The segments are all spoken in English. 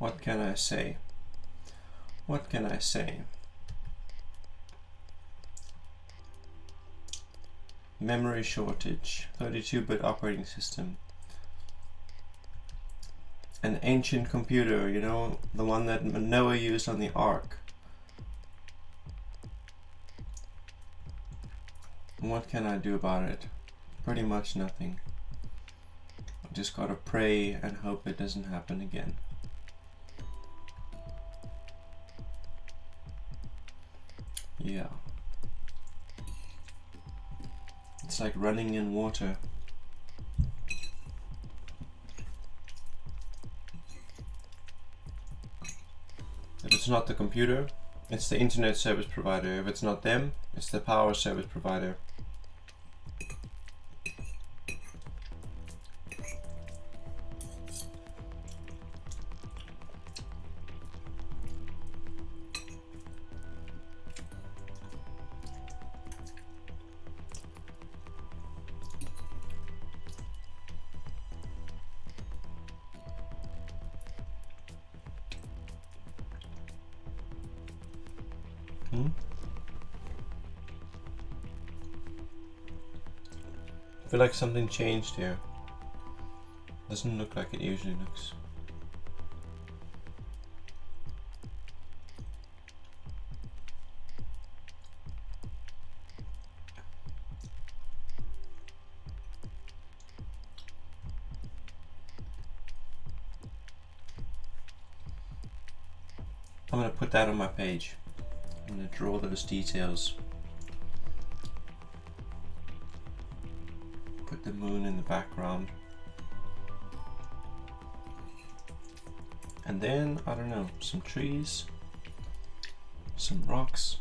What can I say? What can I say? Memory shortage, 32-bit operating system. An ancient computer, you know, the one that Noah used on the Ark. What can I do about it? Pretty much nothing. I just gotta pray and hope it doesn't happen again. Yeah. It's like running in water. If it's not the computer, it's the internet service provider. If it's not them, it's the power service provider. I feel like something changed here. Doesn't look like it usually looks. I'm gonna put that on my page. I'm gonna draw those details. Put the moon in the background. And then, I don't know, some trees, some rocks.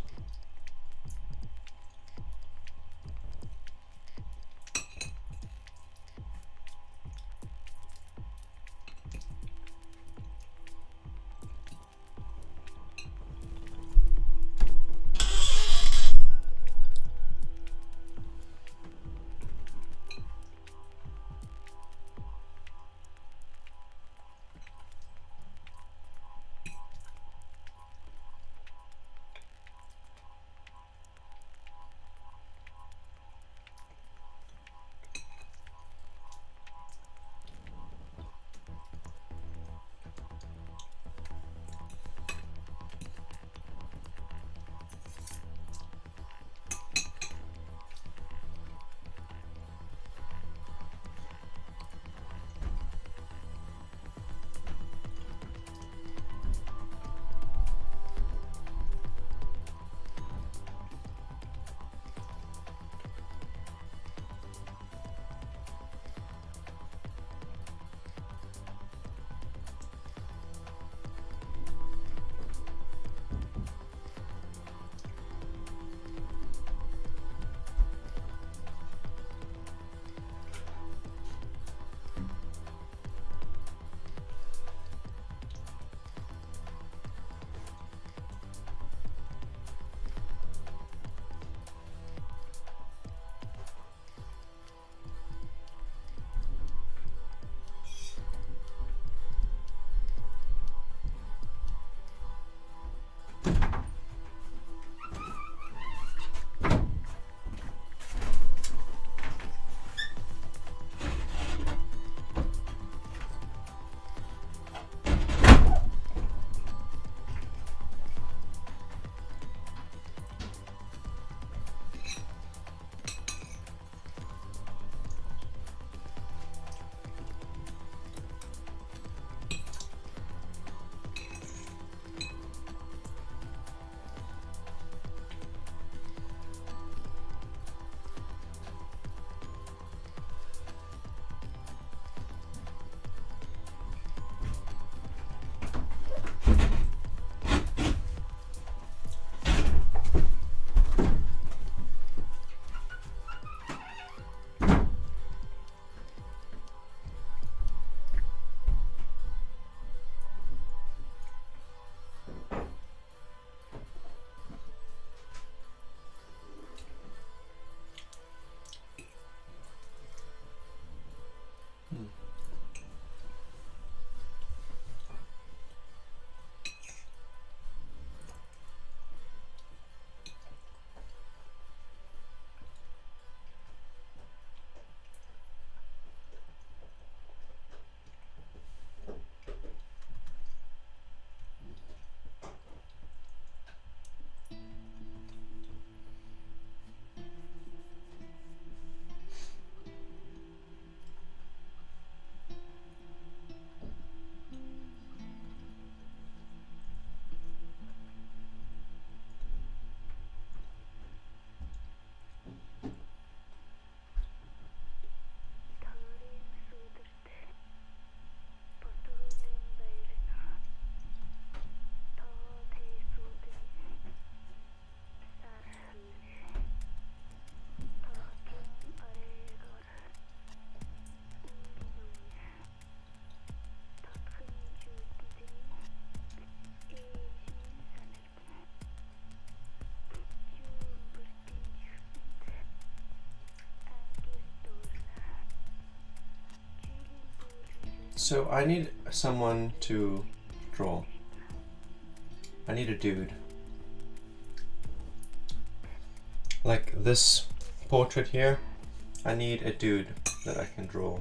So I need someone to draw. I need a dude. Like this portrait here, I need a dude that I can draw.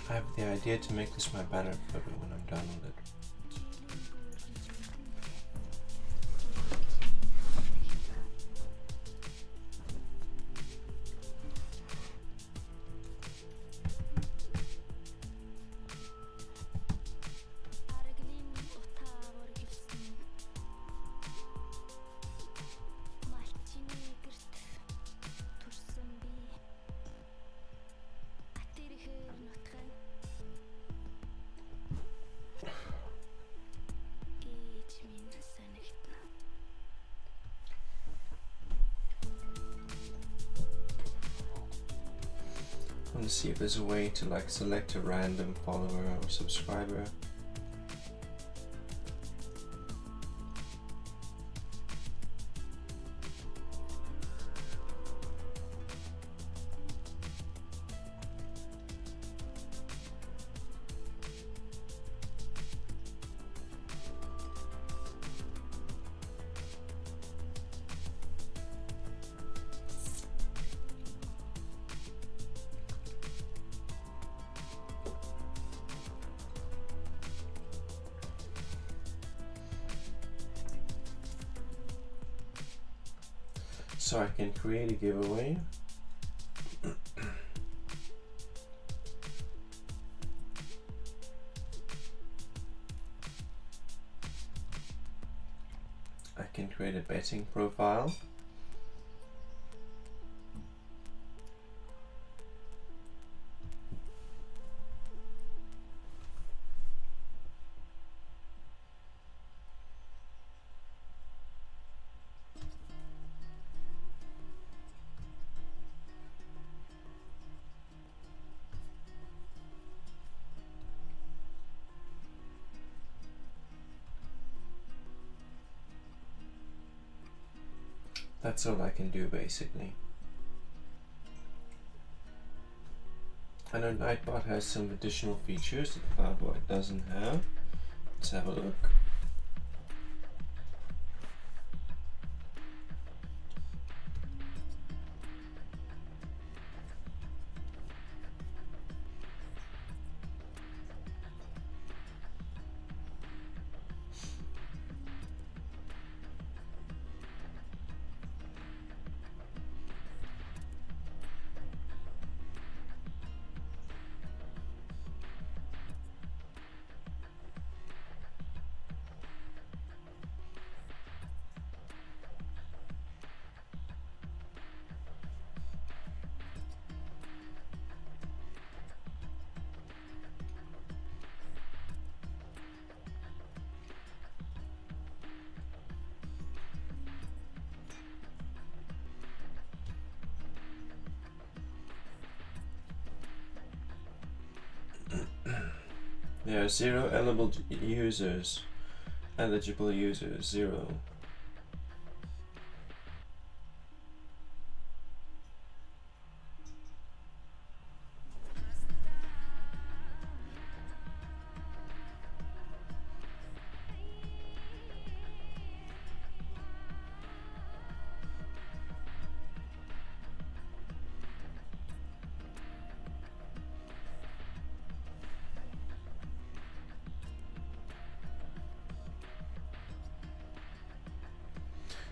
I have the idea to make this my banner photo when I'm done with it. I want to see if there's a way to like select a random follower or subscriber. So I can create a giveaway. I can create a betting profile. That's all I can do basically. I know Nightbot has some additional features that CloudWhite doesn't have. Let's have a look. There are 0 eligible users, 0.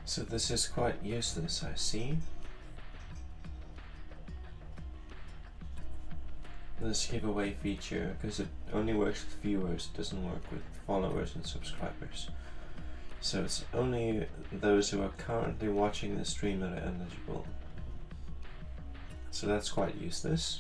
So this is quite useless, I see. This giveaway feature, because it only works with viewers, it doesn't work with followers and subscribers. So it's only those who are currently watching the stream that are eligible. So that's quite useless.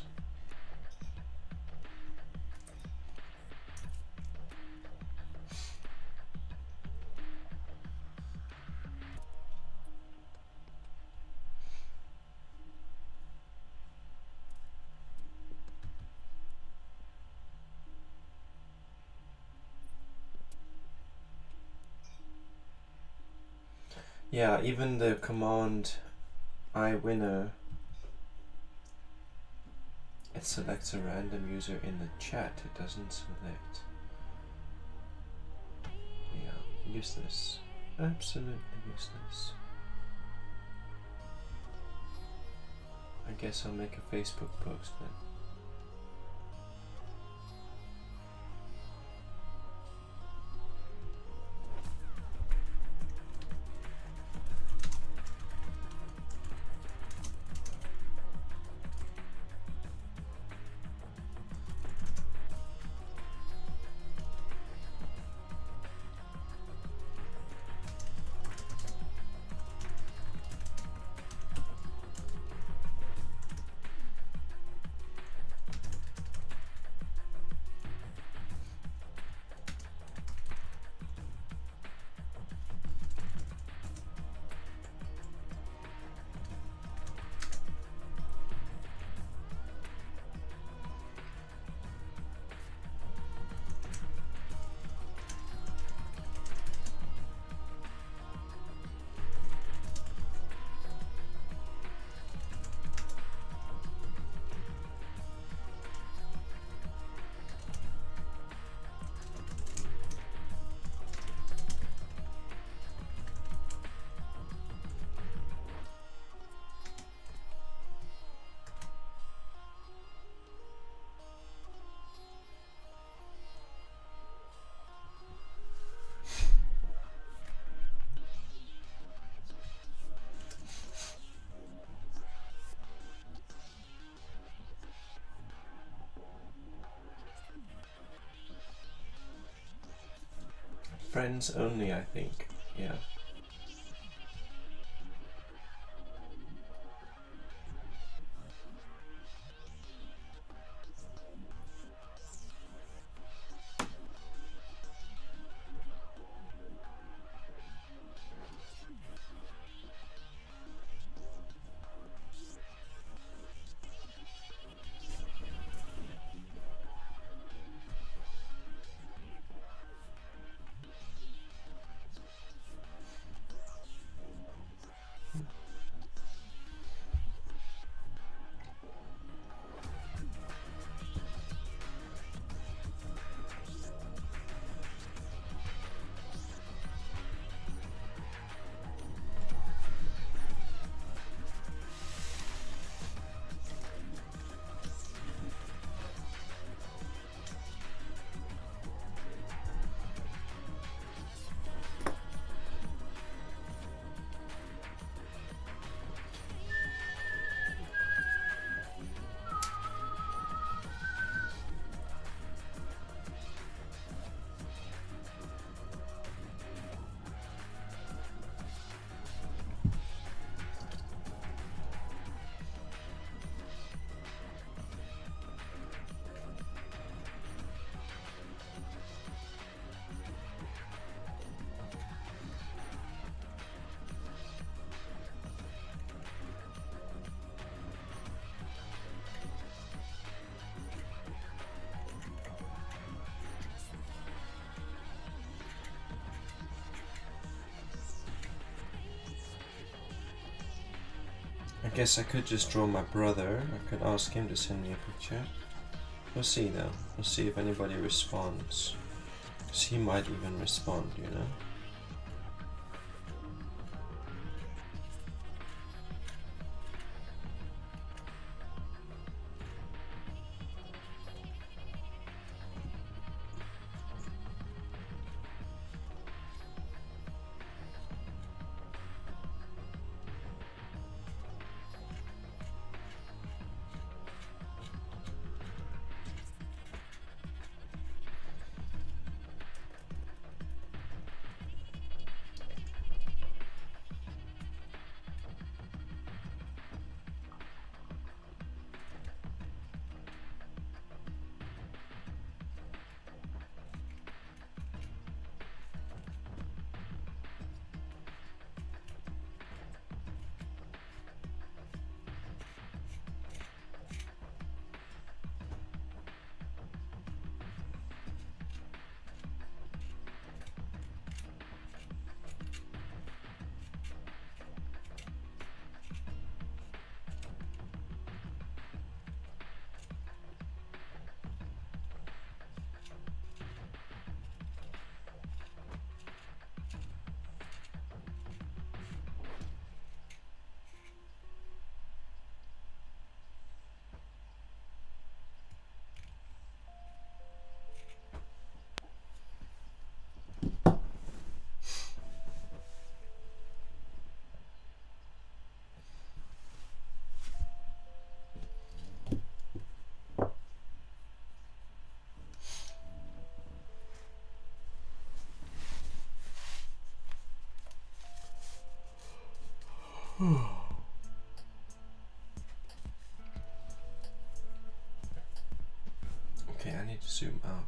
Yeah, even the command iWinner, it selects a random user in the chat, it doesn't select. Yeah, useless. Absolutely useless. I guess I'll make a Facebook post then. Friends only, I think. Yeah. guess I could just draw my brother. I could ask him to send me a picture. We'll see though. We'll see if anybody responds. Because he might even respond, you know? Okay, I need to zoom out.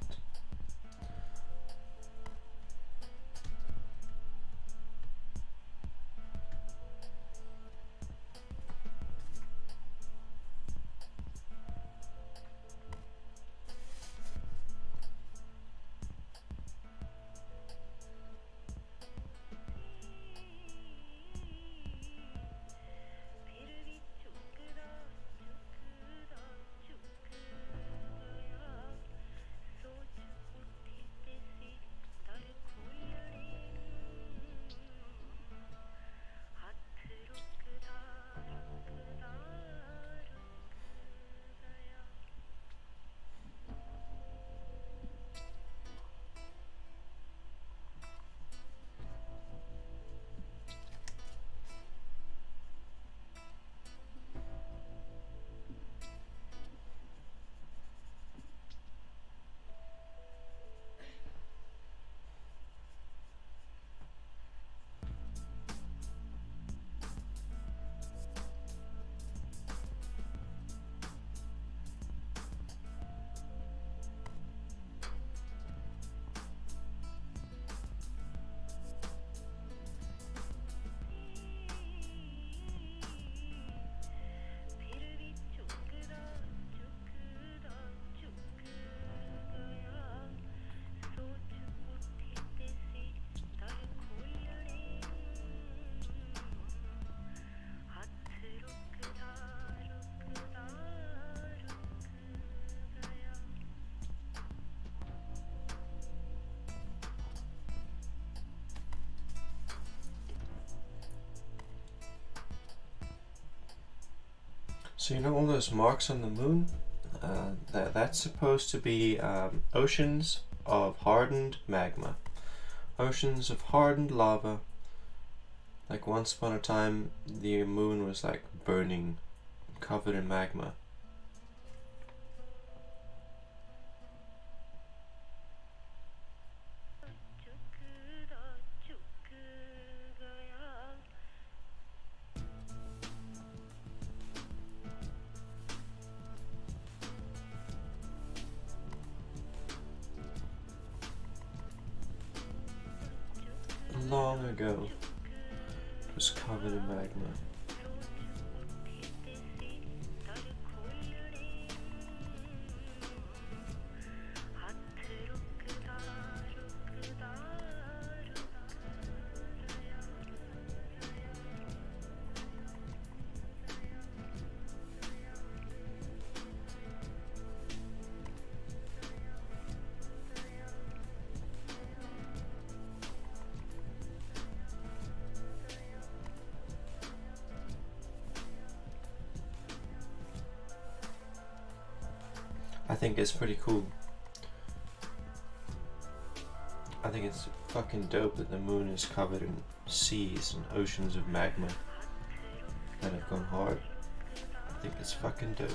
So you know all those marks on the moon? That's supposed to be oceans of hardened magma. Oceans of hardened lava. Like once upon a time, the moon was like burning, covered in magma. Long ago, it was covered in magma. I think it's pretty cool. I think it's fucking dope that the moon is covered in seas and oceans of magma that have gone hard. I think it's fucking dope.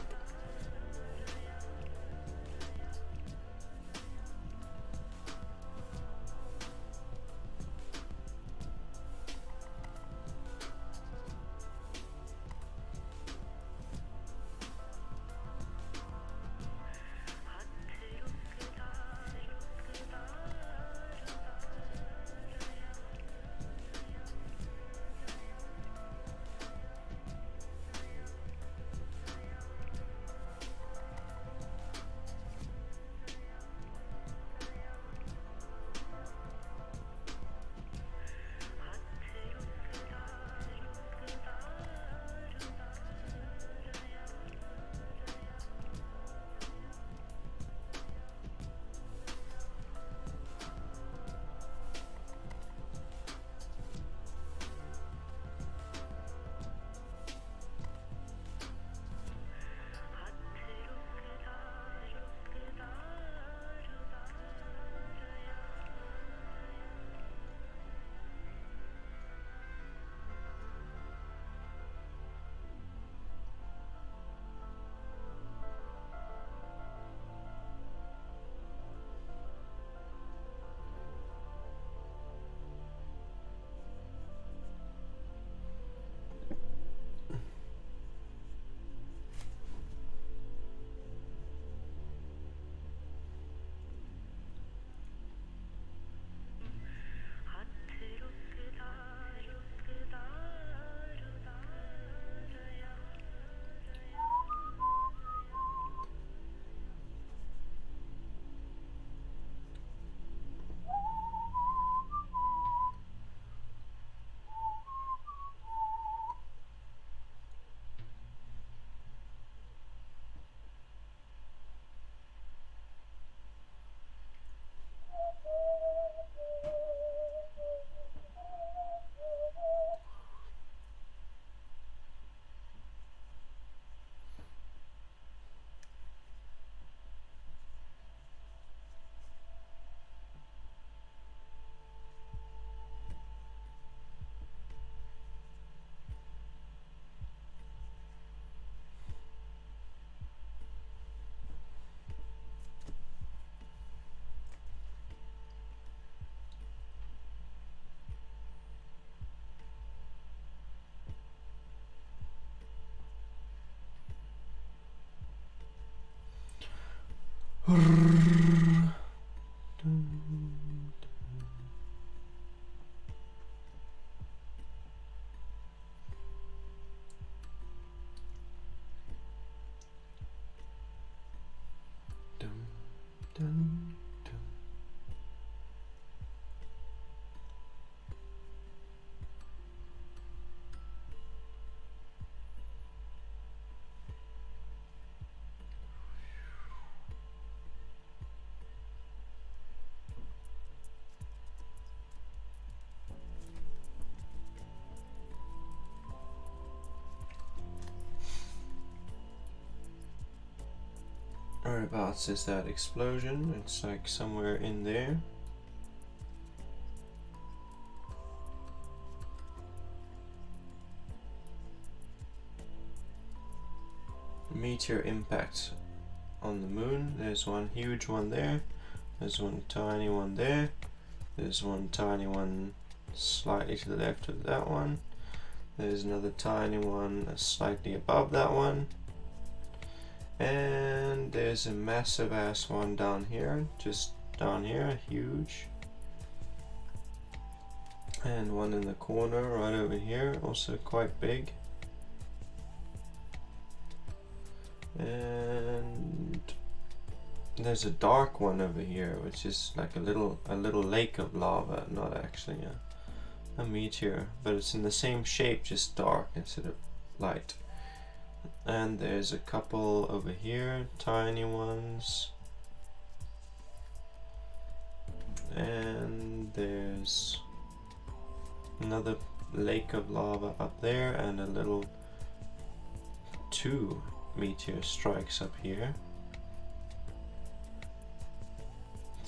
Whereabouts is that explosion? It's like somewhere in there. Meteor impact on the moon. There's one huge one there. There's one tiny one there. There's one tiny one slightly to the left of that one. There's another tiny one slightly above that one. And there's a massive ass one down here, just down here, huge. And one in the corner right over here, also quite big. And there's a dark one over here, which is like a little lake of lava, not actually a meteor, but it's in the same shape, just dark instead of light. And there's a couple over here, tiny ones. And there's another lake of lava up there, and a little 2 meteor strikes up here.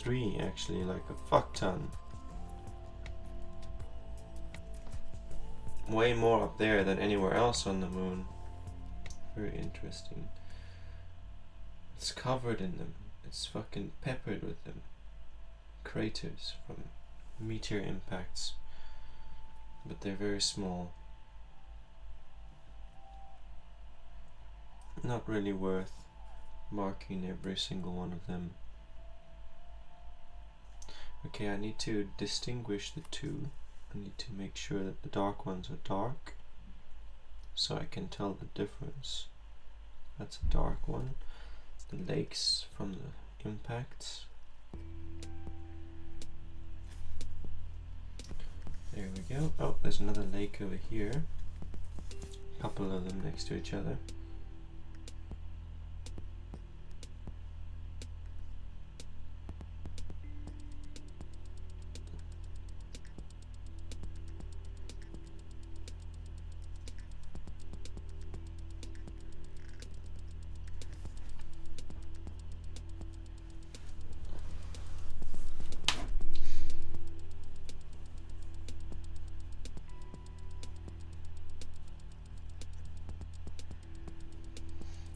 3 actually, like a fuck ton. Way more up there than anywhere else on the moon. Very interesting. It's covered in them. It's fucking peppered with them. Craters from meteor impacts. But they're very small. Not really worth marking every single one of them. Okay, I need to distinguish the two. I need to make sure that the dark ones are dark, so I can tell the difference. That's a dark one. The lakes from the impacts. There we go. Oh, there's another lake over here. A couple of them next to each other.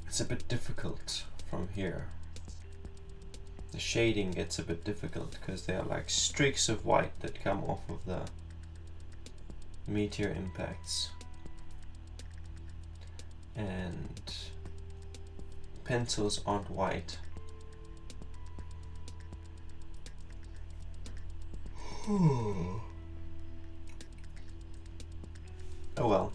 It's a bit difficult from here. The shading gets a bit difficult because they are like streaks of white that come off of the meteor impacts. And pencils aren't white. Oh well.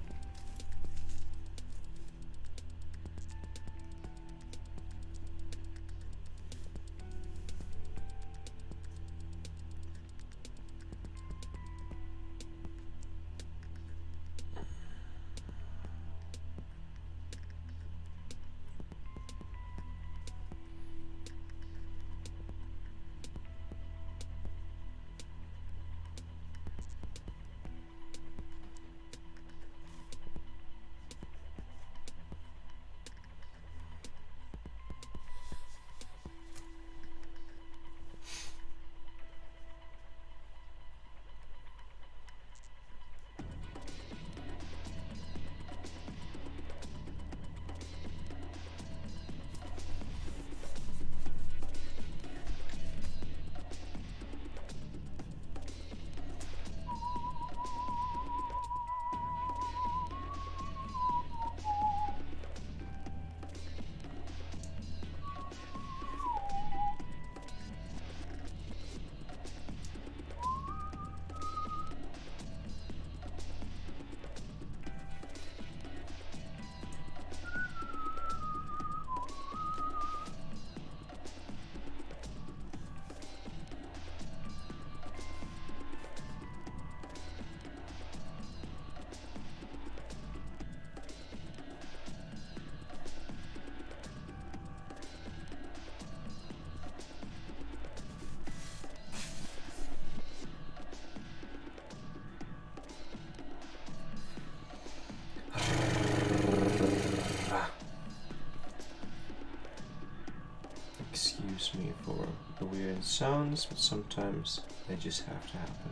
Excuse me for the weird sounds, but sometimes they just have to happen.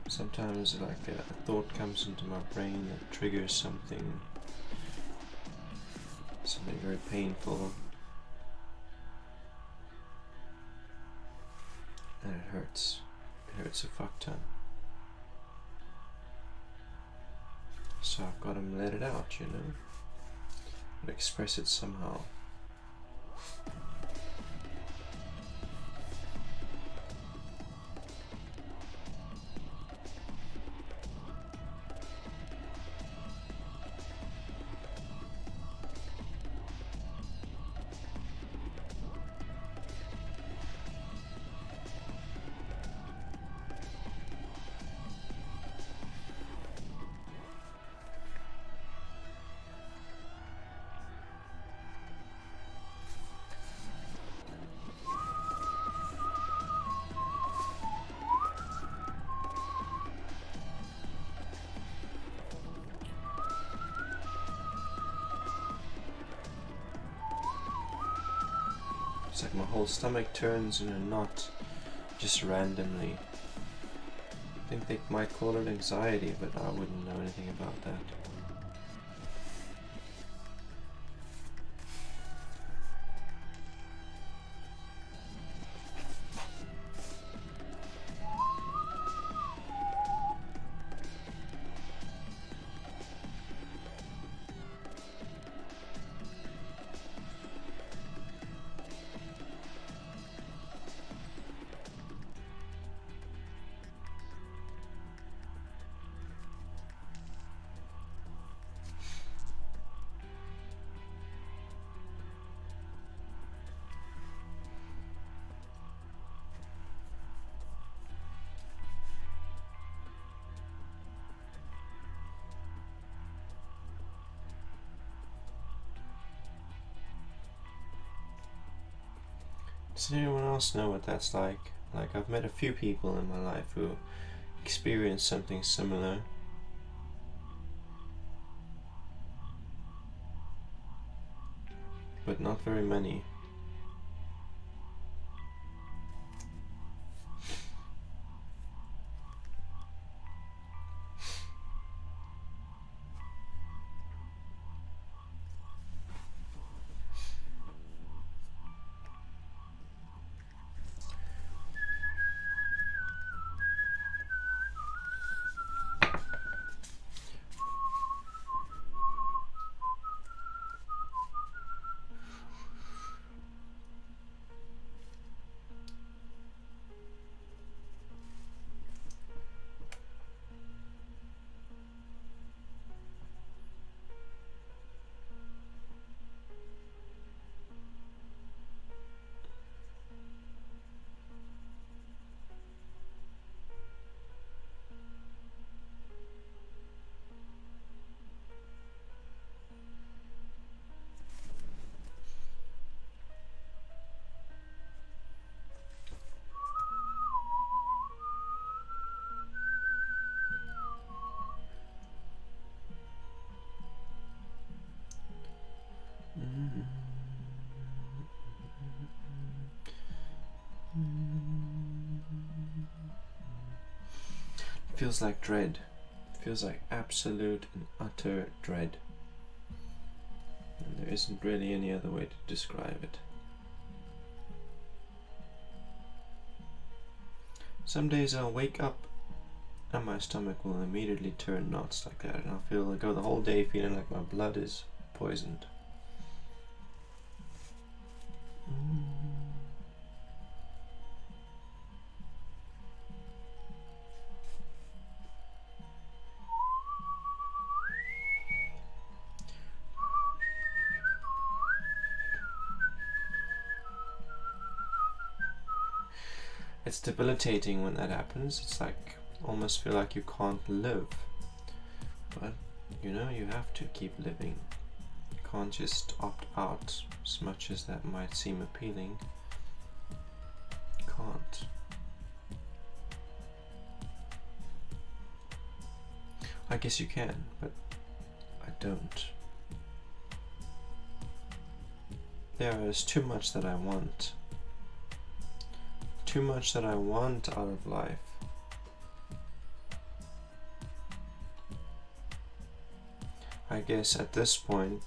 Sometimes like a thought comes into my brain that triggers something very painful, and it hurts. It hurts a fuck ton. So I've got to let it out, you know, and express it somehow. It's like my whole stomach turns in a knot, just randomly. I think they might call it anxiety, but I wouldn't know anything about that. Does anyone else know what that's like? Like, I've met a few people in my life who experienced something similar. But not very many. Feels like dread. Feels like absolute and utter dread. And there isn't really any other way to describe it. Some days I'll wake up and my stomach will immediately turn knots like that, and I'll go the whole day feeling like my blood is poisoned. It's debilitating when that happens. It's like, almost feel like you can't live. But, you know, you have to keep living. You can't just opt out, as much as that might seem appealing. You can't. I guess you can, but I don't. There is too much that I want. Too much that I want out of life. I guess at this point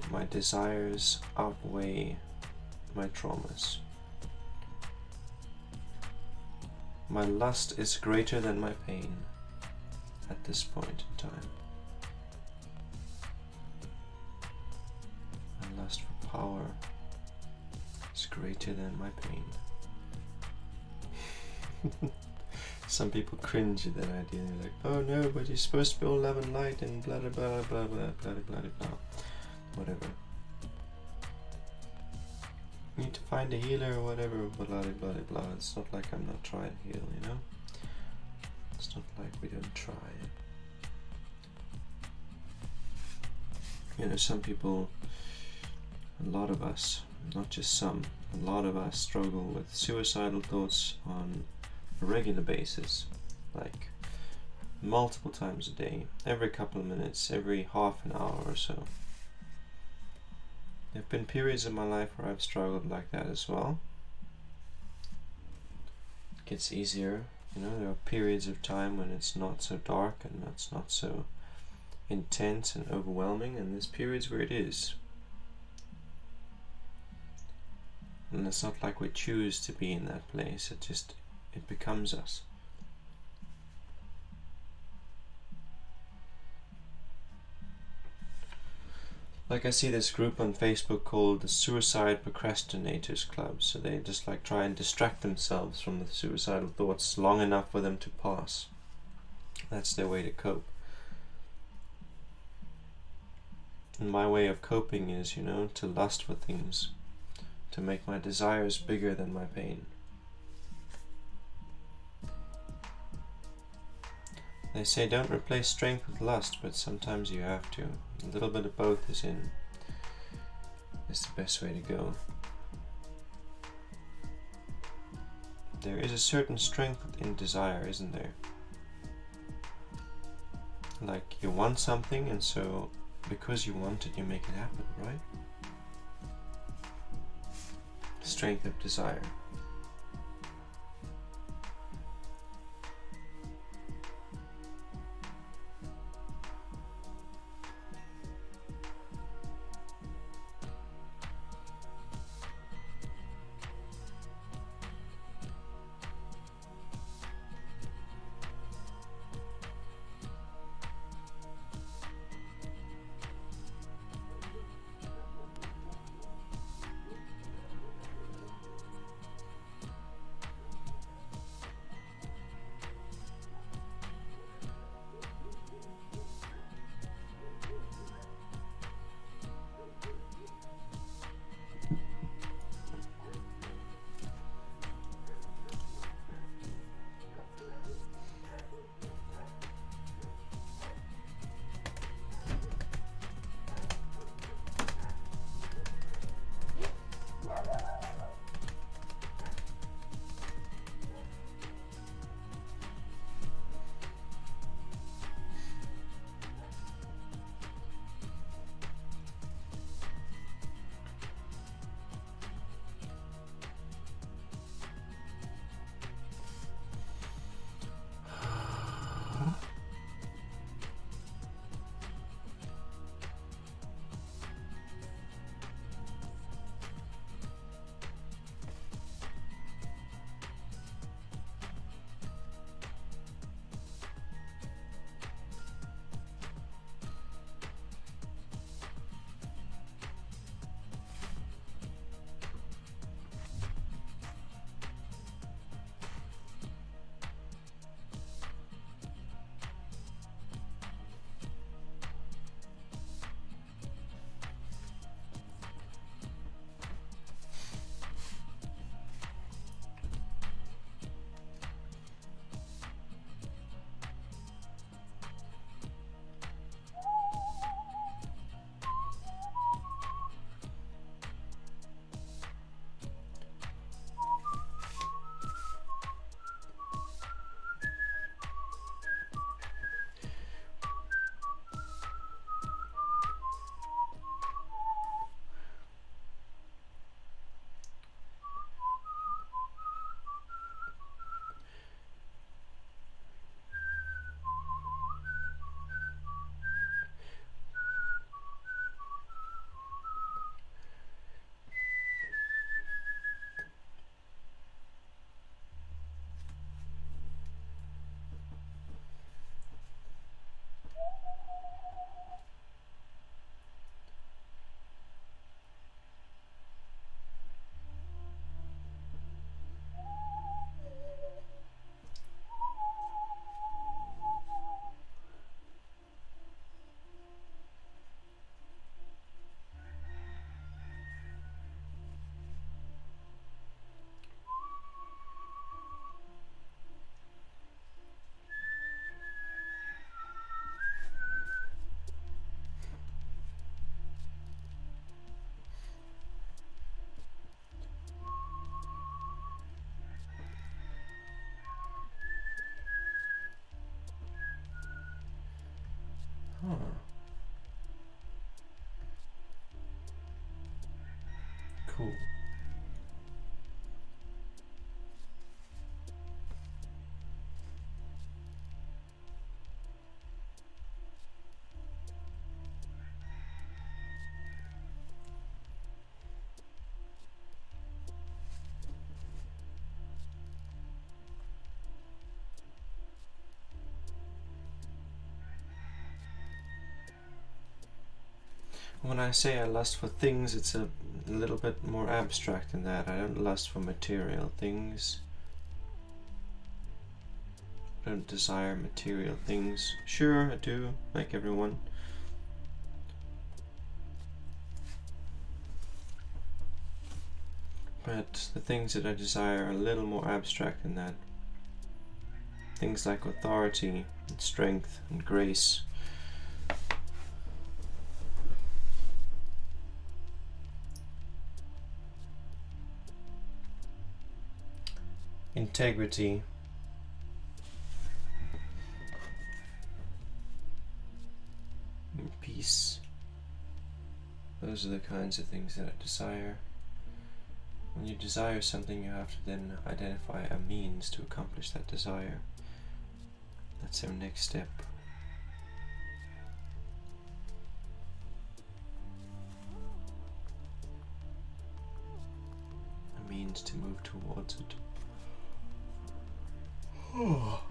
my desires outweigh my traumas. My lust is greater than my pain at this point in time. My lust for power is greater than my pain. Some people cringe at that idea. They're like, oh no, but you're supposed to be all love and light and blah blah blah blah blah blah blah blah. Whatever. You need to find a healer or whatever, blah blah blah blah. It's not like I'm not trying to heal, you know? It's not like we don't try. You know, some people, a lot of us, not just some, a lot of us struggle with suicidal thoughts on a regular basis, like multiple times a day, every couple of minutes, every half an hour or so. There have been periods in my life where I've struggled like that as well. It gets easier, you know, there are periods of time when it's not so dark and it's not so intense and overwhelming, and there's periods where it is. And it's not like we choose to be in that place, it becomes us. Like I see this group on Facebook called the Suicide Procrastinators Club, so they just like try and distract themselves from the suicidal thoughts long enough for them to pass. That's their way to cope. And my way of coping is, you know, to lust for things, to make my desires bigger than my pain. They say don't replace strength with lust, but sometimes you have to. A little bit of both is the best way to go. There is a certain strength in desire, isn't there? Like you want something, and so because you want it, you make it happen, right? Strength of desire. When I say I lust for things, it's a little bit more abstract than that. I don't lust for material things. I don't desire material things. Sure, I do, like everyone. But the things that I desire are a little more abstract than that. Things like authority, and strength, and grace. Integrity. And peace. Those are the kinds of things that I desire. When you desire something, you have to then identify a means to accomplish that desire. That's our next step. A means to move towards it. Oh.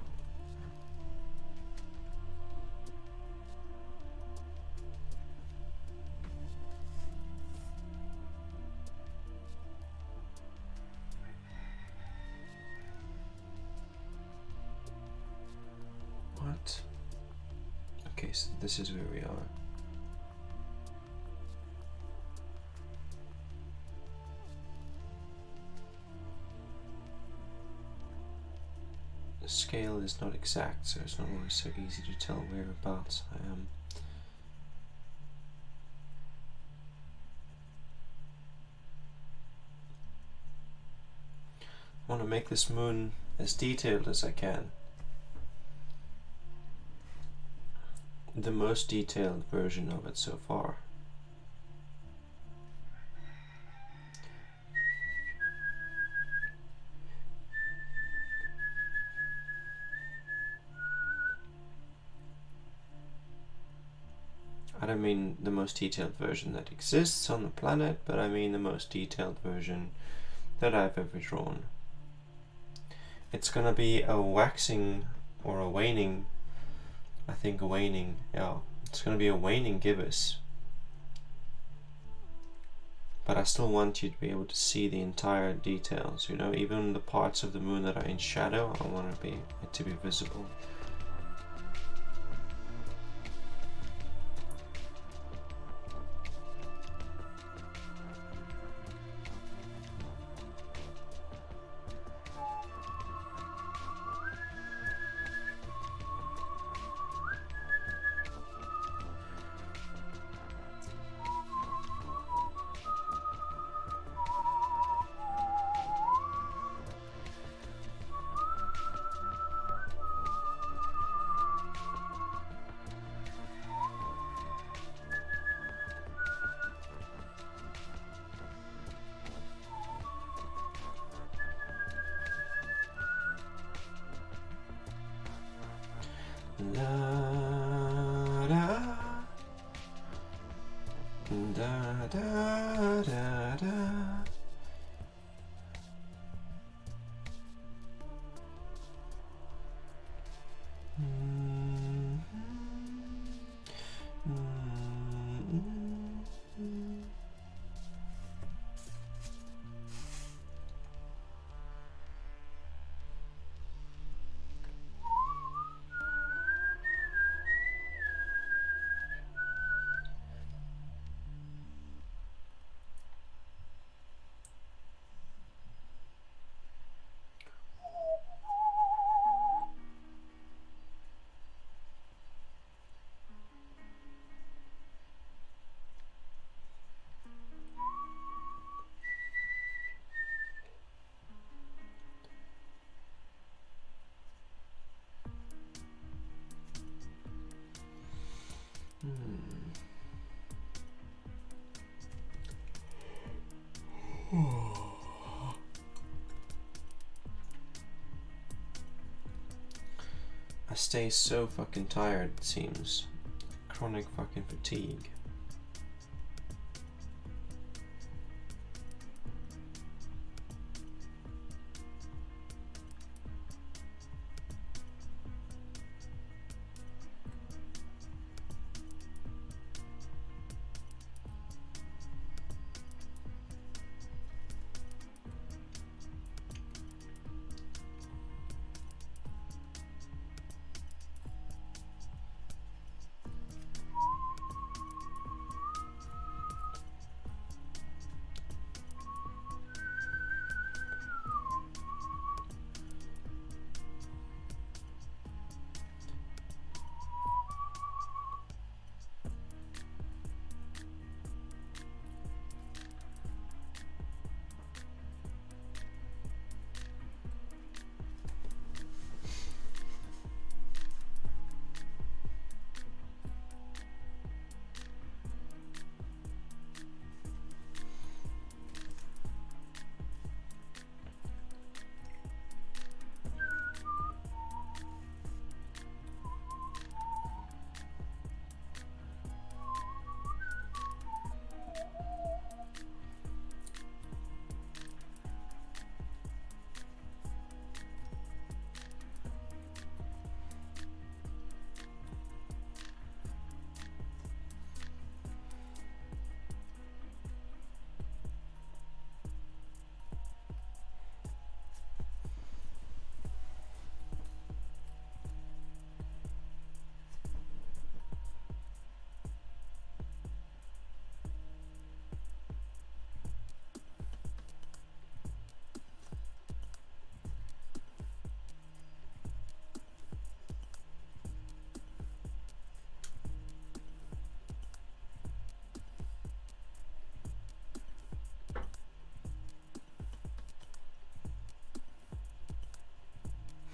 What? Okay, so this is where we are. The scale is not exact, so it's not always so easy to tell whereabouts I am. I want to make this moon as detailed as I can. The most detailed version of it so far. I don't mean the most detailed version that exists on the planet, but I mean the most detailed version that I've ever drawn. It's gonna be a waxing or a waning, I think a waning, yeah. It's gonna be a waning gibbous. But I still want you to be able to see the entire details, you know, even the parts of the moon that are in shadow, I want it to be visible. I stay so fucking tired, it seems. Chronic fucking fatigue.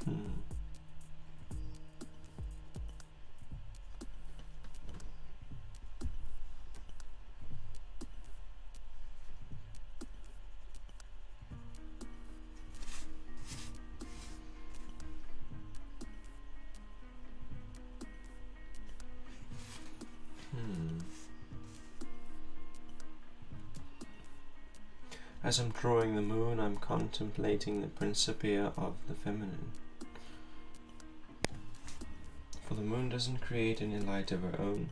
Hmm. As I'm drawing the moon, I'm contemplating the Principia of the feminine. For the moon doesn't create any light of her own.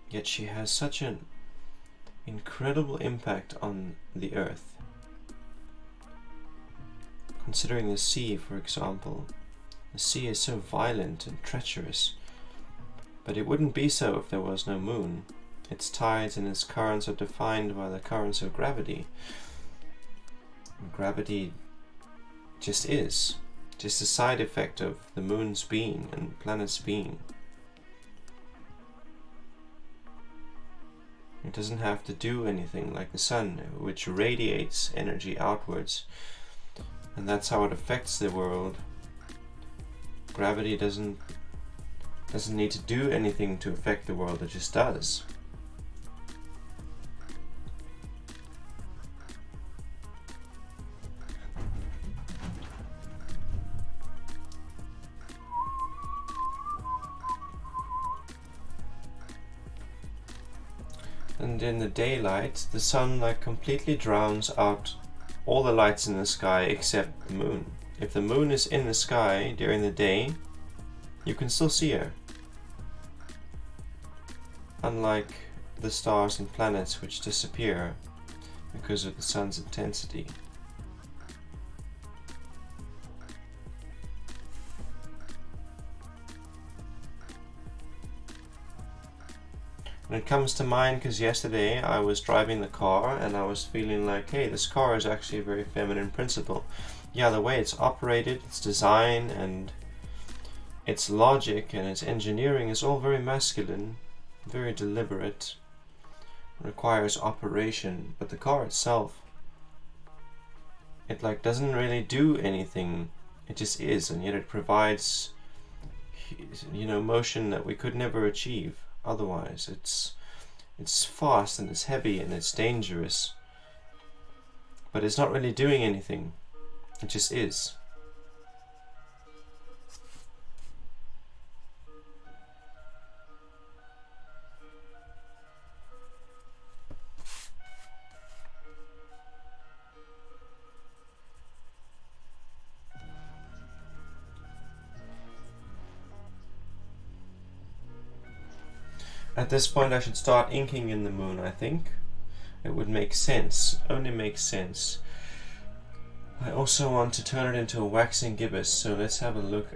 Yet she has such an incredible impact on the earth. Considering the sea, for example, the sea is so violent and treacherous, but it wouldn't be so if there was no moon. Its tides and its currents are defined by the currents of gravity. Gravity just is, just a side effect of the moon's being and planet's being. It doesn't have to do anything like the sun, which radiates energy outwards, and that's how it affects the world. Gravity doesn't need to do anything to affect the world, it just does. And in the daylight, the sun completely drowns out all the lights in the sky except the moon. If the moon is in the sky during the day, you can still see her. Unlike the stars and planets, which disappear because of the sun's intensity. And it comes to mind because yesterday I was driving the car and I was feeling like, hey, this car is actually a very feminine principle. Yeah, the way it's operated, its design and its logic and its engineering is all very masculine, very deliberate, requires operation, but the car itself, it doesn't really do anything, it just is, and yet it provides, motion that we could never achieve otherwise. It's fast and it's heavy and it's dangerous, but it's not really doing anything, it just is. At this point I should start inking in the moon, I think. It would make sense, only makes sense. I also want to turn it into a waxing gibbous, so let's have a look.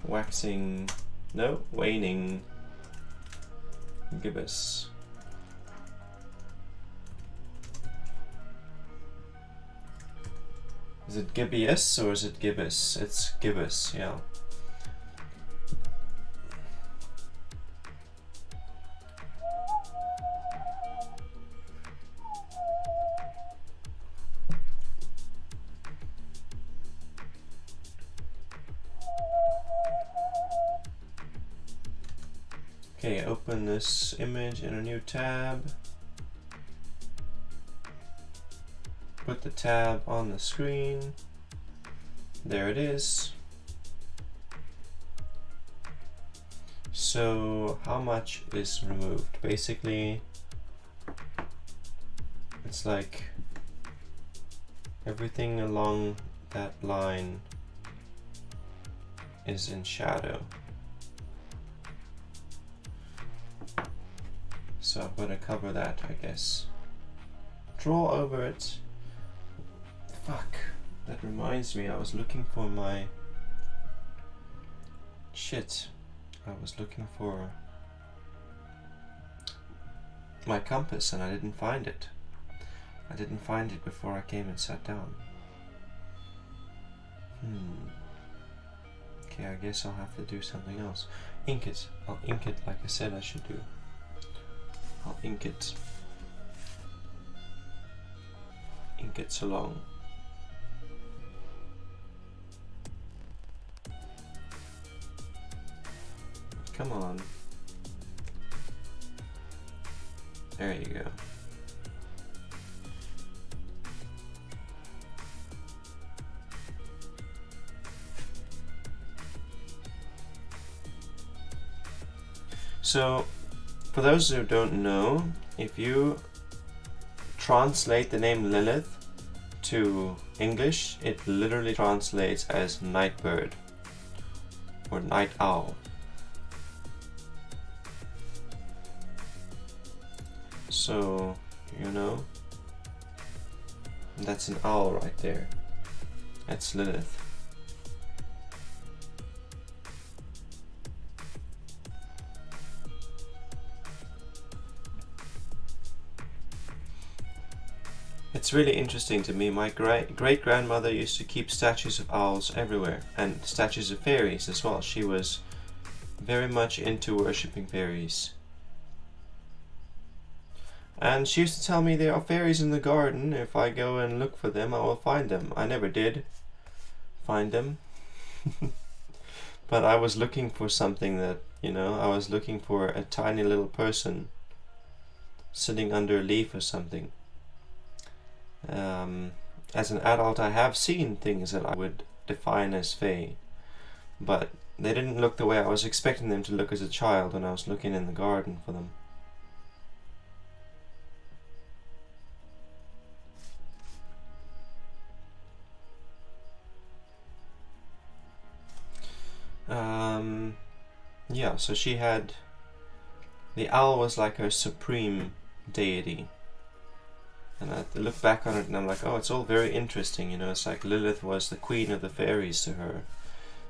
Waning gibbous. Is it gibbous or is it gibbous? It's gibbous, yeah. Okay, open this image in a new tab. Put the tab on the screen. There it is. So how much is removed? Basically, it's like everything along that line is in shadow. So I'm going to cover that, I guess. Draw over it. Fuck. That reminds me, I was looking for my... Shit. I was looking for my compass and I didn't find it. I didn't find it before I came and sat down. Okay, I guess I'll have to do something else. Ink it. I'll ink it like I said I should do. I'll ink it. Ink make it so long. Come on. There you go. So, for those who don't know, if you translate the name Lilith to English, it literally translates as night bird or night owl. So, you know, that's an owl right there. That's Lilith. It's really interesting to me. My great-grandmother used to keep statues of owls everywhere, and statues of fairies as well. She was very much into worshipping fairies. And she used to tell me there are fairies in the garden. If I go and look for them, I will find them. I never did find them. But I was looking for something that, you know, I was looking for a tiny little person sitting under a leaf or something. As an adult, I have seen things that I would define as fae, but they didn't look the way I was expecting them to look as a child when I was looking in the garden for them. Yeah, so she had... The owl was like her supreme deity. And I look back on it and I'm like, oh, it's all very interesting, you know. It's like Lilith was the queen of the fairies to her,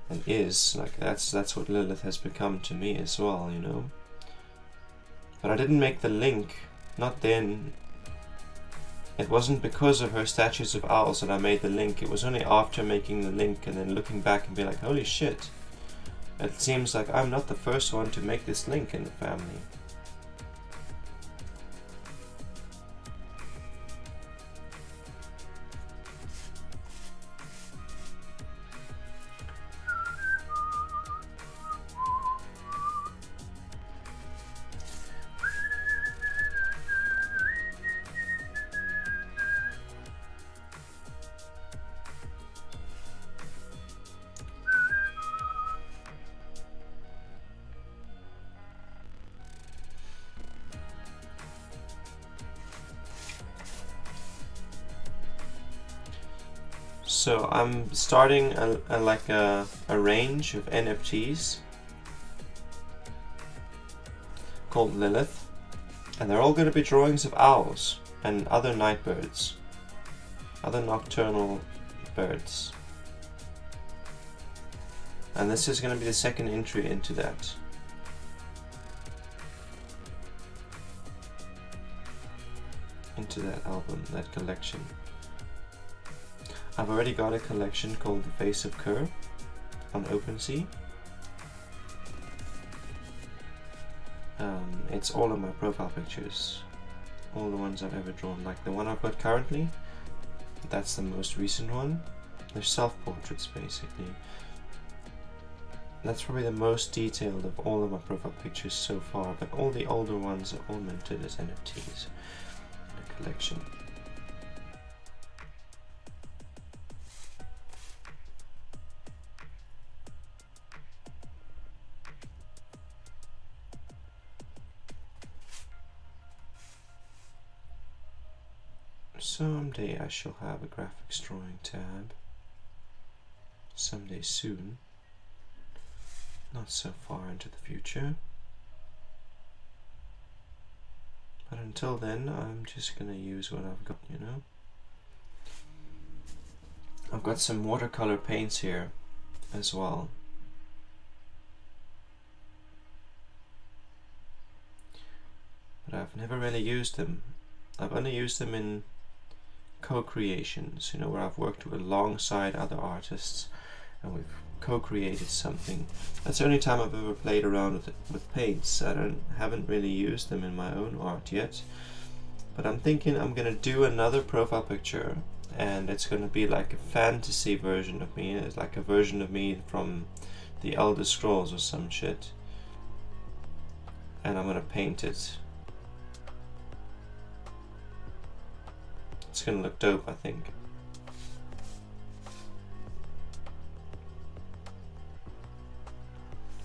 and is like that's what Lilith has become to me as well, you know. But I didn't make the link, not then. It wasn't because of her statues of owls that I made the link. It was only after making the link and then looking back and be like, holy shit, it seems like I'm not the first one to make this link in the family. So I'm starting a range of NFTs called Lilith, and they're all going to be drawings of owls and other night birds, other nocturnal birds. And this is going to be the second entry into that. Into that album, that collection. I've already got a collection called The Face of Kerr on OpenSea. It's all of my profile pictures, all the ones I've ever drawn. Like the one I've got currently, that's the most recent one. They're self-portraits basically. That's probably the most detailed of all of my profile pictures so far, but all the older ones are all minted as NFTs in a collection. Someday I shall have a graphics drawing tab. Someday soon. Not so far into the future. But until then, I'm just gonna use what I've got, you know. I've got some watercolor paints here as well. But I've never really used them. I've only used them in co-creations, you know, where I've worked alongside other artists and we've co-created something. That's the only time I've ever played around with paints. I haven't really used them in my own art yet, But I'm thinking I'm gonna do another profile picture, and it's gonna be like a fantasy version of me. It's like a version of me from the Elder Scrolls or some shit. And I'm gonna paint it. It's gonna look dope, I think.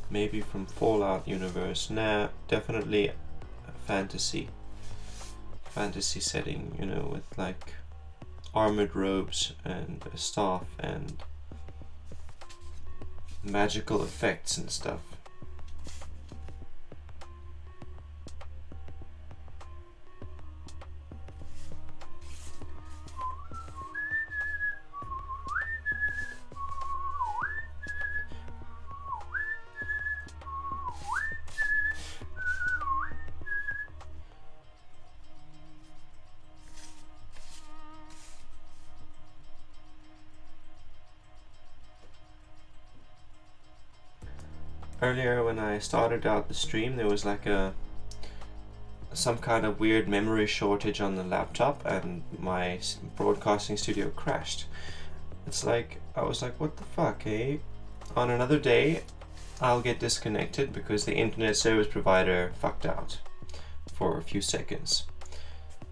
Maybe from Fallout universe. Nah, definitely a fantasy setting, you know, with like armored robes and a staff and magical effects and stuff. Earlier when I started out the stream, there was like some kind of weird memory shortage on the laptop, and my broadcasting studio crashed. It's like, I was like, what the fuck, eh? On another day, I'll get disconnected because the internet service provider fucked out for a few seconds.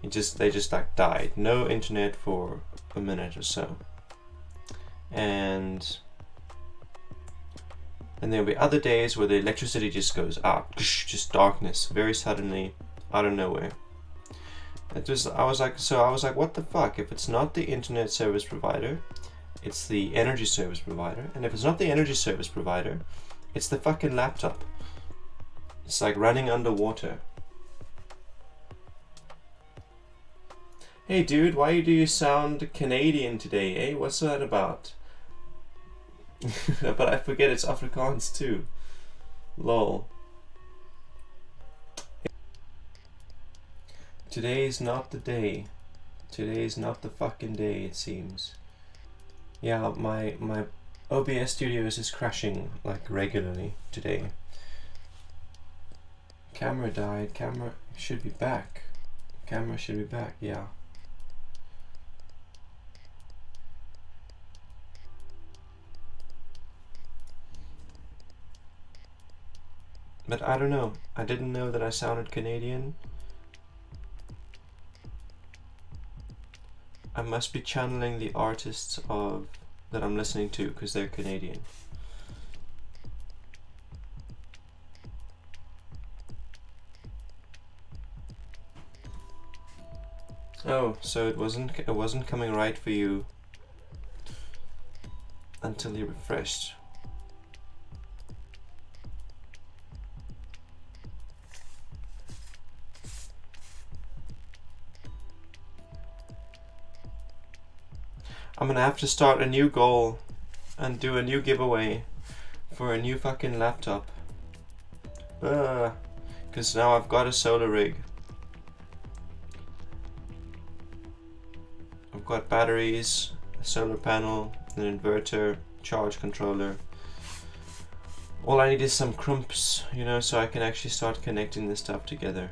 They just like died. No internet for a minute or so. And there'll be other days where the electricity just goes out, just darkness, very suddenly, out of nowhere. I was like, what the fuck? If it's not the internet service provider, it's the energy service provider. And if it's not the energy service provider, it's the fucking laptop. It's like running underwater. Hey dude, why do you sound Canadian today, eh? What's that about? But I forget it's Afrikaans too. Lol. Today is not the day. Today is not the fucking day, it seems. Yeah, my OBS Studios is crashing like regularly today. Camera died. Camera should be back. Camera should be back, yeah. But I don't know. I didn't know that I sounded Canadian. I must be channeling the artists that I'm listening to because they're Canadian. Oh, so it wasn't coming right for you until you refreshed. I'm gonna have to start a new goal and do a new giveaway for a new fucking laptop. Because now I've got a solar rig. I've got batteries, a solar panel, an inverter, charge controller. All I need is some crumps, you know, so I can actually start connecting this stuff together.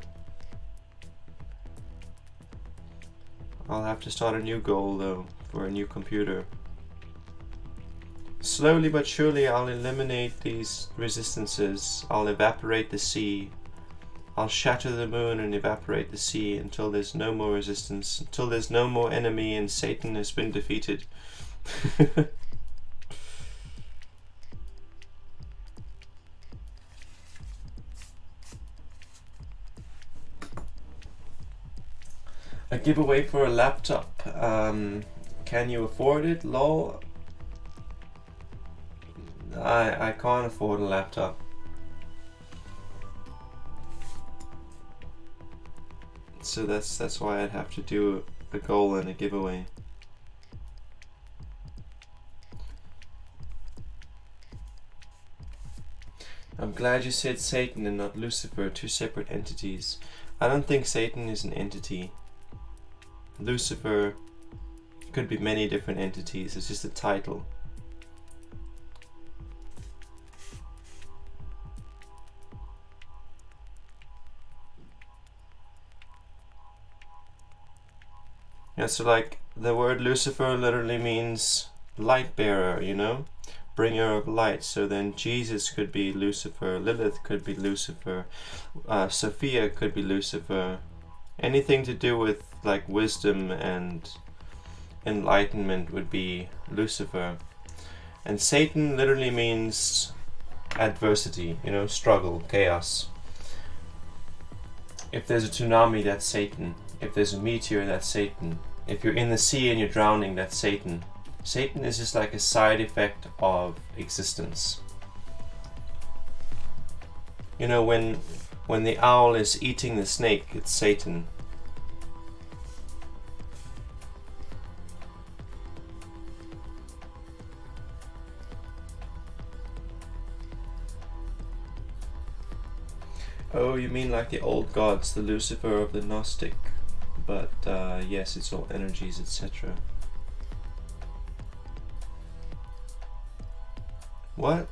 I'll have to start a new goal though, for a new computer. Slowly but surely I'll eliminate these resistances. I'll evaporate the sea. I'll shatter the moon and evaporate the sea until there's no more resistance, until there's no more enemy and Satan has been defeated. A giveaway for a laptop. Can you afford it? Lol. I can't afford a laptop. So that's why I'd have to do a goal and a giveaway. I'm glad you said Satan and not Lucifer, two separate entities. I don't think Satan is an entity. Lucifer could be many different entities, it's just a title. so like the word Lucifer literally means light bearer, you know, bringer of light. So then Jesus could be Lucifer, Lilith could be Lucifer, Sophia could be Lucifer. Anything to do with like wisdom and enlightenment would be Lucifer. And Satan literally means adversity, you know, struggle, chaos. If there's a tsunami, that's Satan. If there's a meteor, that's Satan. If you're in the sea and you're drowning, that's Satan. Satan is just like a side effect of existence. You know, when the owl is eating the snake, it's Satan. Oh, you mean like the old gods, the Lucifer of the Gnostic. But yes, it's all energies, etc. What?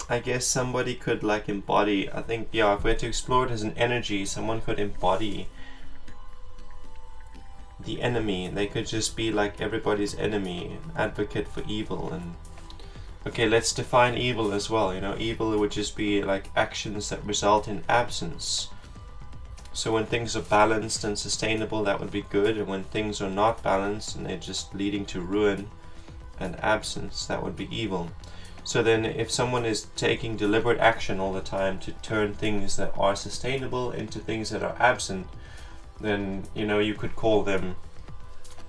I guess somebody could like embody, I think, yeah, if we had to explore it as an energy, someone could embody the enemy. They could just be like everybody's enemy, advocate for evil. And okay, let's define evil as well. You know, evil would just be like actions that result in absence. So when things are balanced and sustainable, that would be good, and when things are not balanced and they're just leading to ruin and absence, that would be evil. So then if someone is taking deliberate action all the time to turn things that are sustainable into things that are absent, then, you know, you could call them,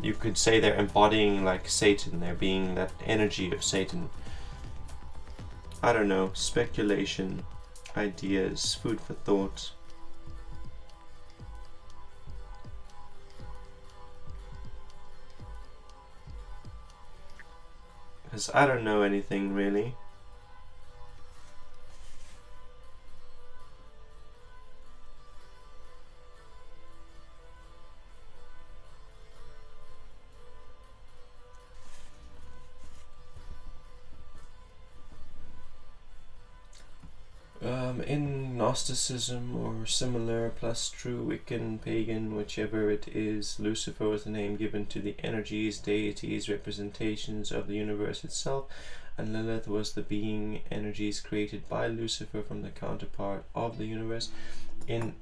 you could say they're embodying like Satan, they're being that energy of Satan. I don't know, speculation, ideas, food for thought. Because I don't know anything really. In Gnosticism or similar, plus true Wiccan, pagan, whichever it is, Lucifer was the name given to the energies, deities, representations of the universe itself, and Lilith was the being, energies created by Lucifer from the counterpart of the universe. In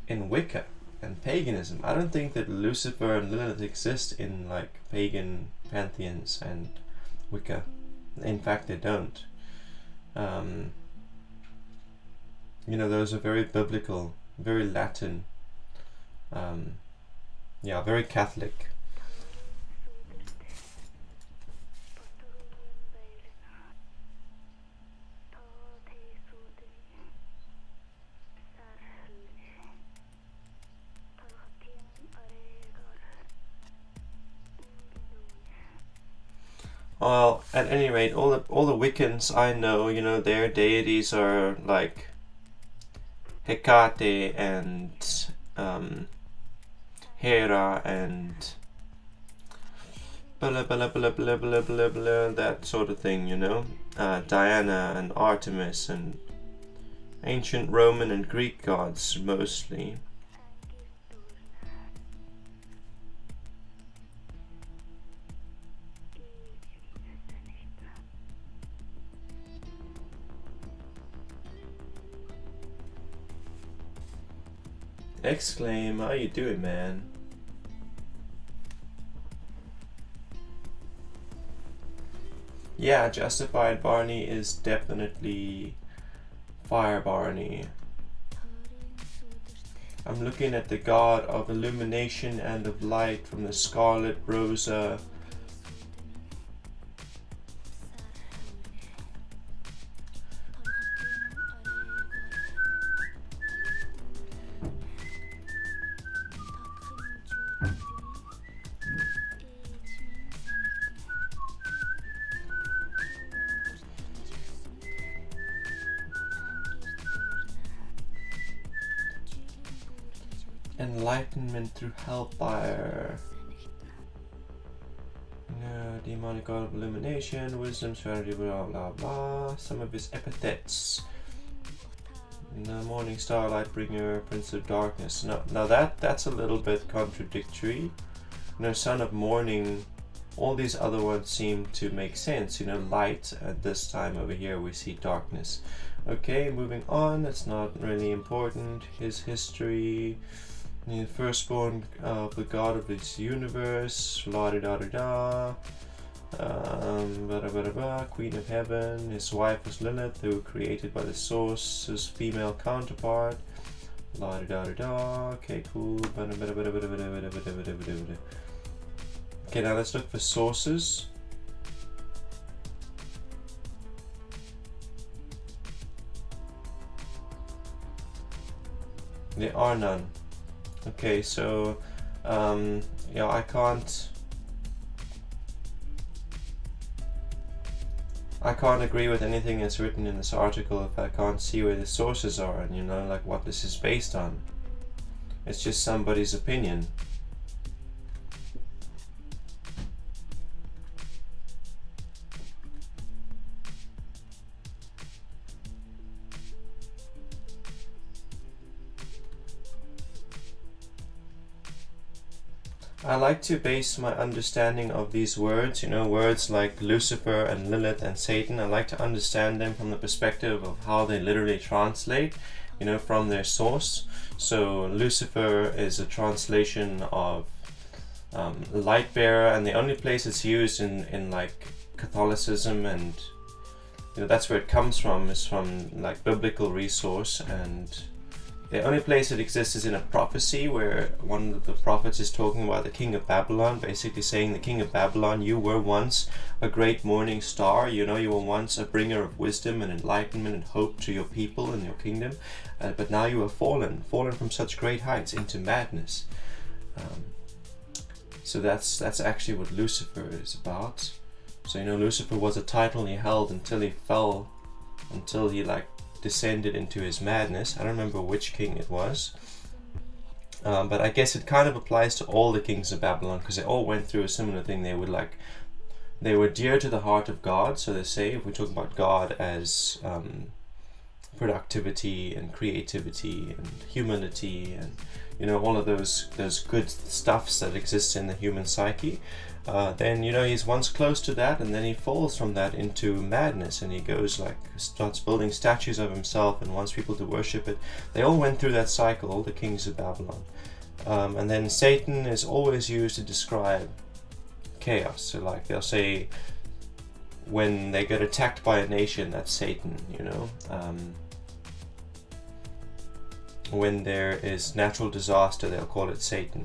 Wicca and paganism, I don't think that Lucifer and Lilith exist in like pagan pantheons and Wicca. In fact, they don't. You know, those are very biblical, very Latin, yeah, very Catholic. Well, at any rate, all the Wiccans I know, you know, their deities are like Hecate and Hera and blah blah blah blah blah blah blah, that sort of thing, you know. Diana and Artemis and ancient Roman and Greek gods mostly. Exclaim, how you doing, man? Yeah, Justified Barney is definitely Fire Barney. I'm looking at the god of illumination and of light from the Scarlet Rosa. Enlightenment through hellfire. No, demonic god of illumination, wisdom, strategy, blah blah blah. Some of his epithets. The morning star, light bringer, prince of darkness. Now that's a little bit contradictory. Son of morning, all these other ones seem to make sense. Light, at this time over here we see darkness. Okay, moving on, that's not really important. His history, the firstborn of the God of this universe, la da da da da. Queen of Heaven, his wife was Lilith, who were created by the Source's female counterpart. La da da da. Okay, cool. Okay, now let's look for sources. There are none. Okay, so I can't agree with anything that's written in this article if I can't see where the sources are and like what this is based on. It's just somebody's opinion. I like to base my understanding of these words, words like Lucifer and Lilith and Satan. I like to understand them from the perspective of how they literally translate, from their source. So Lucifer is a translation of light bearer, and the only place it's used in like Catholicism, and that's where it comes from, is from like biblical resource. And the only place it exists is in a prophecy where one of the prophets is talking about the king of Babylon, basically saying, the king of Babylon, you were once a great morning star, you were once a bringer of wisdom and enlightenment and hope to your people and your kingdom, but now you have fallen from such great heights into madness. So that's actually what Lucifer is about. So Lucifer was a title he held until he fell, until he descended into his madness. I don't remember which king it was, but I guess it kind of applies to all the kings of Babylon, because they all went through a similar thing. They were dear to the heart of God, so they say, if we talk about God as productivity and creativity and humility and all of those good stuffs that exist in the human psyche, then he's once close to that, and then he falls from that into madness, and he goes starts building statues of himself and wants people to worship it. They all went through that cycle, the kings of Babylon. And then Satan is always used to describe chaos. So they'll say when they get attacked by a nation, that's Satan. When there is natural disaster, they'll call it Satan.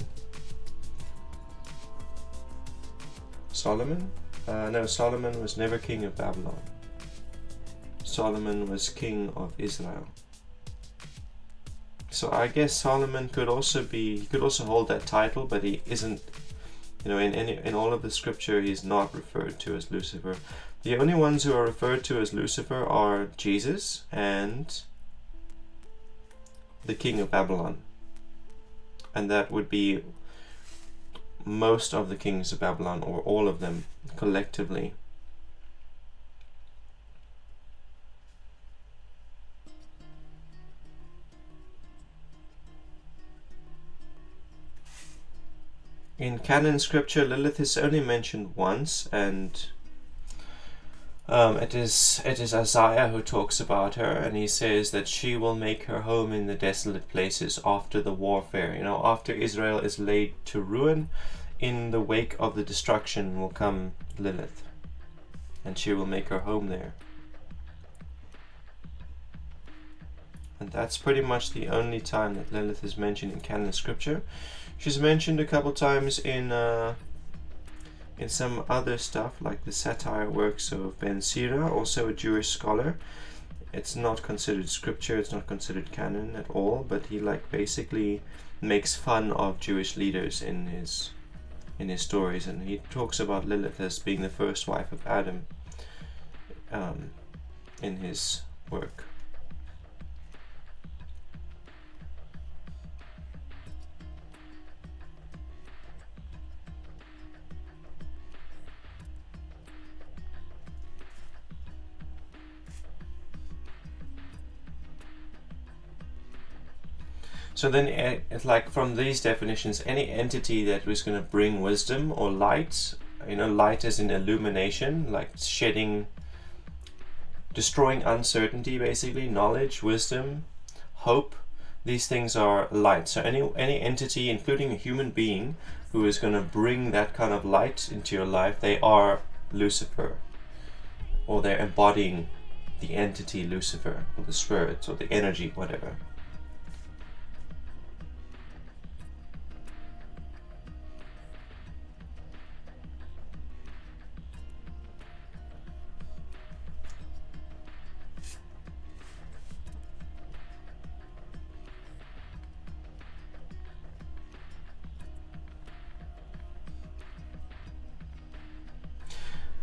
Solomon? No, Solomon was never king of Babylon. Solomon was king of Israel. So I guess Solomon could also hold that title, but he isn't, in all of the scripture, he's not referred to as Lucifer. The only ones who are referred to as Lucifer are Jesus and the king of Babylon. And that would be most of the kings of Babylon, or all of them collectively. In canon scripture, Lilith is only mentioned once, and it is Isaiah who talks about her, and he says that she will make her home in the desolate places after the warfare. After Israel is laid to ruin, in the wake of the destruction will come Lilith, and she will make her home there. And that's pretty much the only time that Lilith is mentioned in canon scripture. She's mentioned a couple times in some other stuff, like the satire works of Ben Sira, also a Jewish scholar. It's not considered scripture, it's not considered canon at all, but he basically makes fun of Jewish leaders in his stories, and he talks about Lilith as being the first wife of Adam in his work. So then, it's like from these definitions, any entity that was going to bring wisdom or light, light as in illumination, like destroying uncertainty, basically, knowledge, wisdom, hope. These things are light. So any entity, including a human being, who is going to bring that kind of light into your life, they are Lucifer, or they're embodying the entity Lucifer, or the spirit, or the energy, whatever.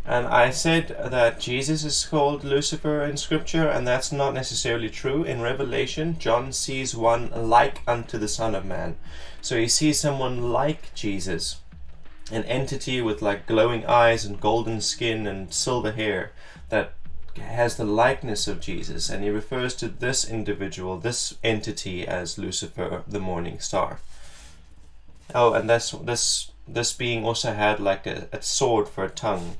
And I said that Jesus is called Lucifer in Scripture, and that's not necessarily true. In Revelation, John sees one like unto the Son of Man. So he sees someone like Jesus, an entity with like glowing eyes and golden skin and silver hair that has the likeness of Jesus, and he refers to this individual, this entity, as Lucifer, the morning star. Oh, and this being also had like a sword for a tongue.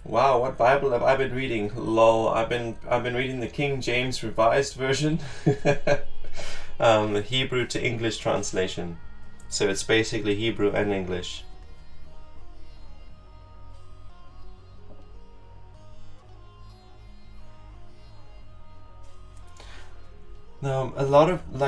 Wow, what Bible have I been reading? Lol, I've been reading the King James Revised Version, the Hebrew to English translation. So it's basically Hebrew and English. Now,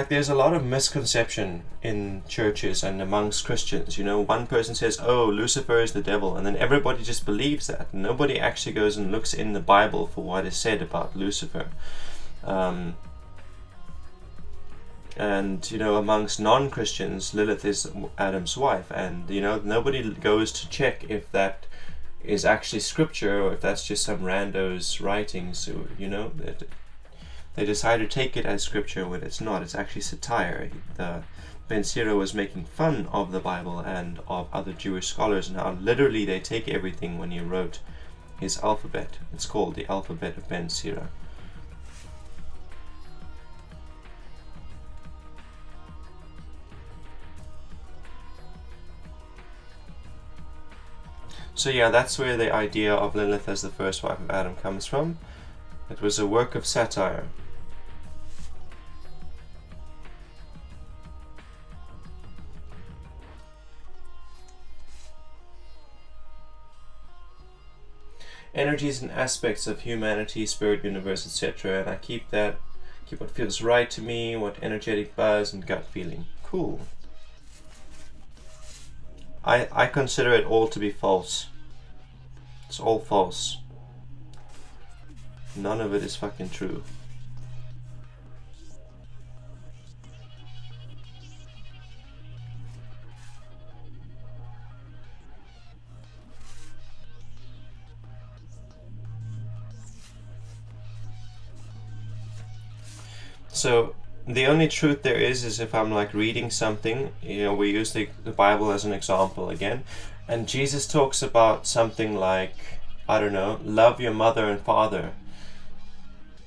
there's a lot of misconception in churches and amongst Christians. One person says, "Oh, Lucifer is the devil," and then everybody just believes that. Nobody actually goes and looks in the Bible for what is said about Lucifer. And amongst non-Christians, Lilith is Adam's wife, and nobody goes to check if that is actually scripture or if that's just some rando's writings. So they decide to take it as scripture when it's not. It's actually satire. Ben Sira was making fun of the Bible and of other Jewish scholars, and how literally they take everything when he wrote his alphabet. It's called the Alphabet of Ben Sira. So yeah, that's where the idea of Lilith as the first wife of Adam comes from. It was a work of satire. Energies and aspects of humanity, spirit, universe, etc. And I keep what feels right to me, what energetic buzz and gut feeling. Cool. I consider it all to be false. It's all false. None of it is fucking true. So the only truth there is if I'm like reading something, we use the Bible as an example again, and Jesus talks about something like, I don't know, love your mother and father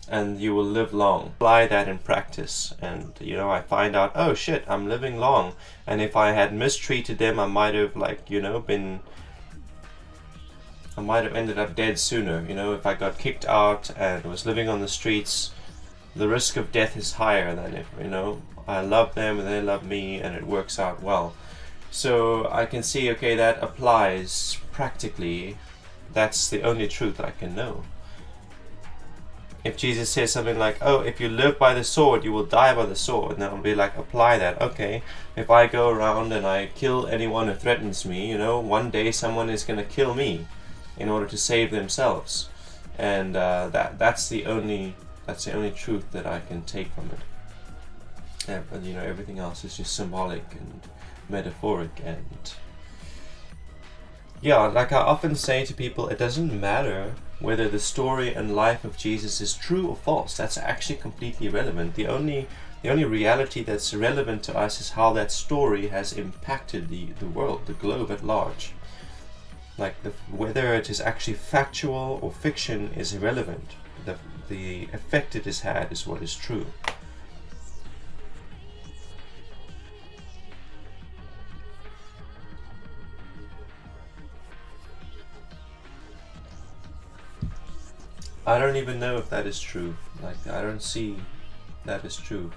and you will live long. Apply that in practice, and I find out, oh shit, I'm living long, and if I had mistreated them, I might have ended up dead sooner. If I got kicked out and was living on the streets, the risk of death is higher than if, I love them and they love me and it works out well. So I can see, okay, that applies practically. That's the only truth I can know. If Jesus says something like, oh, if you live by the sword, you will die by the sword, then I'll be like, apply that. Okay, if I go around and I kill anyone who threatens me, one day someone is going to kill me in order to save themselves. And that's the only truth that I can take from it. But everything else is just symbolic and metaphoric, and yeah, like I often say to people, it doesn't matter whether the story and life of Jesus is true or false. That's actually completely irrelevant. The only The only reality that's relevant to us is how that story has impacted the world, the globe at large. Like whether it is actually factual or fiction is irrelevant. The effect it has had is what is true. I don't even know if that is true. Like, I don't see that is true.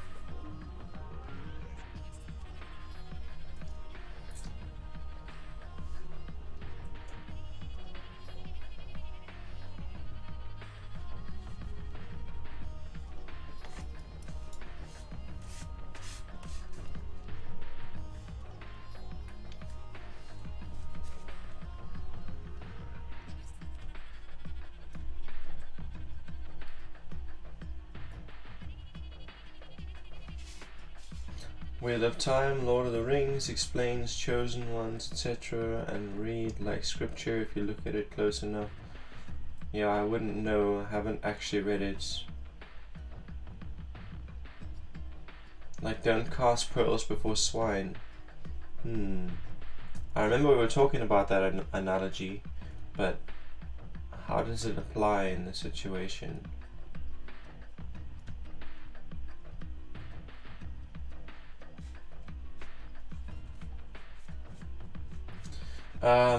Wheel of Time, Lord of the Rings, explains chosen ones, etc. and read like scripture if you look at it close enough. Yeah, I wouldn't know, I haven't actually read it. Like, don't cast pearls before swine. I remember we were talking about that analogy, but how does it apply in the situation?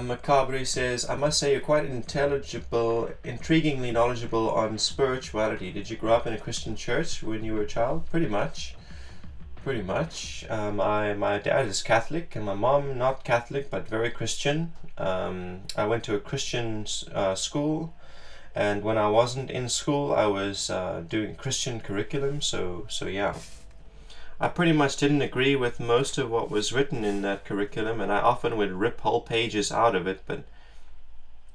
Macabre says, I must say you're quite intriguingly knowledgeable on spirituality. Did you grow up in a Christian church when you were a child? Pretty much. My dad is Catholic and my mom not Catholic but very Christian. I went to a Christian school, and when I wasn't in school I was doing Christian curriculum, so yeah. I pretty much didn't agree with most of what was written in that curriculum, and I often would rip whole pages out of it, but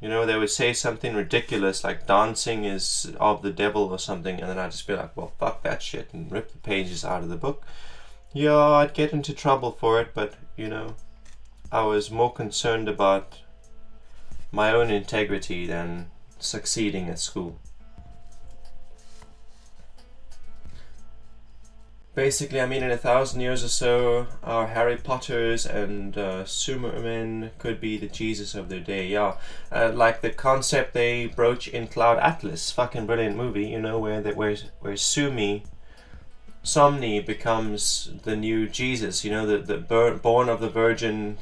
you know, they would say something ridiculous like dancing is of the devil or something, and then I'd just be like, well, fuck that shit, and rip the pages out of the book. Yeah, I'd get into trouble for it, but you know, I was more concerned about my own integrity than succeeding at school. Basically, I mean, in 1,000 years or so, our Harry Potters and Sumermen could be the Jesus of their day. Yeah, like the concept they broach in Cloud Atlas, fucking brilliant movie. You know, where Somni becomes the new Jesus. You know, the born of the Virgin,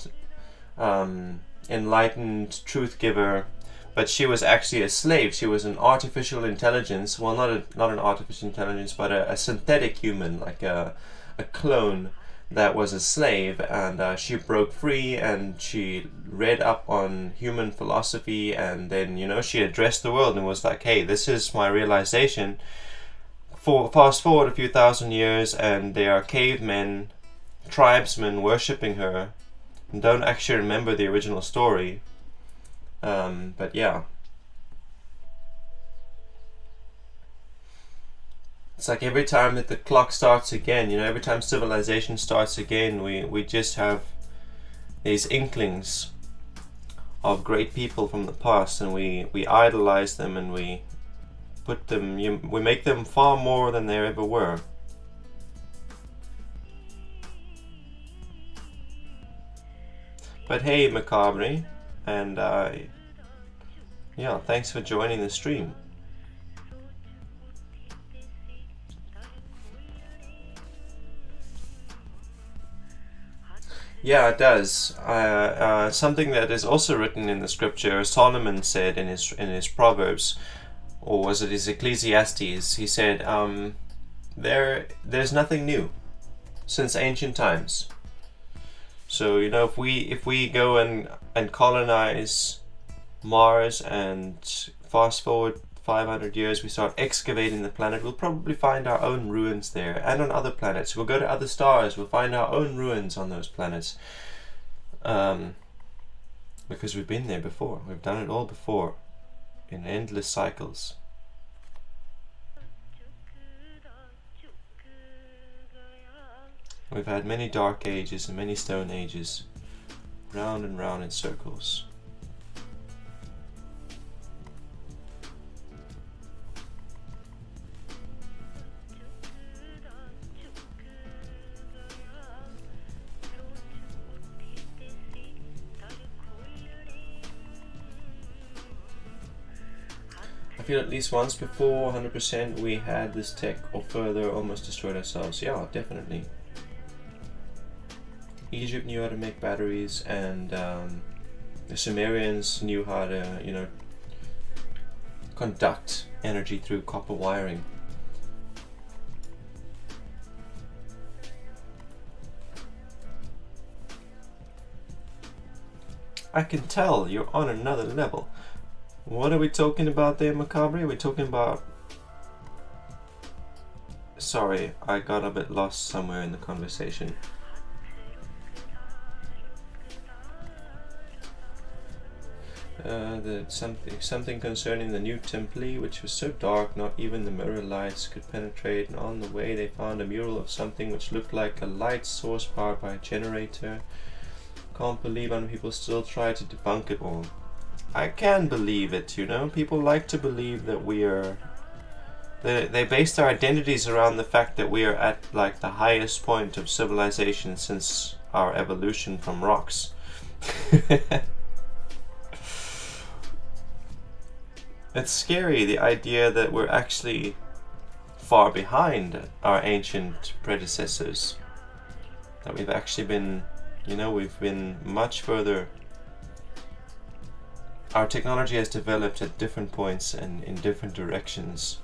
enlightened truth giver. But she was actually a slave. She was an artificial intelligence. Well, not an artificial intelligence, but a synthetic human, like a clone that was a slave. And she broke free, and she read up on human philosophy, and then, you know, she addressed the world and was like, hey, this is my realization. Fast forward a few thousand years, and there are cavemen, tribesmen worshipping her, and don't actually remember the original story. But yeah, it's like every time that the clock starts again, you know, every time civilization starts again, we just have these inklings of great people from the past, and we idolize them, and we make them far more than they ever were. But hey, Macabre, and yeah, thanks for joining the stream. Yeah, it does. Something that is also written in the scripture, Solomon said in his Proverbs, or was it his Ecclesiastes? He said, there's nothing new since ancient times. So, you know, if we go and colonize Mars, and fast forward 500 years, we start excavating the planet, we'll probably find our own ruins there, and on other planets. We'll go to other stars, we'll find our own ruins on those planets. Because we've been there before. We've done it all before, in endless cycles. We've had many dark ages and many stone ages, round and round in circles. feel at least once before, 100%, we had this tech or further almost destroyed ourselves. Yeah, definitely. Egypt knew how to make batteries, and the Sumerians knew how to, you know, conduct energy through copper wiring. I can tell you're on another level. What are we talking about there, Macabre? We're talking about... Sorry, I got a bit lost somewhere in the conversation. Something concerning the new temple, which was so dark not even the mirror lights could penetrate, and on the way they found a mural of something which looked like a light source powered by a generator. Can't believe how people still try to debunk it all. I can believe it, you know. People like to believe that we are... They base their identities around the fact that we are at like the highest point of civilization since our evolution from rocks. It's scary, the idea that we're actually far behind our ancient predecessors. That we've actually been, you know, we've been much further. Our technology has developed at different points and in different directions.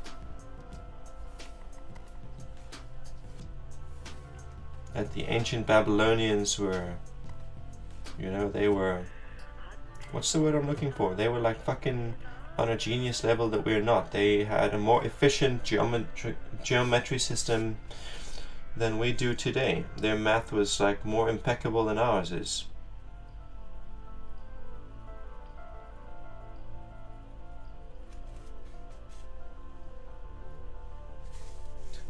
That the ancient Babylonians were, you know, they were, what's the word I'm looking for? They were like fucking on a genius level that we're not. They had a more efficient geometry system than we do today. Their math was like more impeccable than ours is.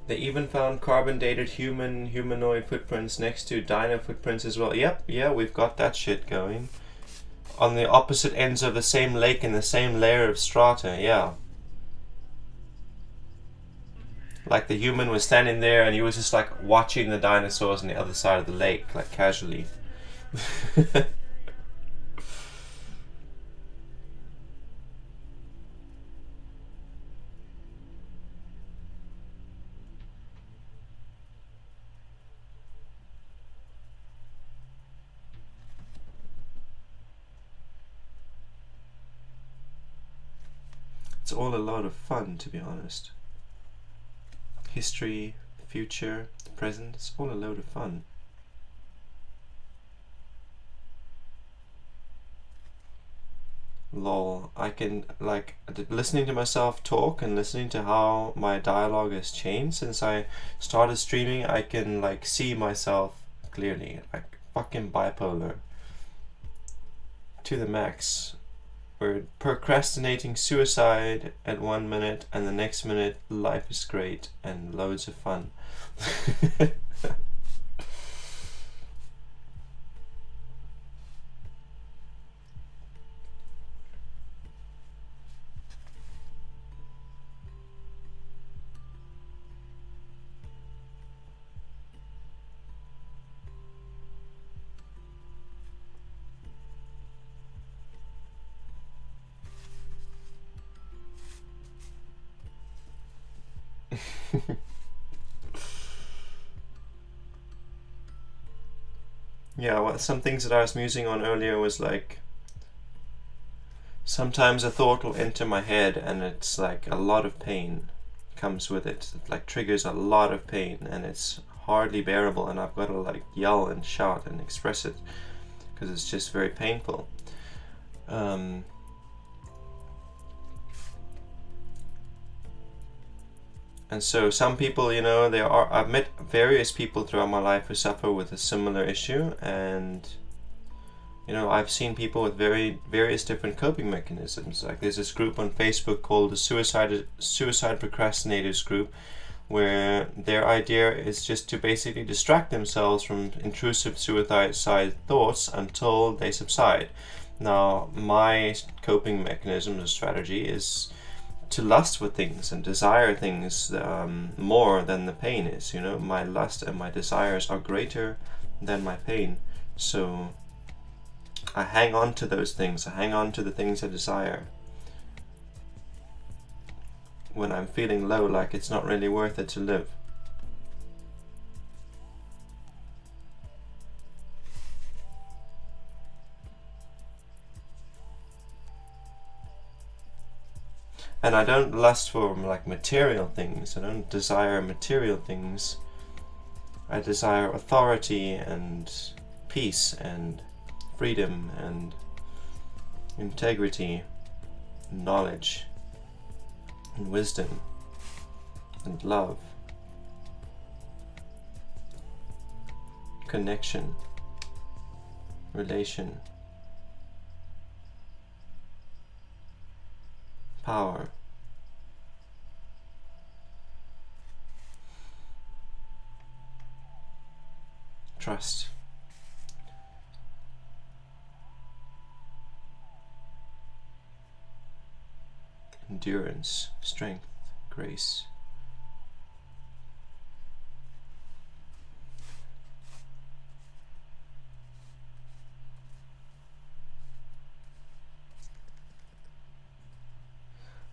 They even found carbon-dated humanoid footprints next to dino footprints as well. Yep, yeah, we've got that shit going. On the opposite ends of the same lake in the same layer of strata, yeah. Like the human was standing there and he was just like watching the dinosaurs on the other side of the lake, like casually. It's all a lot of fun, to be honest. History, the future, the present, it's all a load of fun. Lol, I can, like, listening to myself talk and listening to how my dialogue has changed since I started streaming, I can, like, see myself clearly, like, fucking bipolar to the max. We're procrastinating suicide at 1 minute, and the next minute life is great and loads of fun. Yeah, well, some things that I was musing on earlier was like, sometimes a thought will enter my head and it's like a lot of pain comes with it. It like triggers a lot of pain and it's hardly bearable, and I've got to like yell and shout and express it because it's just very painful. And so some people, you know, I've met various people throughout my life who suffer with a similar issue, and you know, I've seen people with various different coping mechanisms. Like there's this group on Facebook called the Suicide Procrastinators group, where their idea is just to basically distract themselves from intrusive suicide thoughts until they subside. Now, my coping mechanism or strategy is to lust for things and desire things more than the pain is. You know, my lust and my desires are greater than my pain. So I hang on to those things. I hang on to the things I desire. when I'm feeling low, like it's not really worth it to live. And I don't lust for like material things. I don't desire material things. I desire authority and peace and freedom and integrity, and knowledge and wisdom and love, connection, relation, power. Trust. Endurance, strength, grace.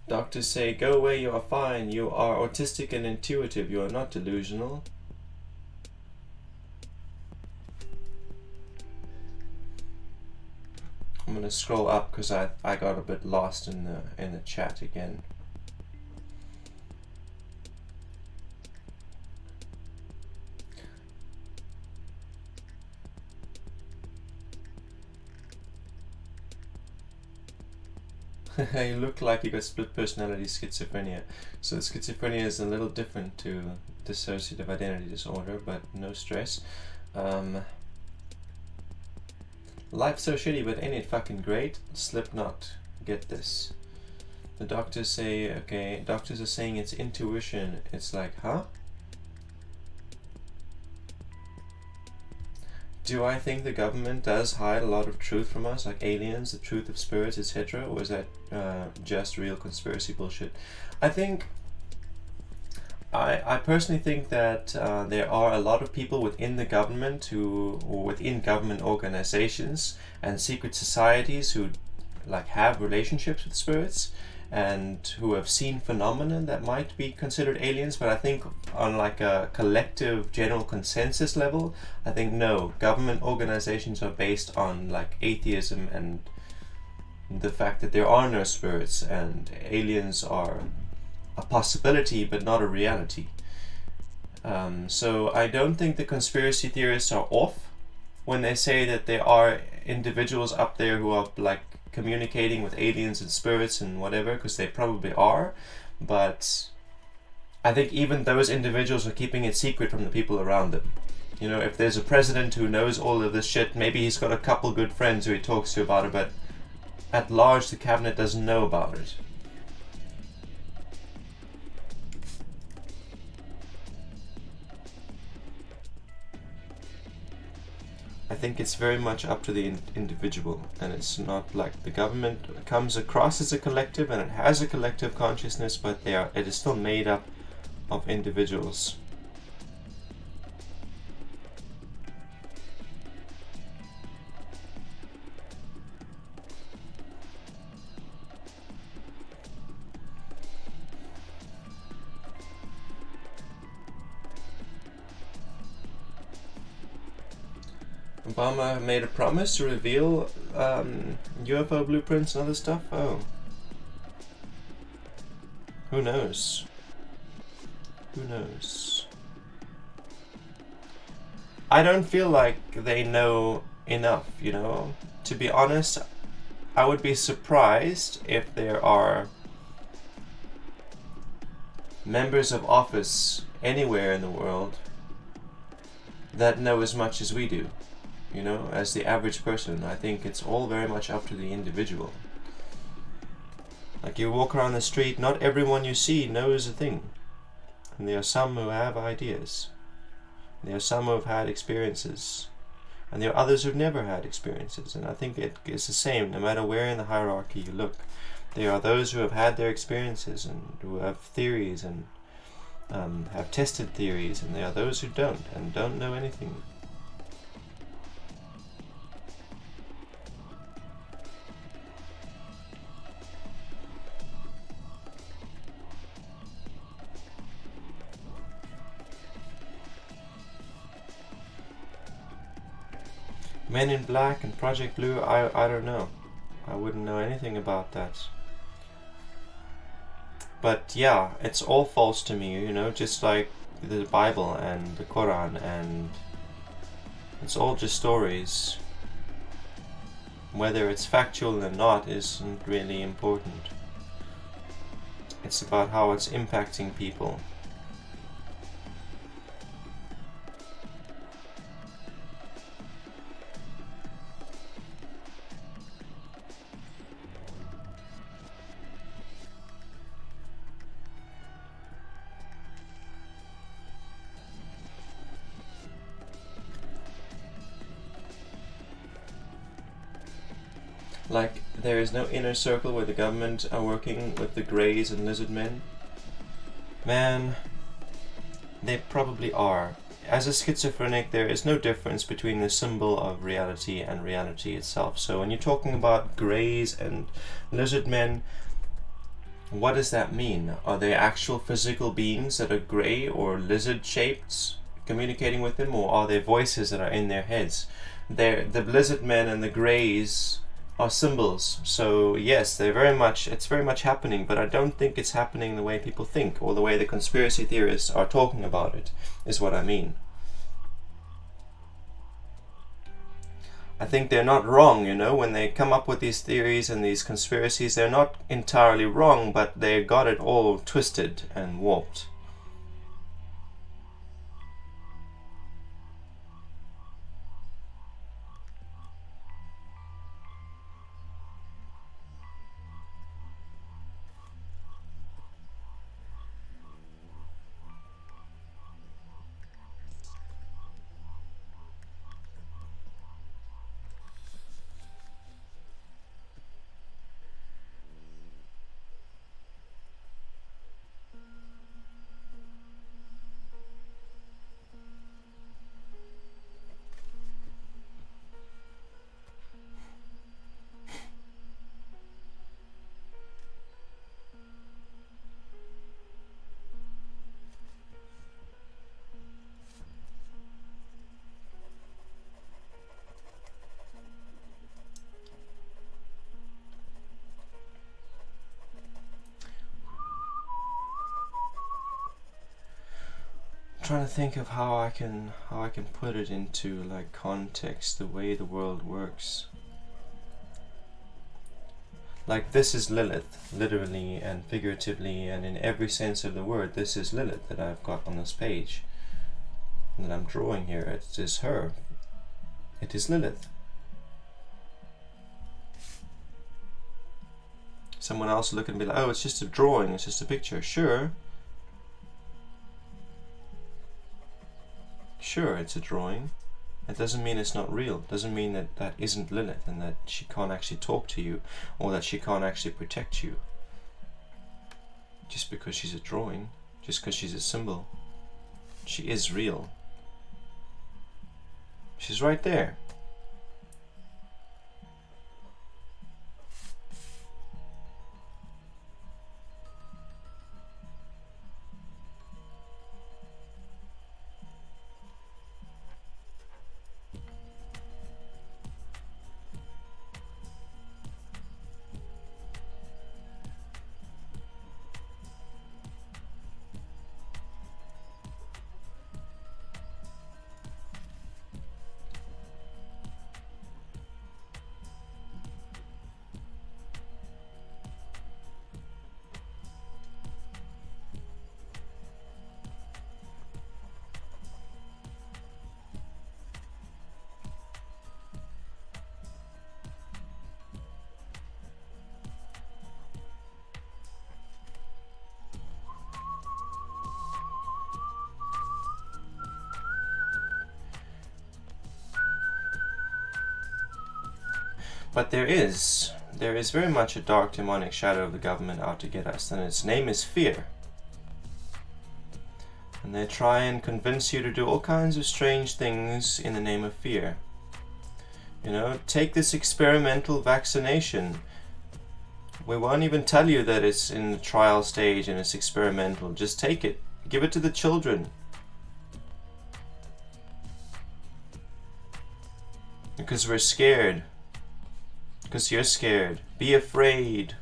Doctors say, go away, you are fine, you are autistic and intuitive, you are not delusional. I'm gonna scroll up because I got a bit lost in the chat again. You look like you got split personality schizophrenia. So schizophrenia is a little different to dissociative identity disorder, but no stress. Life's so shitty, but ain't it fucking great? Slipknot, get this. The doctors say, okay, doctors are saying it's intuition. It's like, huh? Do I think the government does hide a lot of truth from us, like aliens, the truth of spirits, etc., or is that just real conspiracy bullshit? I think, I personally think that there are a lot of people within the government or within government organizations and secret societies who like have relationships with spirits and who have seen phenomena that might be considered aliens, but I think on like a collective general consensus level, I think no, government organizations are based on like atheism and the fact that there are no spirits, and aliens are a possibility but not a reality. So I don't think the conspiracy theorists are off when they say that there are individuals up there who are like communicating with aliens and spirits and whatever, because they probably are, but I think even those individuals are keeping it secret from the people around them. You know, if there's a president who knows all of this shit, maybe he's got a couple good friends who he talks to about it, but at large the cabinet doesn't know about it. I think it's very much up to the individual, and it's not like the government comes across as a collective and it has a collective consciousness, but it is still made up of individuals. Obama made a promise to reveal UFO blueprints and other stuff? Oh. Who knows? Who knows? I don't feel like they know enough, you know? To be honest, I would be surprised if there are members of office anywhere in the world that know as much as we do. You know, as the average person, I think it's all very much up to the individual. Like you walk around the street, not everyone you see knows a thing. And there are some who have ideas. There are some who have had experiences. And there are others who've never had experiences. And I think it's the same, no matter where in the hierarchy you look. There are those who have had their experiences and who have theories and have tested theories. And there are those who don't and don't know anything. Men in Black and Project Blue, I don't know. I wouldn't know anything about that. But yeah, it's all false to me, you know, just like the Bible and the Quran, and it's all just stories. Whether it's factual or not isn't really important. It's about how it's impacting people. Like, there is no inner circle where the government are working with the Greys and Lizard Men. Man, they probably are. As a schizophrenic, there is no difference between the symbol of reality and reality itself. So when you're talking about Greys and Lizard Men, what does that mean? Are they actual physical beings that are grey or lizard-shaped communicating with them, or are they voices that are in their heads? The Lizard Men and the Greys are symbols. So yes, it's very much happening, but I don't think it's happening the way people think, or the way the conspiracy theorists are talking about it, is what I mean. I think they're not wrong, you know, when they come up with these theories and these conspiracies, they're not entirely wrong, but they got it all twisted and warped. Trying to think of how I can put it into like context, the way the world works. Like, this is Lilith, literally and figuratively and in every sense of the word. This is Lilith that I've got on this page that I'm drawing here. It is her. It is Lilith. Someone else look and be like, oh, it's just a drawing, it's just a picture. Sure, it's a drawing. It doesn't mean it's not real. It doesn't mean that that isn't Lilith and that she can't actually talk to you, or that she can't actually protect you. Just because she's a drawing, just because she's a symbol, she is real. She's right there. But there is very much a dark demonic shadow of the government out to get us, and its name is fear. And they try and convince you to do all kinds of strange things in the name of fear. You know, take this experimental vaccination. We won't even tell you that it's in the trial stage and it's experimental. Just take it. Give it to the children. Because we're scared. Because you're scared. Be afraid.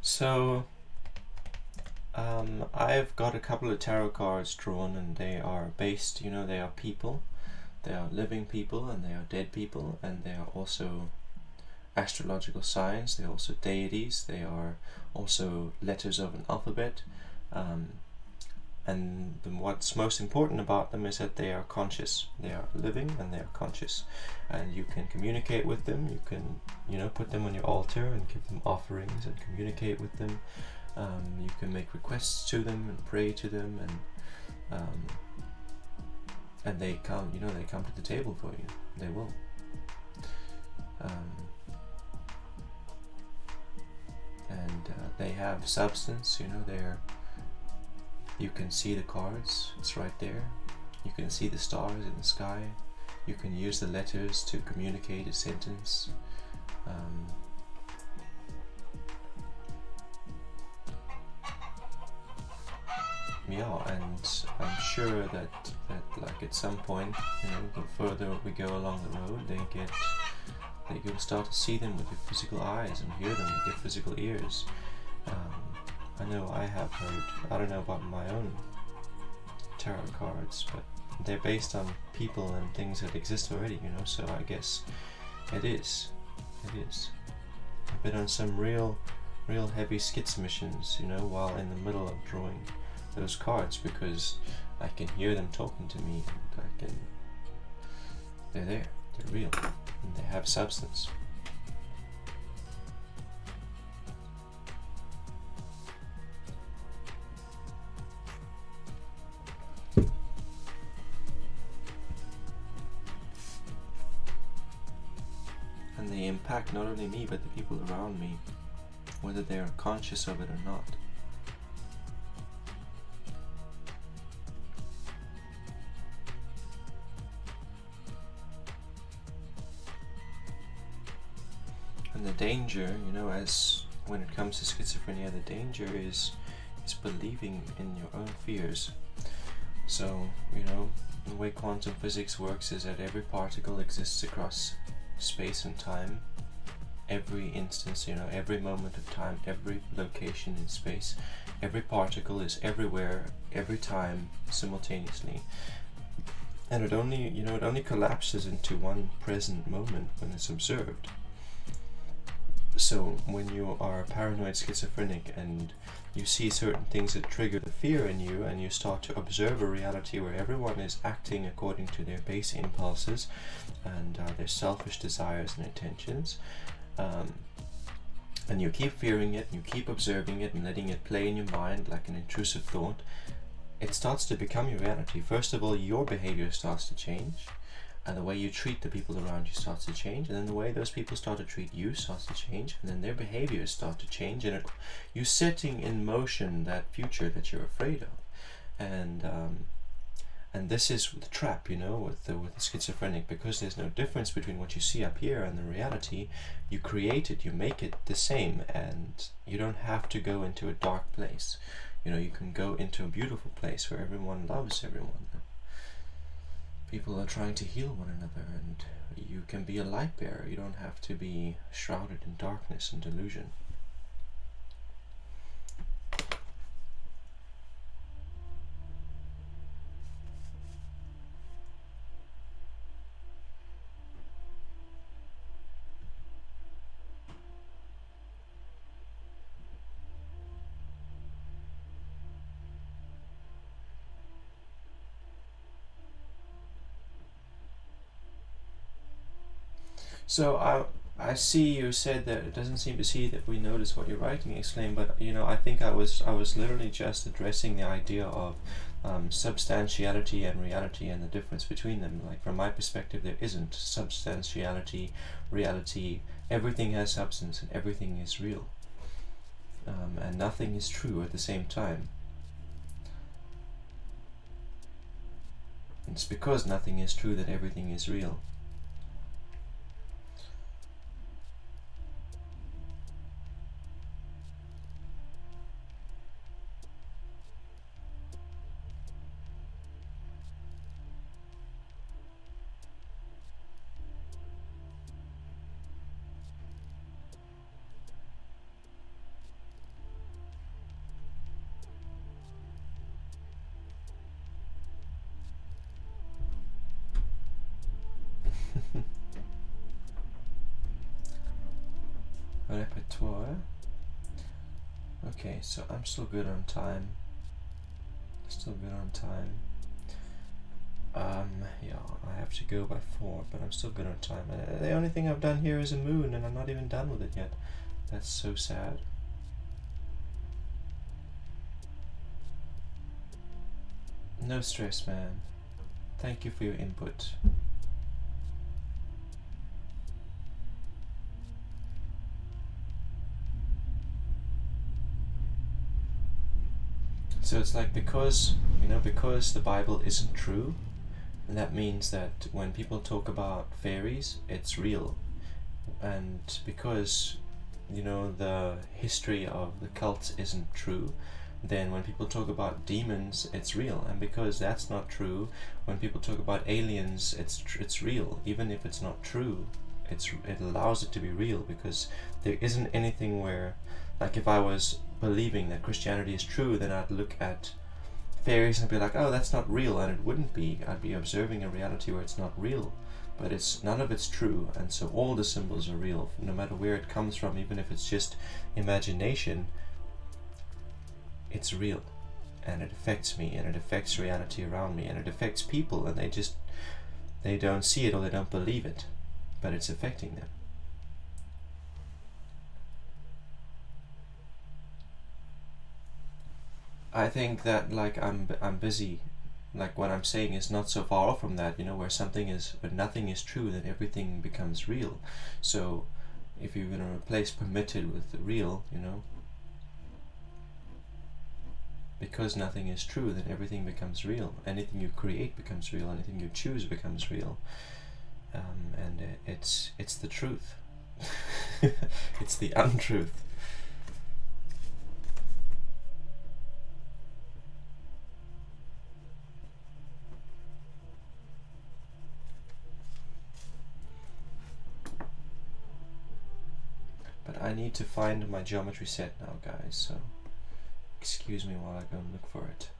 So, I've got a couple of tarot cards drawn, and they are based, they are people. They are living people, and they are dead people, and they are also astrological signs. They are also deities. They are also letters of an alphabet. And what's most important about them is that they are conscious. They are living and they are conscious, and you can communicate with them. You can, put them on your altar and give them offerings and communicate with them. You can make requests to them and pray to them, and they come. They come to the table for you. They will. They have substance. They're. You can see the cards, it's right there. You can see the stars in the sky. You can use the letters to communicate a sentence. And I'm sure that like at some point, the further we go along the road, you'll start to see them with your physical eyes and hear them with your physical ears. I know I have heard, I don't know about my own tarot cards, but they're based on people and things that exist already, so I guess it is. I've been on some real heavy schizo missions, while in the middle of drawing those cards, because I can hear them talking to me, and they're there, they're real, and they have substance. And they impact not only me, but the people around me, whether they are conscious of it or not. And the danger, as when it comes to schizophrenia, the danger is believing in your own fears. So, the way quantum physics works is that every particle exists across space and time, every instance, every moment of time, every location in space, every particle is everywhere, every time, simultaneously. And it only collapses into one present moment when it's observed. So when you are paranoid schizophrenic and you see certain things that trigger the fear in you, and you start to observe a reality where everyone is acting according to their base impulses and their selfish desires and intentions, and you keep fearing it, and you keep observing it and letting it play in your mind like an intrusive thought, it starts to become your reality. First of all, your behavior starts to change, and the way you treat the people around you starts to change, and then the way those people start to treat you starts to change, and then their behaviors start to change, and you're setting in motion that future that you're afraid of. And this is the trap, with the schizophrenic, because there's no difference between what you see up here and the reality. You create it, you make it the same, and you don't have to go into a dark place. You can go into a beautiful place where everyone loves everyone. People are trying to heal one another, and you can be a light bearer. You don't have to be shrouded in darkness and delusion. So I see you said that it doesn't seem to see that we notice what you're writing, Exclaim, but I think I was literally just addressing the idea of substantiality and reality and the difference between them. Like from my perspective, there isn't substantiality, reality. Everything has substance and everything is real, and nothing is true at the same time. It's because nothing is true that everything is real. Repertoire. Okay, so I'm still good on time. Still good on time. Yeah, I have to go by 4, but I'm still good on time. The only thing I've done here is a moon, and I'm not even done with it yet. That's so sad. No stress, man. Thank you for your input. So it's like because the Bible isn't true, and that means that when people talk about fairies, it's real. And because the history of the cults isn't true, then when people talk about demons, it's real. And because that's not true, when people talk about aliens, it's real. Even if it's not true, it allows it to be real, because there isn't anything where, like, if I was believing that Christianity is true, then I'd look at fairies and be like, oh, that's not real, and it wouldn't be. I'd be observing a reality where it's not real, but none of it's true, and so all the symbols are real, no matter where it comes from. Even if it's just imagination, it's real, and it affects me, and it affects reality around me, and it affects people, and they don't see it or they don't believe it, but it's affecting them. I think that, like, I'm busy. Like, what I'm saying is not so far off from that, where nothing is true, then everything becomes real. So if you're going to replace permitted with real, because nothing is true, then everything becomes real. Anything you create becomes real. Anything you choose becomes real. And it's the truth. It's the untruth. But I need to find my geometry set now, guys, so excuse me while I go and look for it.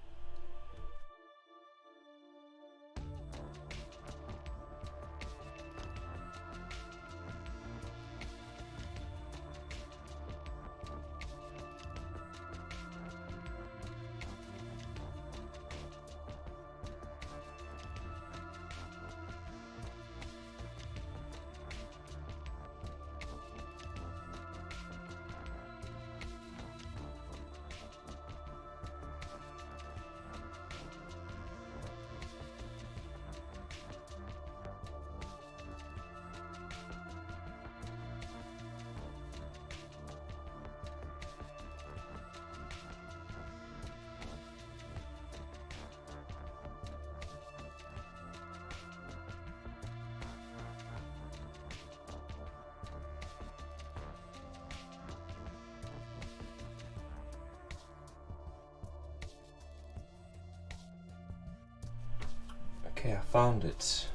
Okay, I found it.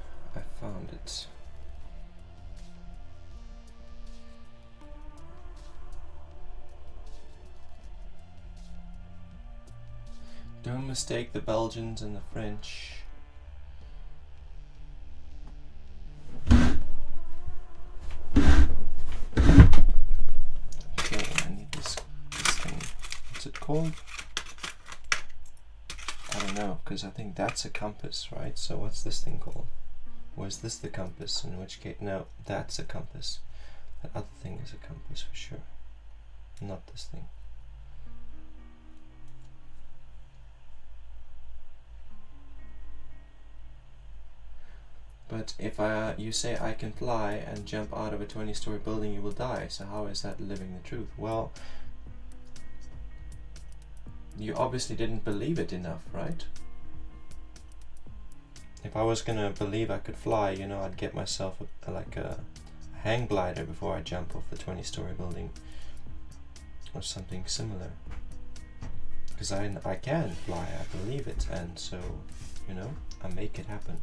Don't mistake the Belgians and the French. Okay, I need this thing. What's it called? I don't know, because I think that's a compass, right? So what's this thing called? Or is this the compass? In which case, no, that's a compass. That other thing is a compass for sure. Not this thing. But if you say I can fly and jump out of a 20-story building, you will die. So how is that living the truth? Well, you obviously didn't believe it enough, right? If I was gonna believe I could fly, you know, I'd get myself a hang glider before I jump off the 20-story building, or something similar. Because I can fly, I believe it, and so, you know, I make it happen.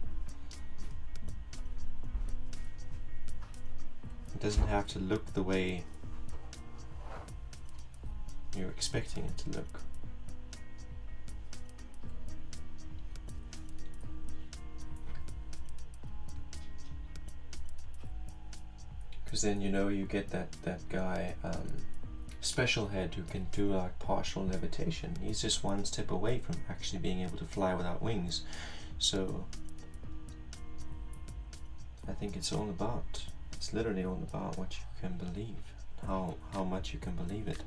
It doesn't have to look the way you're expecting it to look. Because then, you know, you get that guy, Special Head, who can do like partial levitation. He's just one step away from actually being able to fly without wings. So I think it's literally all about what you can believe, how much you can believe it.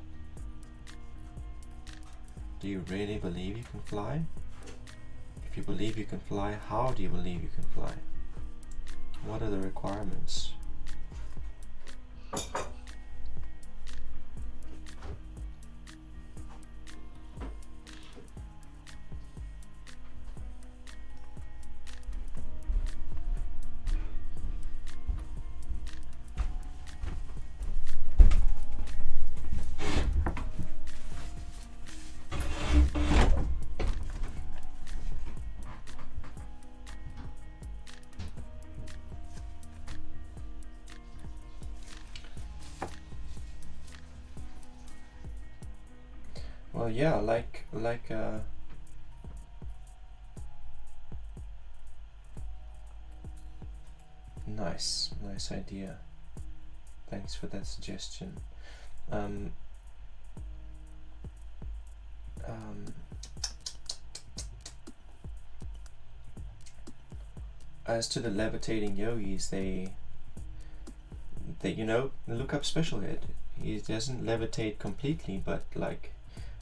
Do you really believe you can fly? If you believe you can fly, how do you believe you can fly? What are the requirements? Well, yeah, like nice idea. Thanks for that suggestion. As to the levitating yogis, they you know, look up Special Head. He doesn't levitate completely, but like,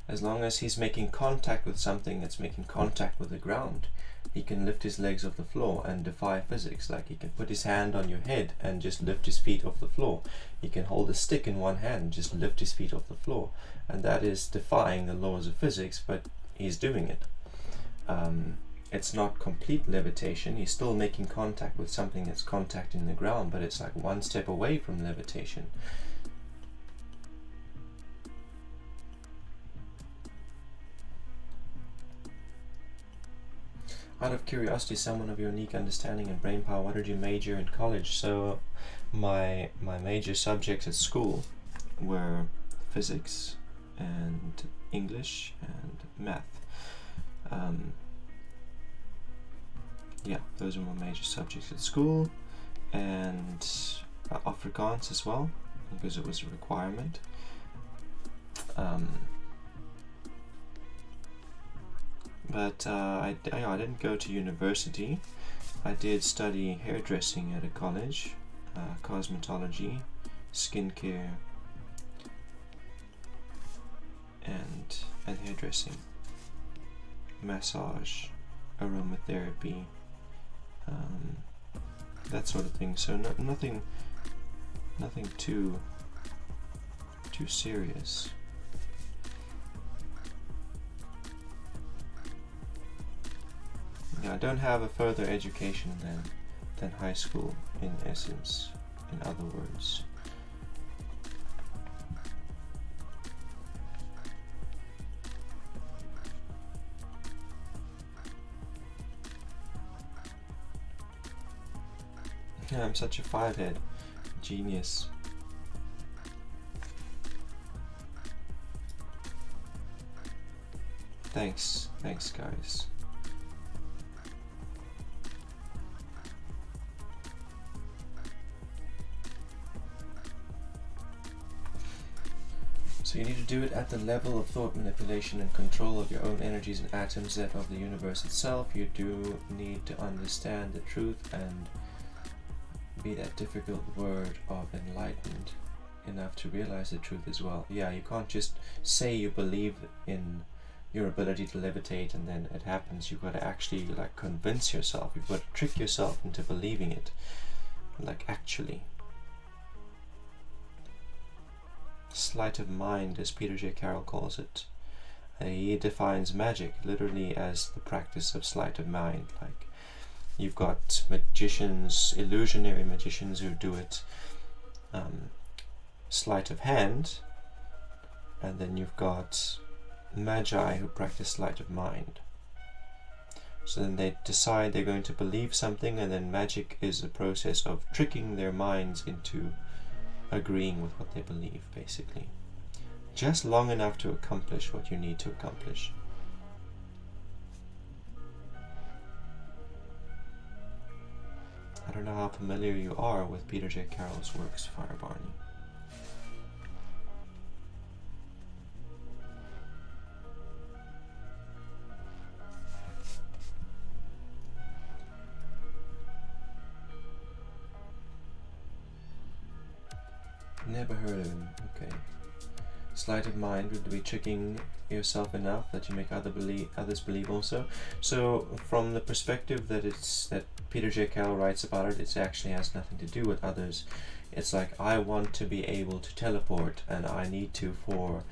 as long as he's making contact with something that's making contact with the ground, he can lift his legs off the floor and defy physics. Like, he can put his hand on your head and just lift his feet off the floor. He can hold a stick in one hand and just lift his feet off the floor. And that is defying the laws of physics, but he's doing it. It's not complete levitation. He's still making contact with something that's contacting the ground, but it's like one step away from levitation. Out of curiosity, someone of your unique understanding and brain power, what did you major in college? So my major subjects at school were physics and English and math. Yeah, those were my major subjects at school, and Afrikaans as well, because it was a requirement. But I didn't go to university. I did study hairdressing at a college, cosmetology, skincare, and hairdressing, massage, aromatherapy, that sort of thing. So nothing too serious. Yeah, I don't have a further education than high school, in essence, in other words. Yeah, I'm such a 5-head. Genius. Thanks guys. So you need to do it at the level of thought manipulation and control of your own energies and atoms, that of the universe itself. You do need to understand the truth and be that difficult word of enlightened enough to realize the truth as well. Yeah, you can't just say you believe in your ability to levitate and then it happens. You've got to actually like convince yourself. You've got to trick yourself into believing it, like actually. Sleight of mind, as Peter J. Carroll calls it. He defines magic literally as the practice of sleight of mind. Like, you've got magicians, illusionary magicians who do it sleight of hand, and then you've got magi who practice sleight of mind. So then they decide they're going to believe something, and then magic is a process of tricking their minds into agreeing with what they believe, basically. Just long enough to accomplish what you need to accomplish. I don't know how familiar you are with Peter J. Carroll's works, Fire Barney. Never heard of him. Okay. Sleight of mind would be tricking yourself enough that you make others believe also. So from the perspective that Peter J. Carroll writes about it, it actually has nothing to do with others. It's like, I want to be able to teleport, and I need to, for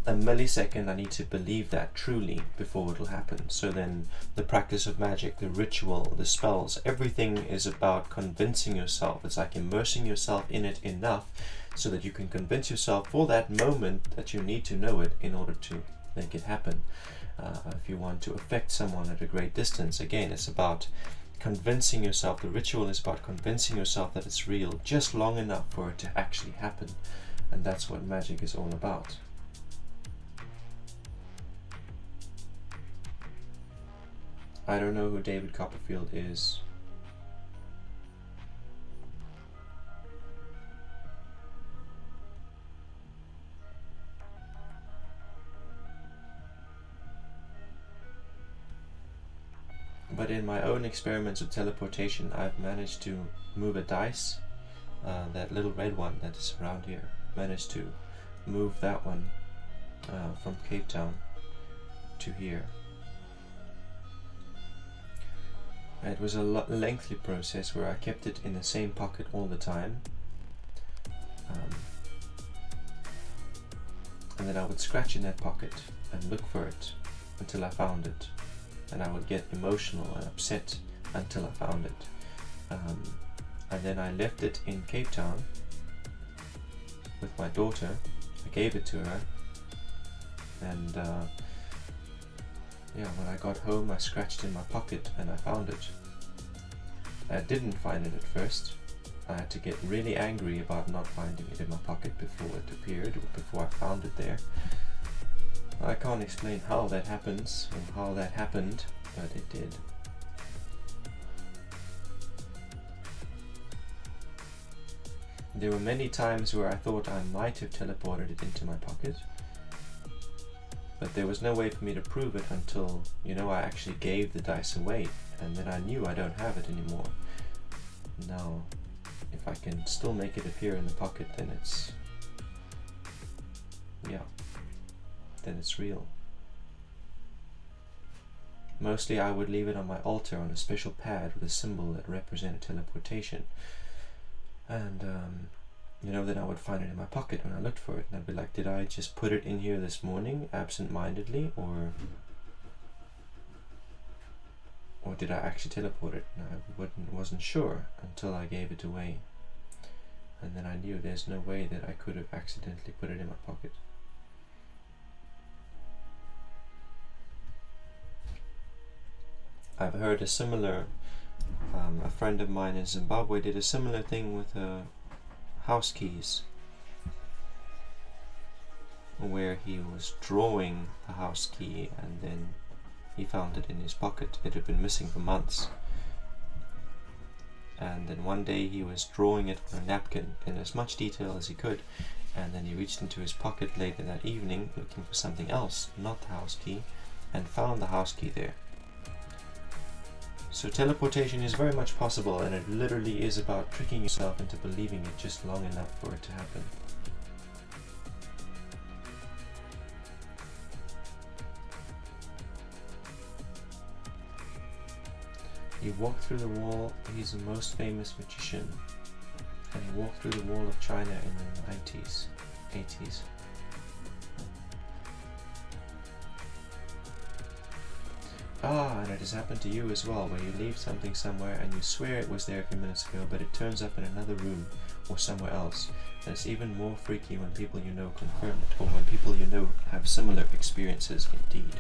a millisecond, I need to believe that truly before it'll happen. So then the practice of magic, the ritual, the spells, everything is about convincing yourself. It's like immersing yourself in it enough so that you can convince yourself for that moment that you need to know it in order to make it happen. If you want to affect someone at a great distance, again, it's about convincing yourself. The ritual is about convincing yourself that it's real just long enough for it to actually happen. And that's what magic is all about. I don't know who David Copperfield is. But in my own experiments of teleportation, I've managed to move a dice, that little red one that is around here, managed to move that one from Cape Town to here. It was a lengthy process where I kept it in the same pocket all the time, and then I would scratch in that pocket and look for it until I found it, and I would get emotional and upset until I found it, and then I left it in Cape Town with my daughter. I gave it to her, and yeah, when I got home, I scratched in my pocket and I found it. I didn't find it at first. I had to get really angry about not finding it in my pocket before it appeared, or before I found it there. I can't explain how that happens or how that happened, but it did. There were many times where I thought I might have teleported it into my pocket, but there was no way for me to prove it until, I actually gave the dice away, and then I knew I don't have it anymore. Now, if I can still make it appear in the pocket, then it's real. Mostly I would leave it on my altar on a special pad with a symbol that represented teleportation. And then I would find it in my pocket when I looked for it, and I'd be like, did I just put it in here this morning absent-mindedly, or did I actually teleport it? And I wasn't sure until I gave it away, and then I knew there's no way that I could have accidentally put it in my pocket. I've heard a similar, a friend of mine in Zimbabwe did a similar thing with house keys, where he was drawing the house key and then he found it in his pocket. It had been missing for months, and then one day he was drawing it on a napkin in as much detail as he could, and then he reached into his pocket later that evening looking for something else, not the house key, and found the house key there. So teleportation is very much possible, and it literally is about tricking yourself into believing it just long enough for it to happen. He walked through the wall. He's the most famous magician, and he walked through the wall of China in the 90s, 80s. Ah, and it has happened to you as well, where you leave something somewhere and you swear it was there a few minutes ago, but it turns up in another room or somewhere else. And it's even more freaky when people you know confirm it, or when people you know have similar experiences indeed.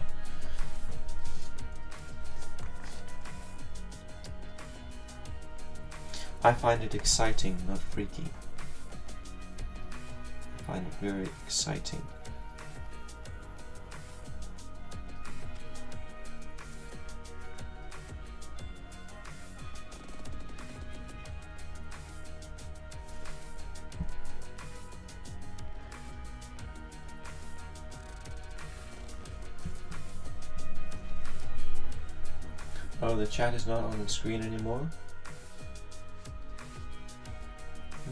I find it exciting, not freaky. I find it very exciting. Oh, the chat is not on the screen anymore?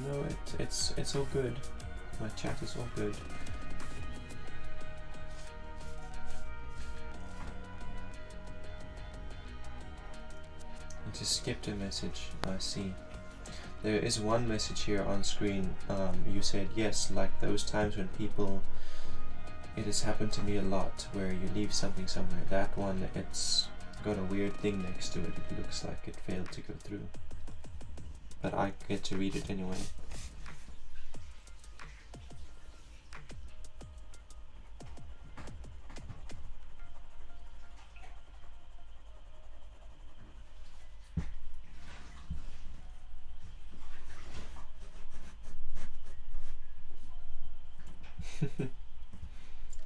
No, it's all good. My chat is all good. I just skipped a message. I see. There is one message here on screen. You said yes, like those times when people. It has happened to me a lot, where you leave something somewhere. That one, it's got a weird thing next to it. It looks like it failed to go through. But I get to read it anyway.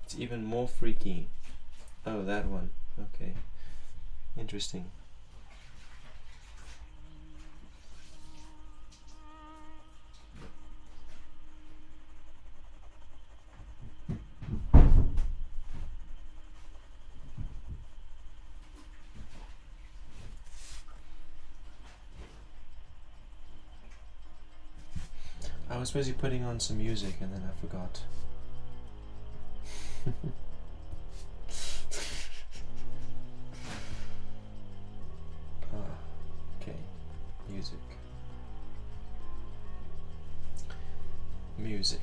It's even more freaky. Oh, that one. Okay. Interesting. I was busy putting on some music and then I forgot. Okay. Music. Music.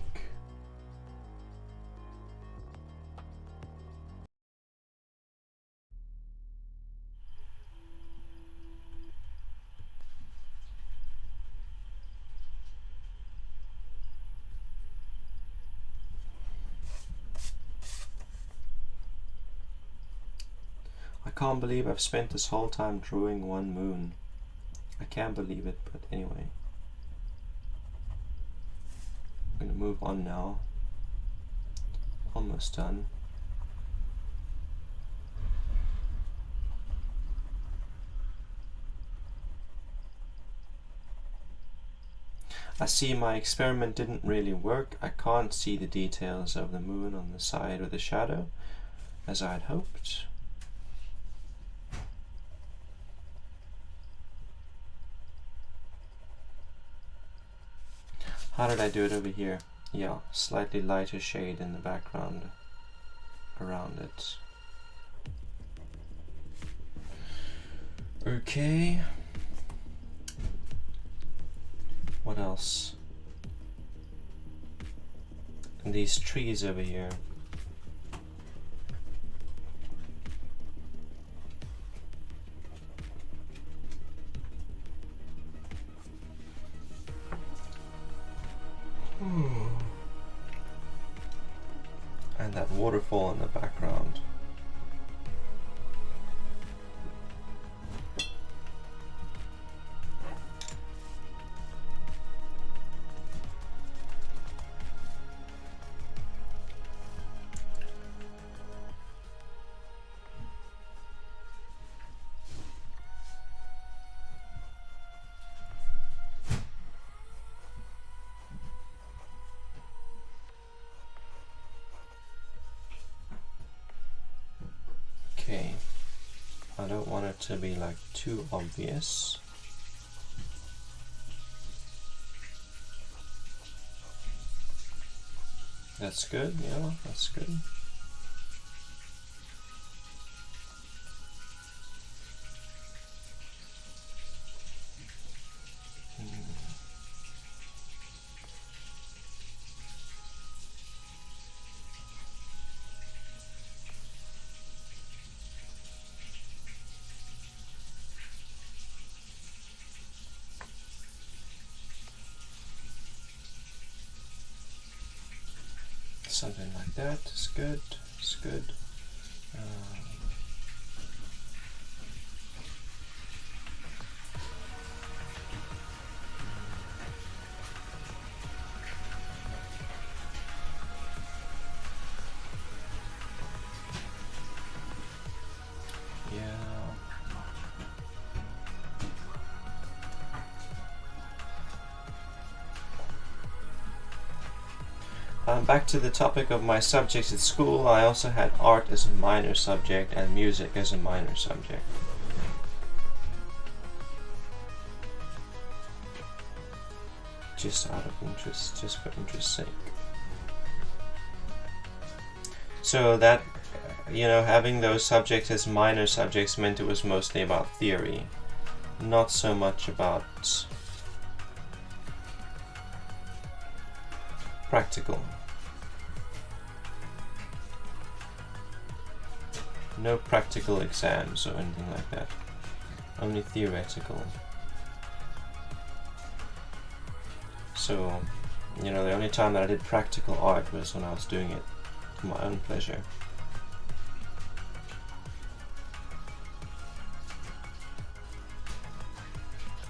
I can't believe I've spent this whole time drawing one moon. I can't believe it, but anyway. I'm gonna move on now. Almost done. I see my experiment didn't really work. I can't see the details of the moon on the side or the shadow as I had hoped. How did I do it over here? Yeah, slightly lighter shade in the background around it. Okay. What else? And these trees over here. And that waterfall in the background. I don't want it to be like too obvious. That's good, yeah, that's good. Something like that is good. It's good. Back to the topic of my subjects at school, I also had art as a minor subject and music as a minor subject. Just out of interest, just for interest's sake. So that, you know, having those subjects as minor subjects meant it was mostly about theory, not so much about practical. No practical exams or anything like that. Only theoretical. So, you know, the only time that I did practical art was when I was doing it for my own pleasure.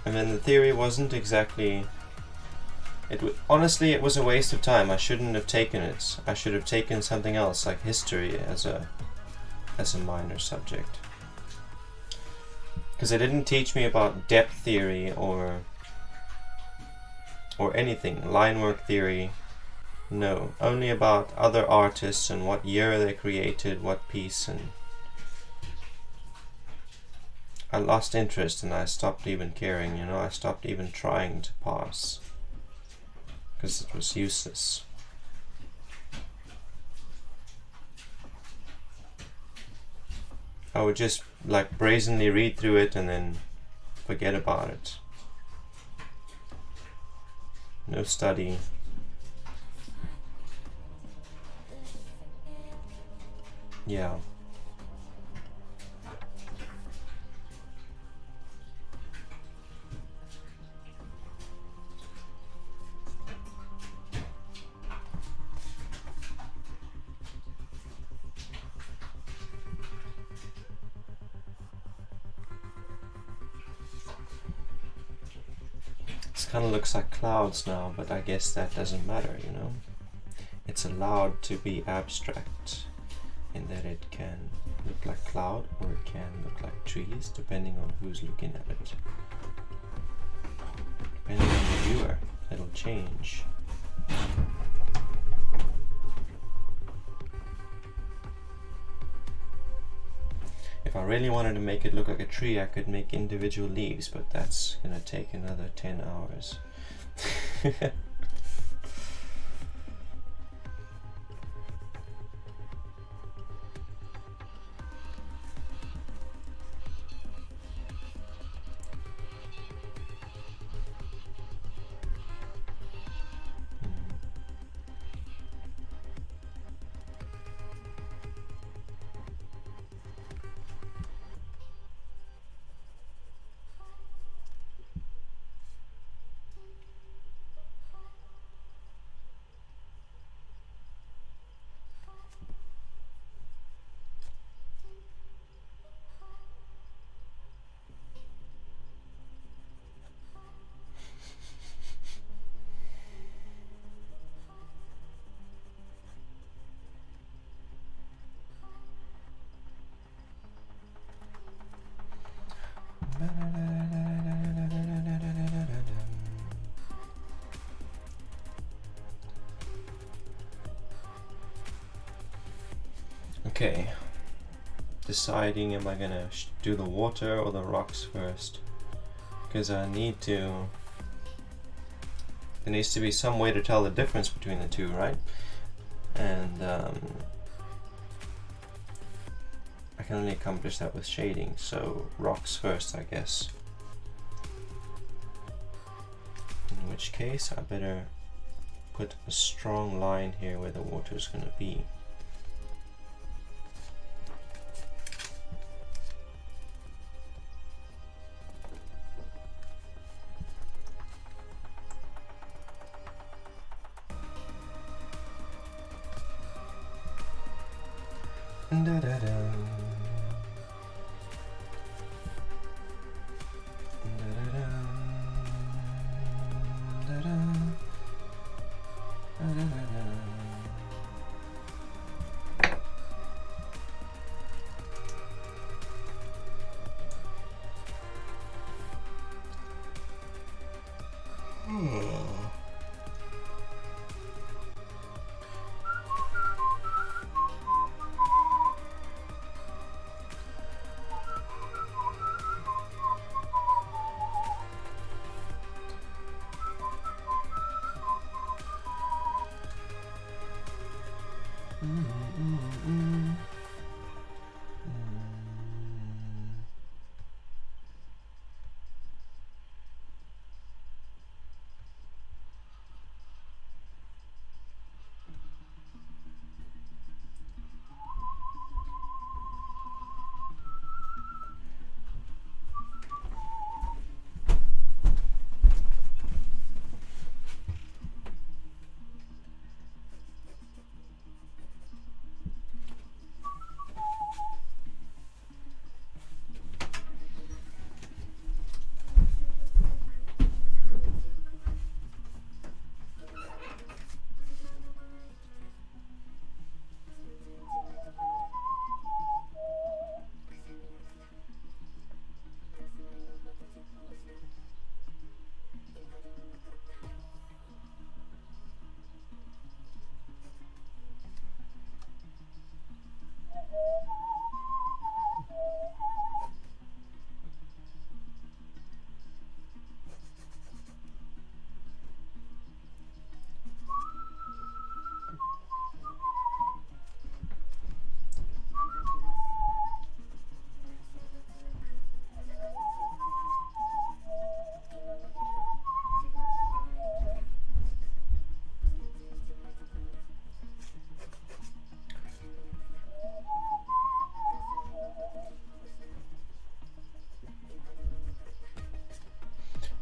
And then the theory wasn't exactly... honestly, it was a waste of time. I shouldn't have taken it. I should have taken something else, like history, as a minor subject, because it didn't teach me about depth theory or anything, line work theory. No, only about other artists and what year they created what piece, and I lost interest and I stopped even caring, you know, I stopped even trying to pass because it was useless. I would just like brazenly read through it and then forget about it. No study. Yeah. Kind of looks like clouds now, but I guess that doesn't matter, you know. It's allowed to be abstract in that it can look like cloud or it can look like trees, depending on who's looking at it. Depending on the viewer, it'll change. If I really wanted to make it look like a tree, I could make individual leaves, but that's gonna take another 10 hours. Okay, deciding, am I gonna do the water or the rocks first? Because I need to. There needs to be some way to tell the difference between the two, right? And I can only accomplish that with shading, so rocks first, I guess. In which case, I better put a strong line here where the water is going to be.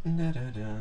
Da-da-da.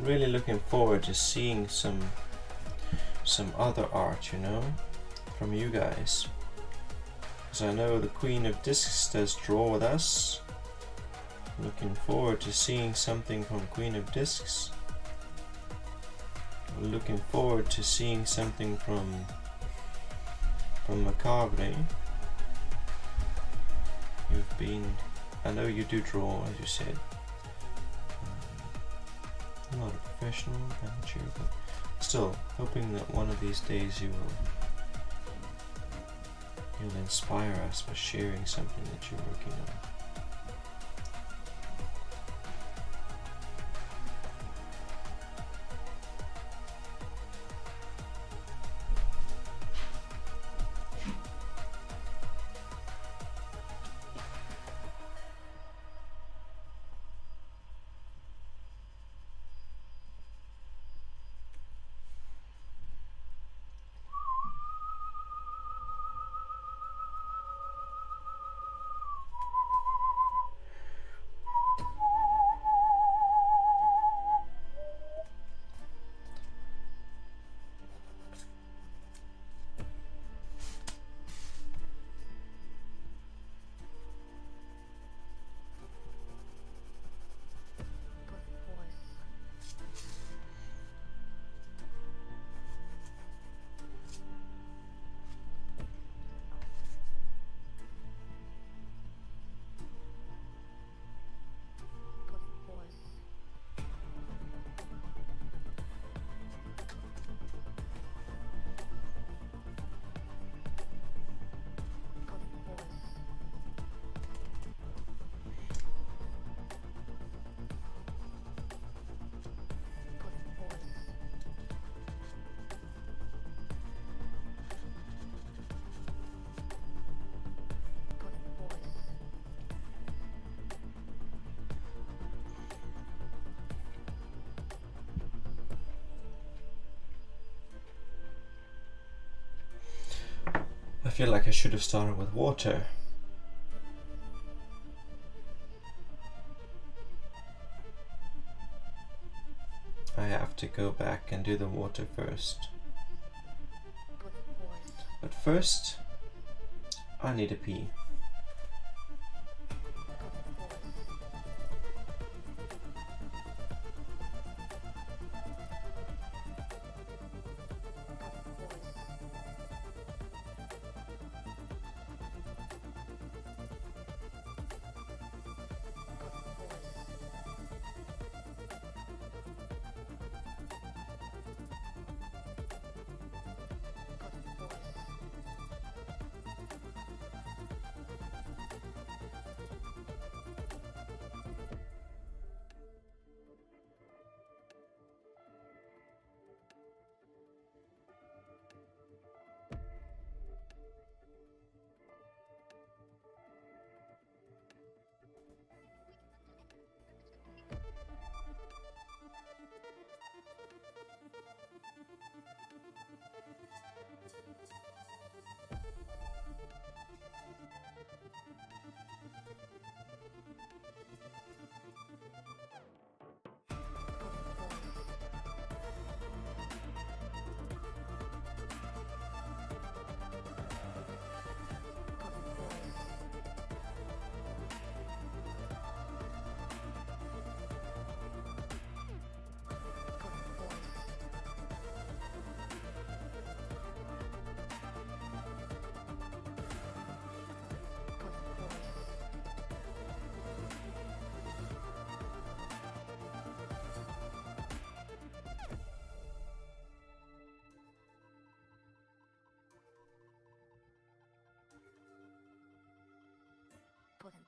Really looking forward to seeing some other art, you know, from you guys. Because I know the Queen of Discs does draw with us. Looking forward to seeing something from Queen of Discs. Looking forward to seeing something from Macabre. You've been, I know you do draw, as you said. I'm not a professional amateur, but still hoping that one of these days you'll inspire us by sharing something that you're working on. I feel like I should have started with water. I have to go back and do the water first. But first, I need a pee.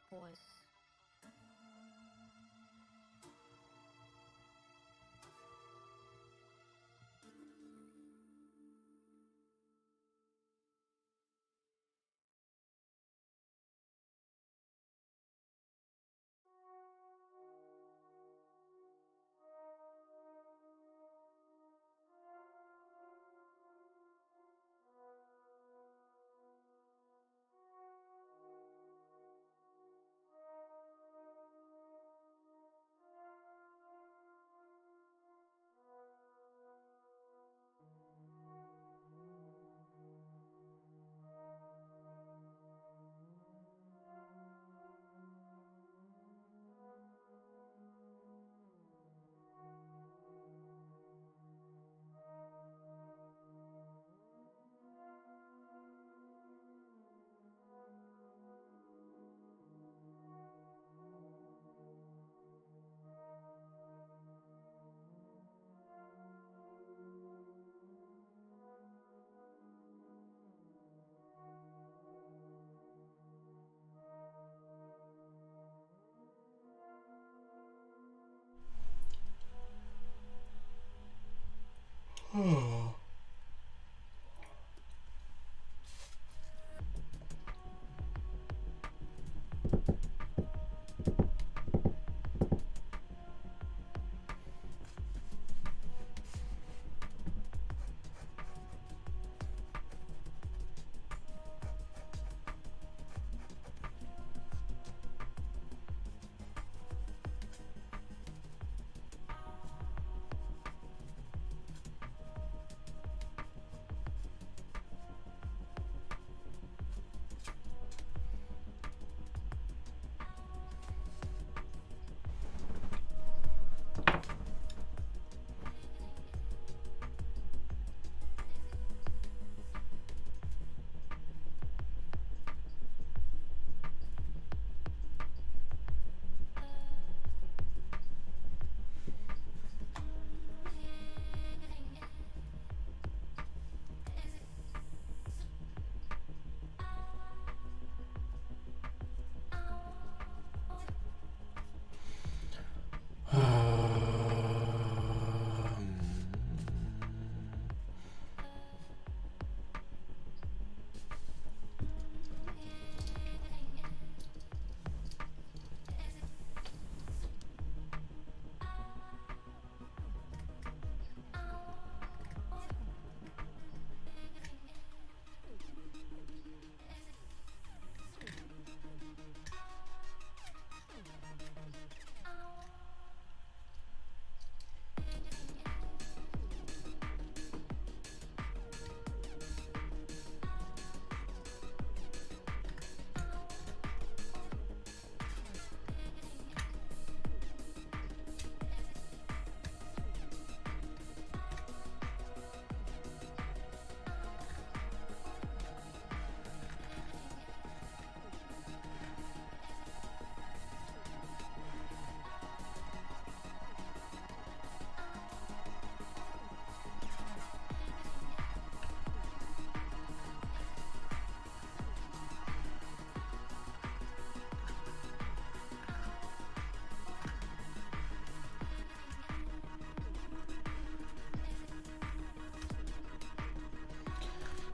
voice.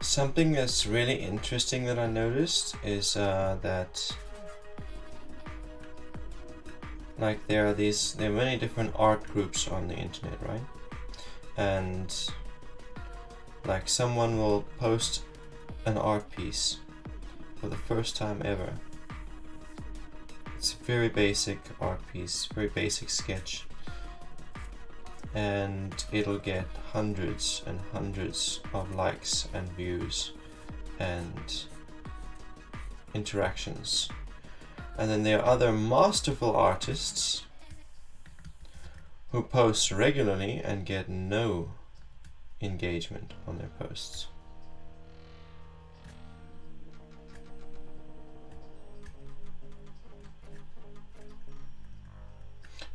Something that's really interesting that I noticed is that like there are many different art groups on the internet, right? And like someone will post an art piece for the first time ever. It's a very basic art piece, very basic sketch, and it'll get hundreds and hundreds of likes and views and interactions. And then there are other masterful artists who post regularly and get no engagement on their posts.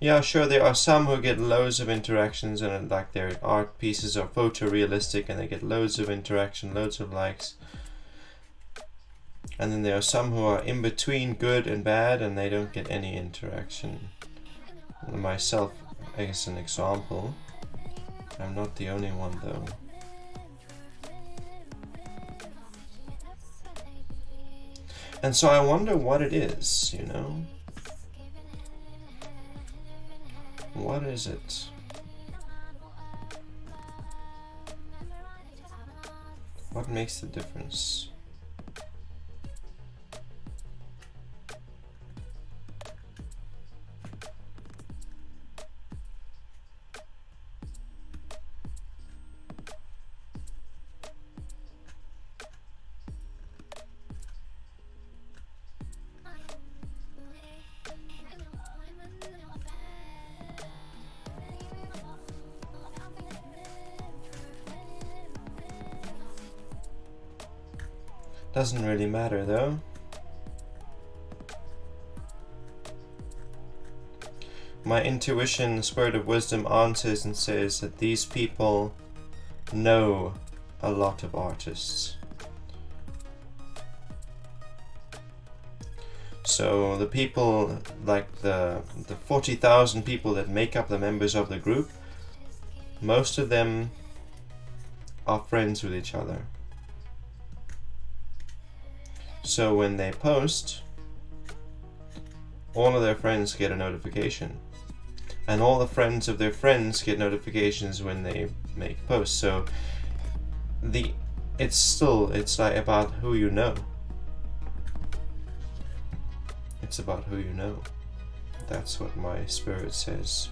Yeah, sure, there are some who get loads of interactions and like their art pieces are photorealistic and they get loads of interaction, loads of likes. And then there are some who are in between good and bad, and they don't get any interaction. Myself as an example. I'm not the only one though. And so I wonder what it is, you know? What is it? What makes the difference? Doesn't really matter though. My intuition, spirit of wisdom, answers and says that these people know a lot of artists. So the people, like the 40,000 people that make up the members of the group, most of them are friends with each other. So when they post, all of their friends get a notification. And all the friends of their friends get notifications when they make posts. So it's like about who you know. It's about who you know. That's what my spirit says.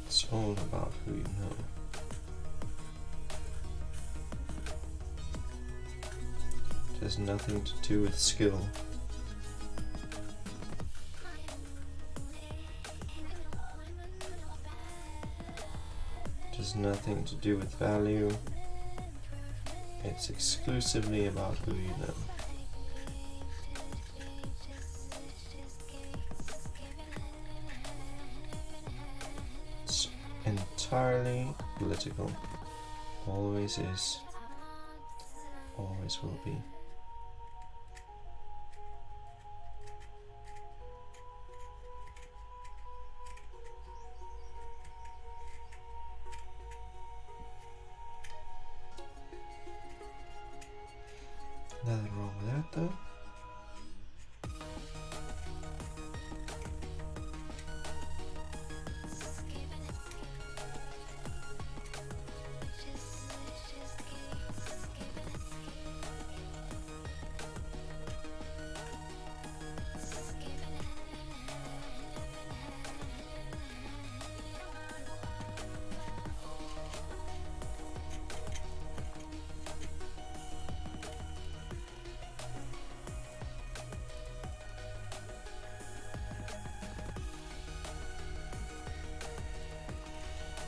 It's all about who you know. It has nothing to do with skill. It has nothing to do with value. It's exclusively about who you know. It's entirely political. Always is. Always will be. Nothing wrong with that though.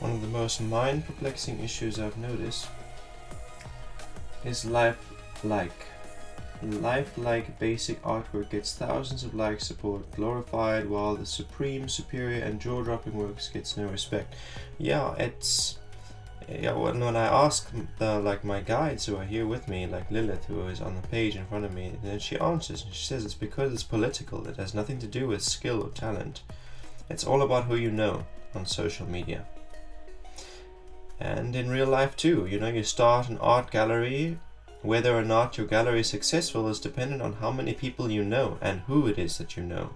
One of the most mind-perplexing issues I've noticed is lifelike. Lifelike basic artwork gets thousands of likes, support, glorified, while the supreme, superior, and jaw-dropping works gets no respect. Yeah, when I ask my guides who are here with me, like Lilith, who is on the page in front of me, then she answers and she says it's because it's political. It has nothing to do with skill or talent. It's all about who you know on social media. And in real life too, you know, you start an art gallery. Whether or not your gallery is successful is dependent on how many people you know and who it is that you know.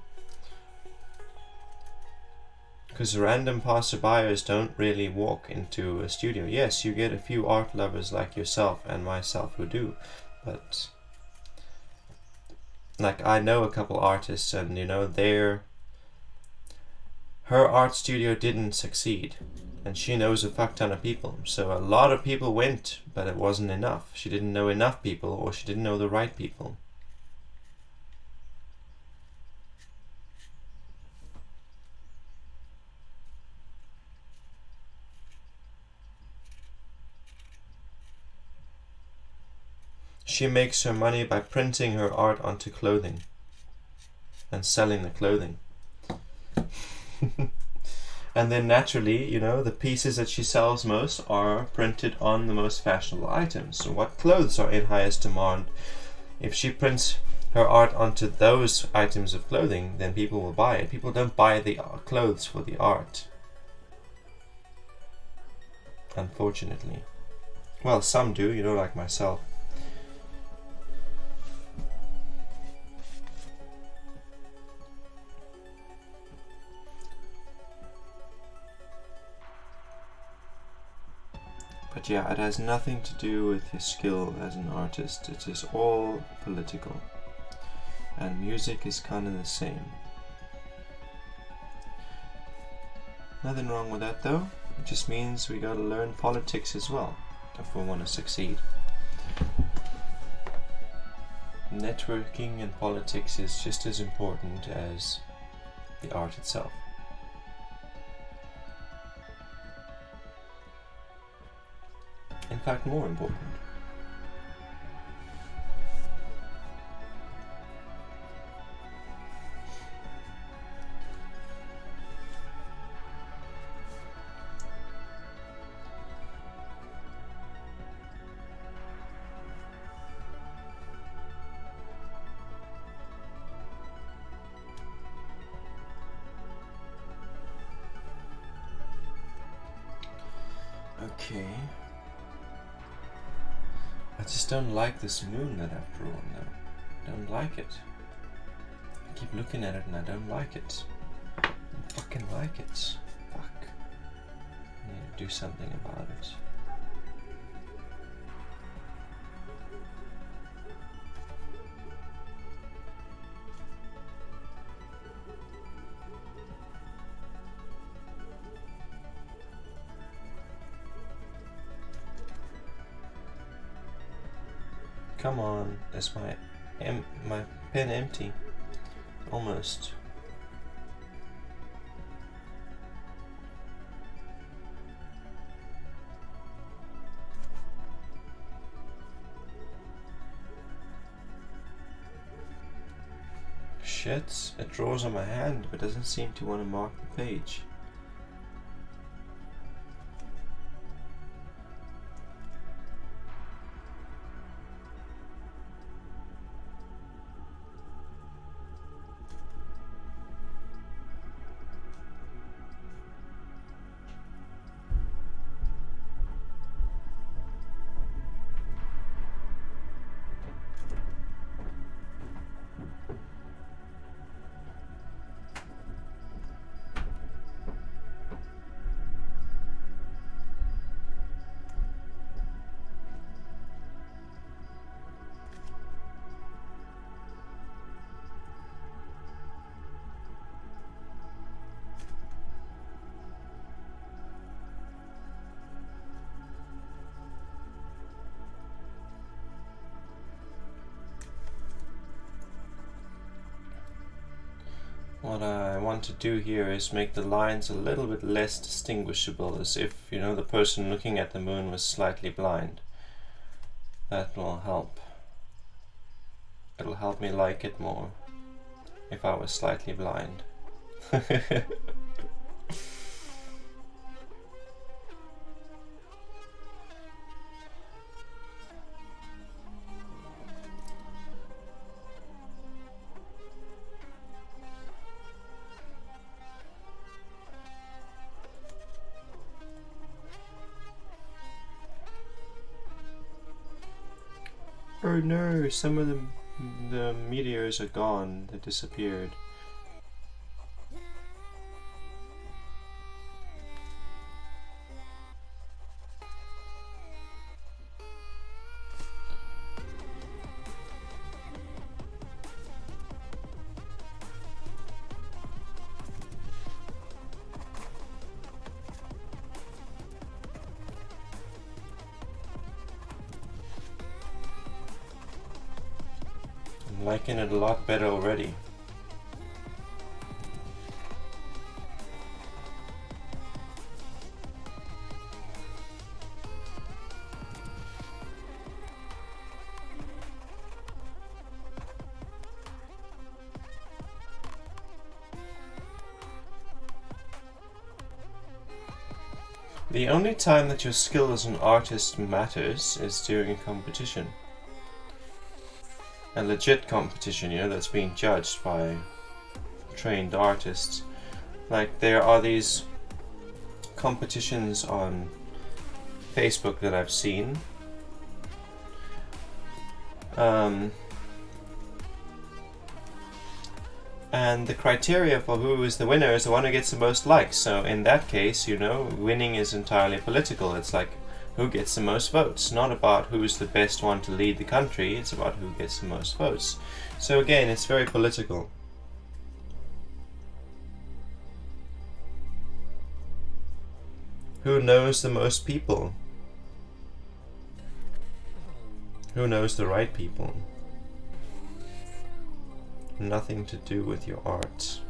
Because random passerbyers don't really walk into a studio. Yes, you get a few art lovers like yourself and myself who do, but like I know a couple artists, and you know, her art studio didn't succeed. And she knows a fuck ton of people. So a lot of people went, but it wasn't enough. She didn't know enough people, or she didn't know the right people. She makes her money by printing her art onto clothing and selling the clothing. And then naturally, you know, the pieces that she sells most are printed on the most fashionable items. So what clothes are in highest demand? If she prints her art onto those items of clothing, then people will buy it. People don't buy the clothes for the art, unfortunately. Well, some do, you know, like myself. But yeah, it has nothing to do with your skill as an artist. It is all political. And music is kind of the same. Nothing wrong with that though. It just means we gotta learn politics as well if we want to succeed. Networking and politics is just as important as the art itself. In fact, more important. Okay. I just don't like this moon that I've drawn though. Don't like it. I keep looking at it and I don't like it. I don't fucking like it. Fuck. I need to do something about it. Come on, is my pen empty? Almost. Shit, it draws on my hand but doesn't seem to want to mark the page. What I want to do here is make the lines a little bit less distinguishable, as if, you know, the person looking at the moon was slightly blind. That will help. It'll help me like it more if I was slightly blind. Oh no, some of the meteors are gone, they disappeared. I'm liking it a lot better already. The only time that your skill as an artist matters is during a competition. A legit competition, that's being judged by trained artists. Like, there are these competitions on Facebook that I've seen. And the criteria for who is the winner is the one who gets the most likes. So in that case, winning is entirely political. It's like who gets the most votes, not about who's the best one to lead the country. It's about who gets the most votes. So again, it's very political. Who knows the most people? Who knows the right people? Nothing to do with your art.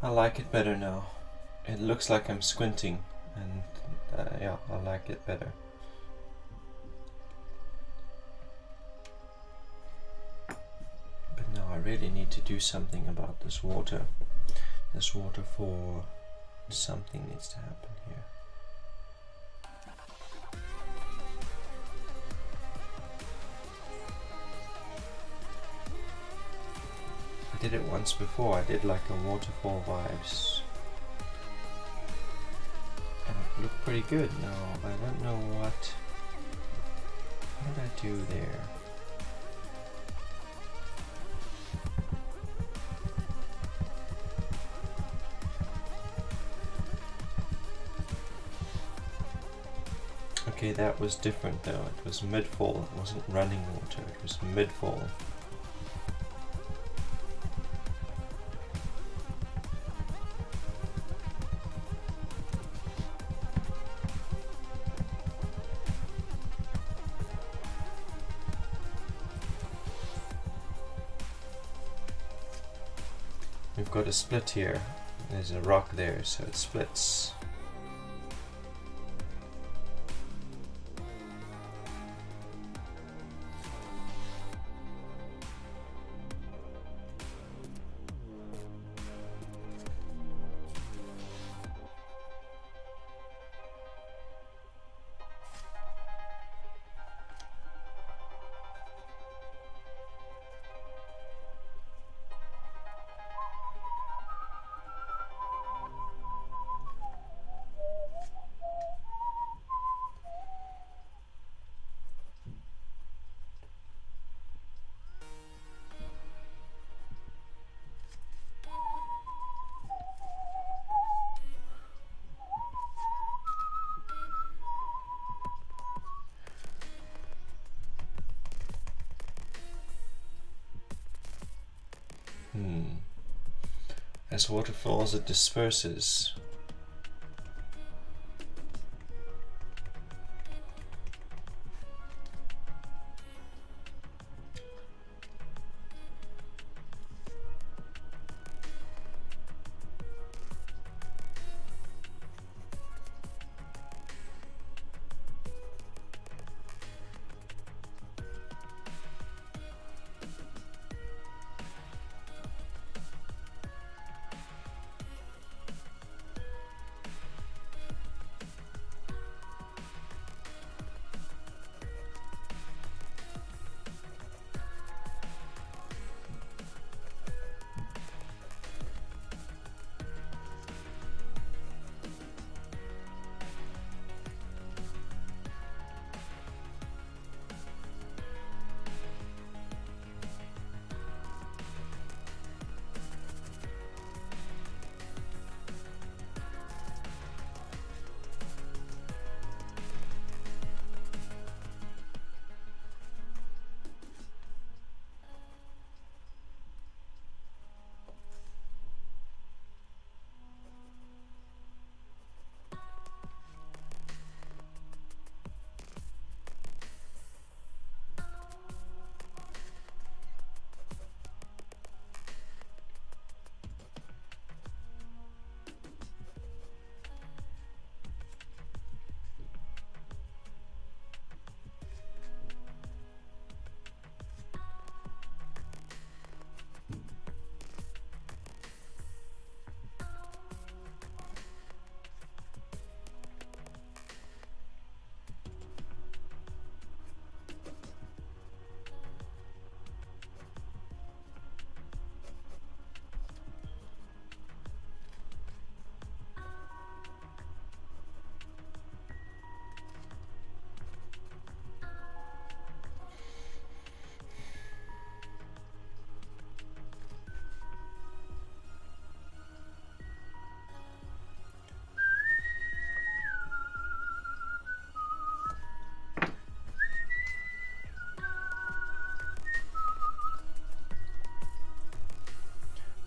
I like it better now. It looks like I'm squinting, and yeah, I like it better. But now I really need to do something about this water. This waterfall, something needs to happen here. I did it once before. I did like a waterfall vibes, and it looked pretty good. Now I don't know what did I do there. Okay, that was different though. It was mid-fall. It wasn't running water. It was mid-fall. We've got a split here. There's a rock there, so it splits. As water falls, it disperses.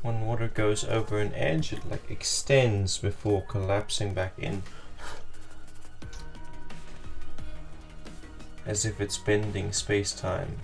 When water goes over an edge, it like extends before collapsing back in, as if it's bending space-time.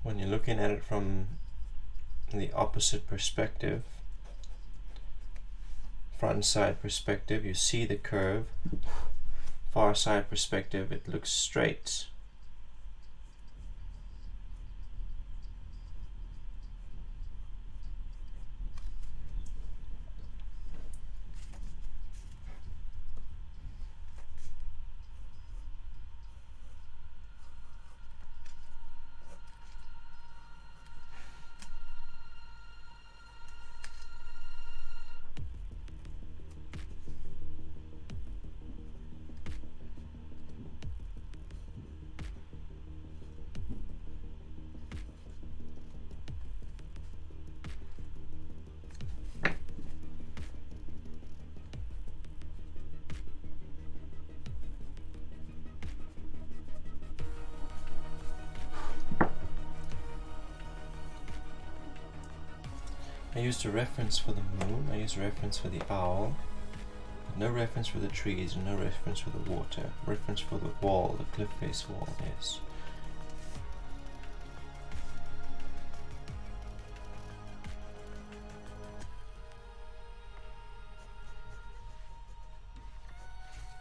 When you're looking at it from the opposite perspective, front side perspective, you see the curve. Far side perspective, it looks straight. I used a reference for the moon, I used a reference for the owl, but no reference for the trees and no reference for the water. Reference for the wall, the cliff face wall, yes.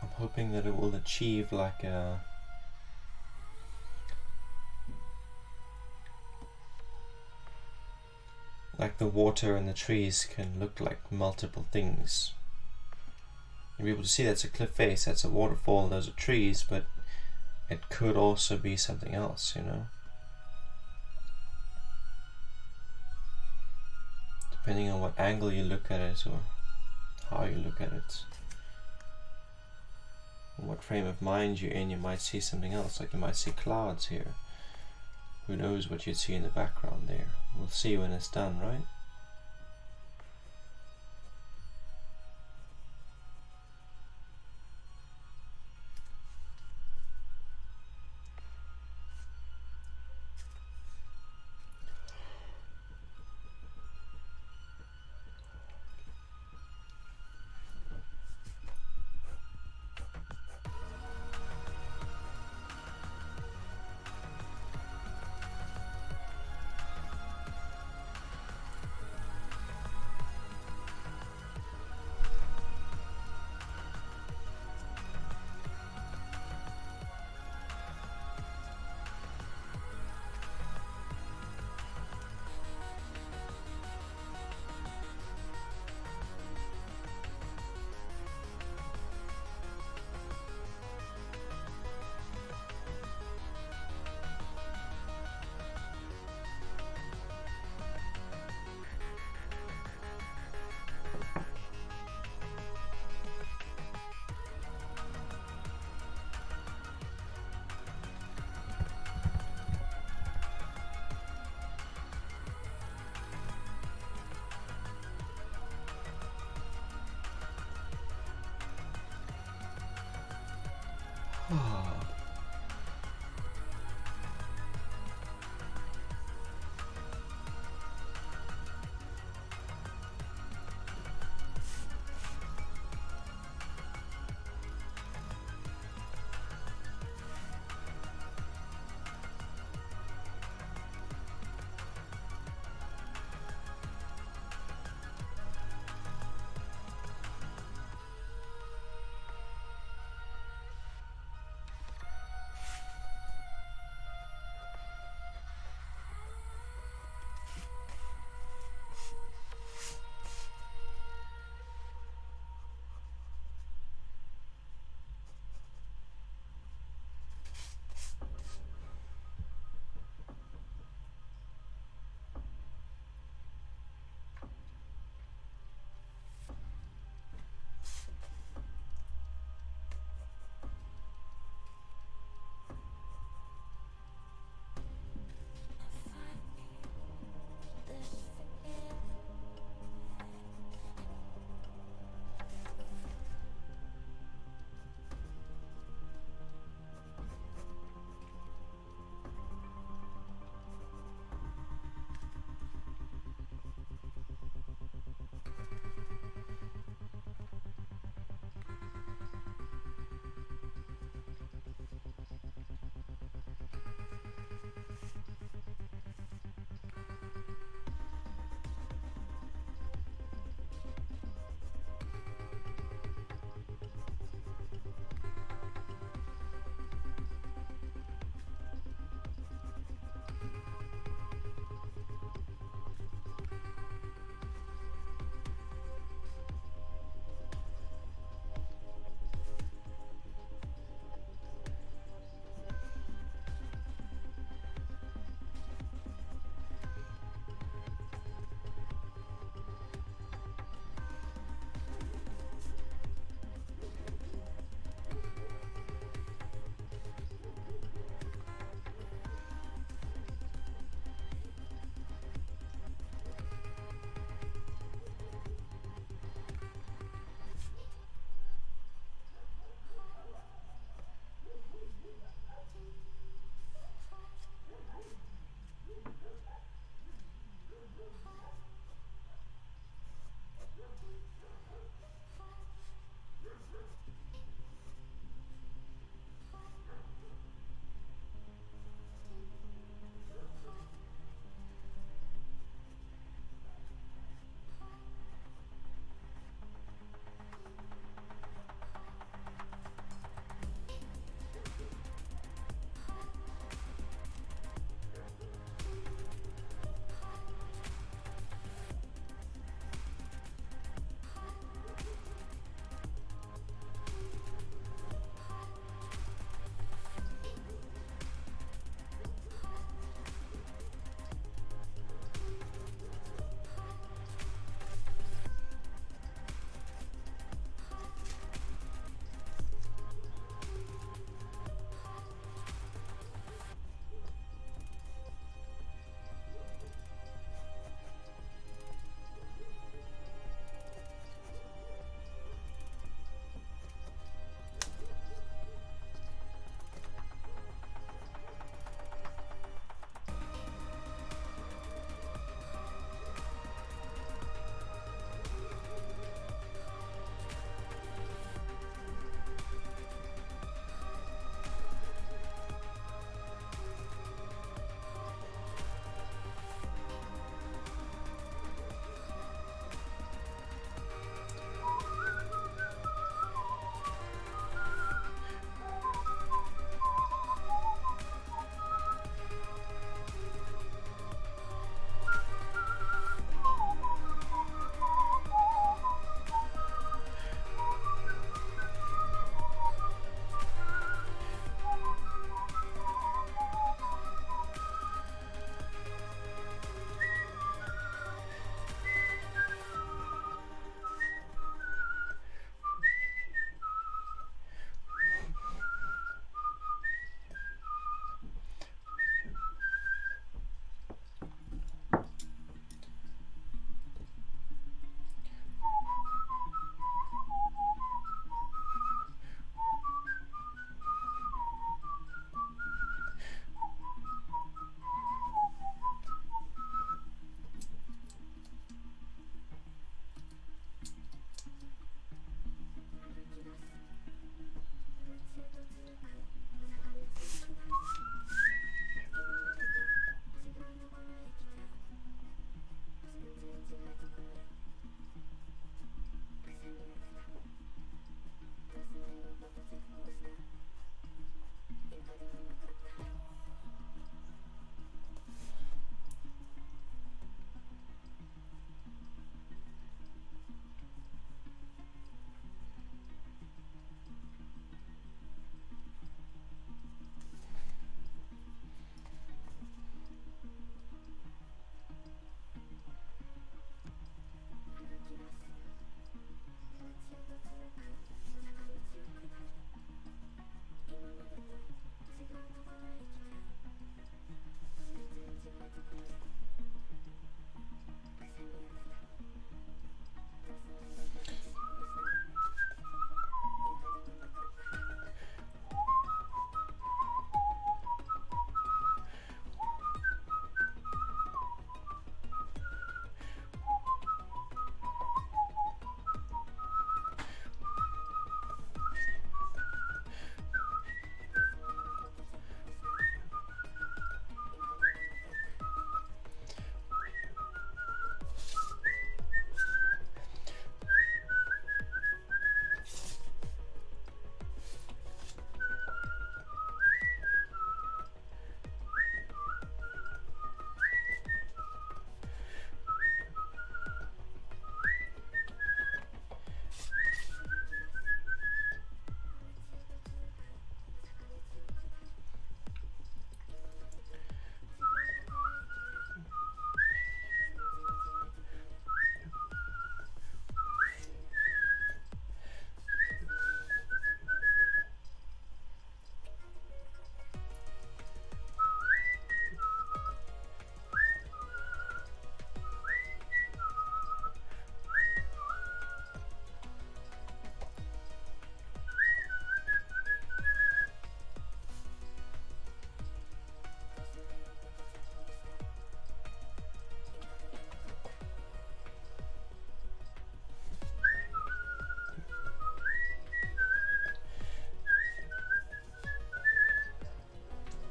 I'm hoping that it will achieve like a the water and the trees can look like multiple things. You'll be able to see that's a cliff face, that's a waterfall, those are trees, but it could also be something else, you know? Depending on what angle you look at it or how you look at it. And what frame of mind you're in, you might see something else, like you might see clouds here. Who knows what you'd see in the background there. We'll see when it's done, right?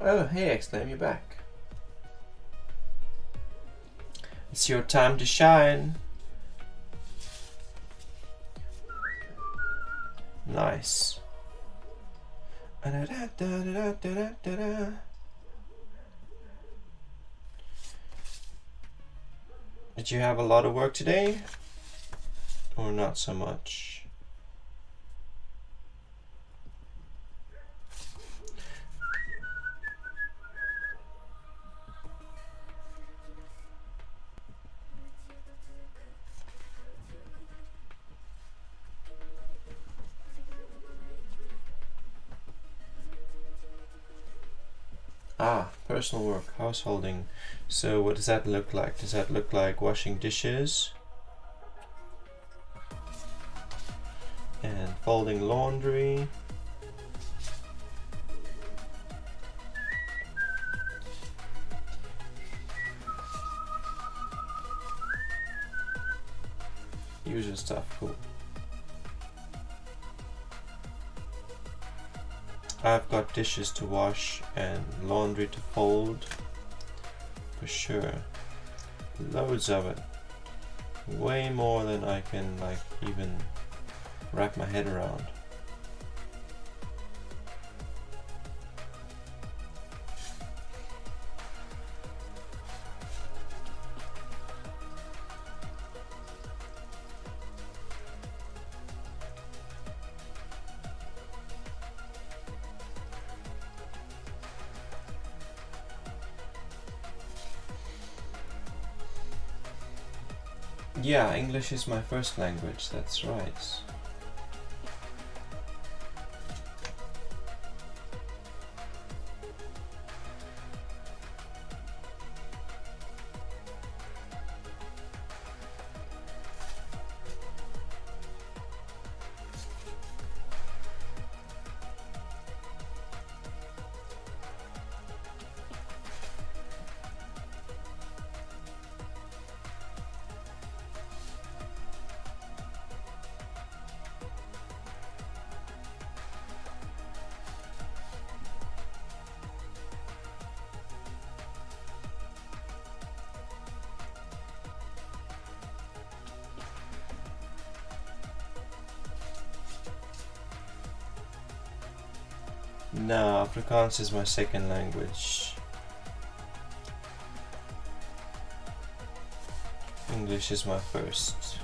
Oh, hey, Exclaim, you're back. It's your time to shine. Nice. Did you have a lot of work today? Or not so much? Ah, personal work, householding. So what does that look like? Does that look like washing dishes? And folding laundry? Usual stuff, cool. I've got dishes to wash and laundry to fold, for sure. Loads of it. Way more than I can like even wrap my head around. Yeah, English is my first language, that's right. No, Afrikaans is my second language. English is my first.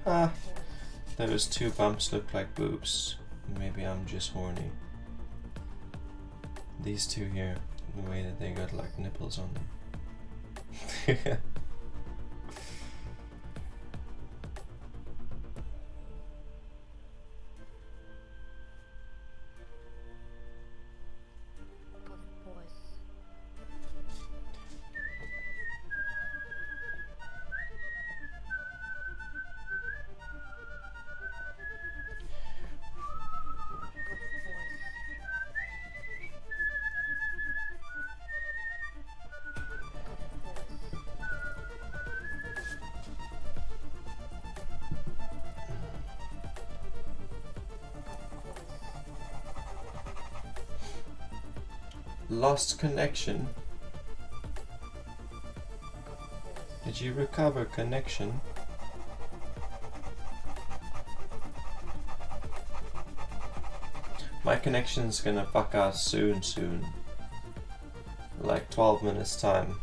Ah, those two bumps look like boobs. Maybe I'm just horny. These two here, the way that they got like nipples on them. Lost connection. Did you recover connection? My connection's gonna fuck out soon. Like 12 minutes time.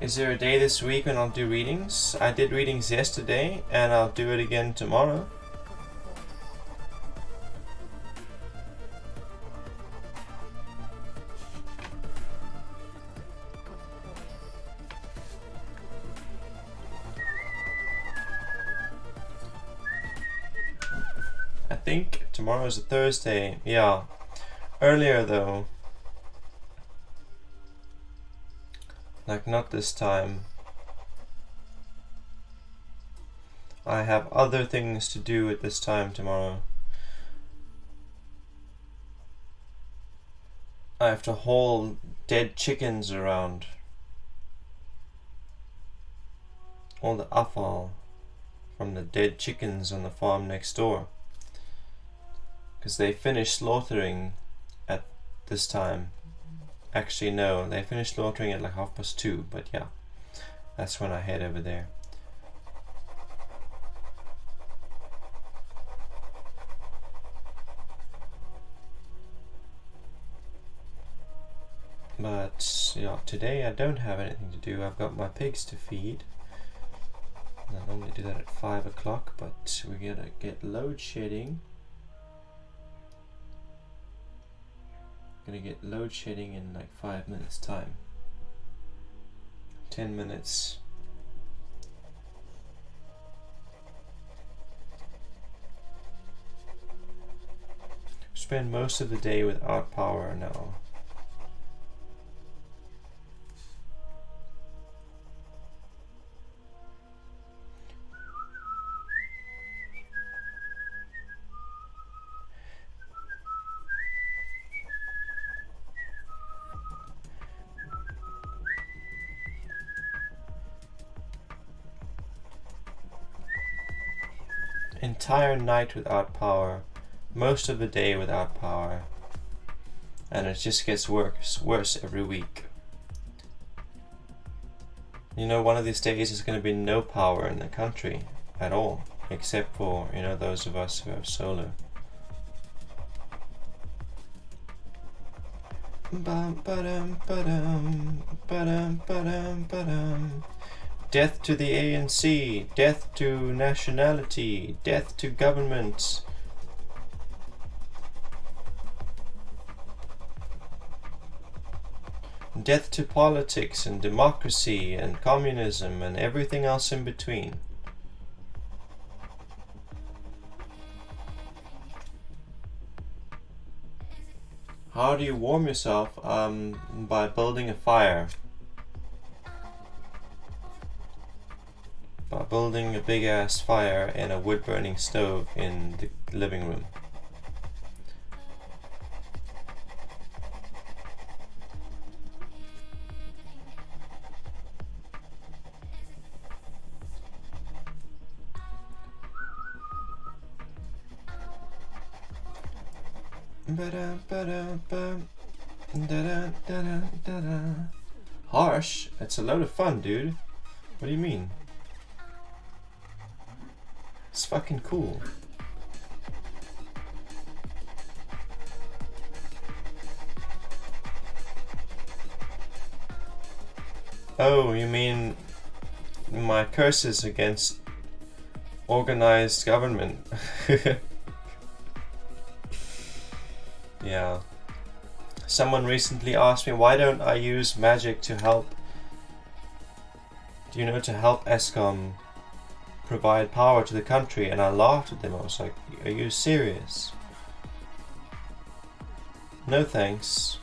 Is there a day this week when I'll do readings? I did readings yesterday and I'll do it again tomorrow. I think tomorrow is a Thursday. Yeah. Earlier though. Like not this time. I have other things to do at this time tomorrow. I have to haul dead chickens around. All the offal from the dead chickens on the farm next door. Because they finish slaughtering at this time. Actually, no, they finished slaughtering at like 2:30, but yeah, that's when I head over there. But yeah, today I don't have anything to do. I've got my pigs to feed. I normally do that at 5 o'clock, but we're gonna get load shedding. Gonna get load shedding in like 5 minutes time. 10 minutes. Spend most of the day without power now. Entire night without power, most of the day without power, and it just gets worse every week. You know, one of these days is going to be no power in the country at all, except for, you know, those of us who have solar. Death to the ANC, death to nationality, death to government. Death to politics and democracy and communism and everything else in between. How do you warm yourself? By building a fire. By building a big ass fire and a wood burning stove in the living room. Harsh? It's a load of fun, dude. What do you mean? It's fucking cool. Oh, you mean my curses against organized government? Yeah. Someone recently asked me, why don't I use magic to help, you know, to help ESCOM provide power to the country, and I laughed at them. I was like, are you serious? No thanks.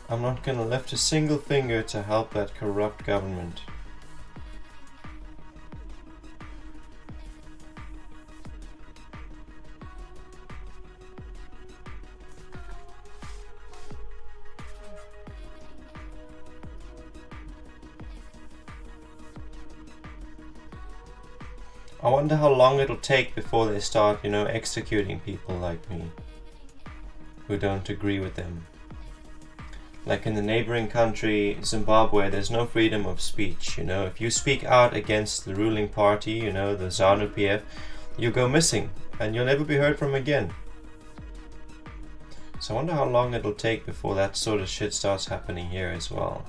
I'm not gonna lift a single finger to help that corrupt government. I wonder how long it'll take before they start, executing people like me who don't agree with them. Like in the neighboring country, Zimbabwe, there's no freedom of speech. If you speak out against the ruling party, the ZANU-PF, you go missing and you'll never be heard from again. So I wonder how long it'll take before that sort of shit starts happening here as well.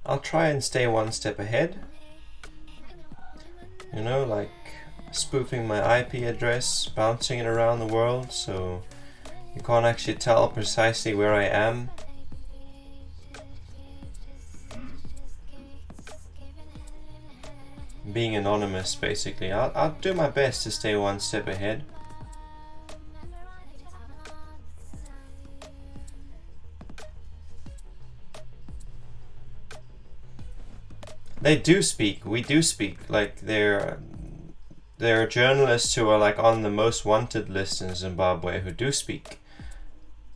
I'll try and stay one step ahead. Like spoofing my IP address, bouncing it around the world so you can't actually tell precisely where I am. Being anonymous, basically. I'll do my best to stay one step ahead. They do speak. We do speak. Like there are journalists who are like on the most wanted list in Zimbabwe who do speak,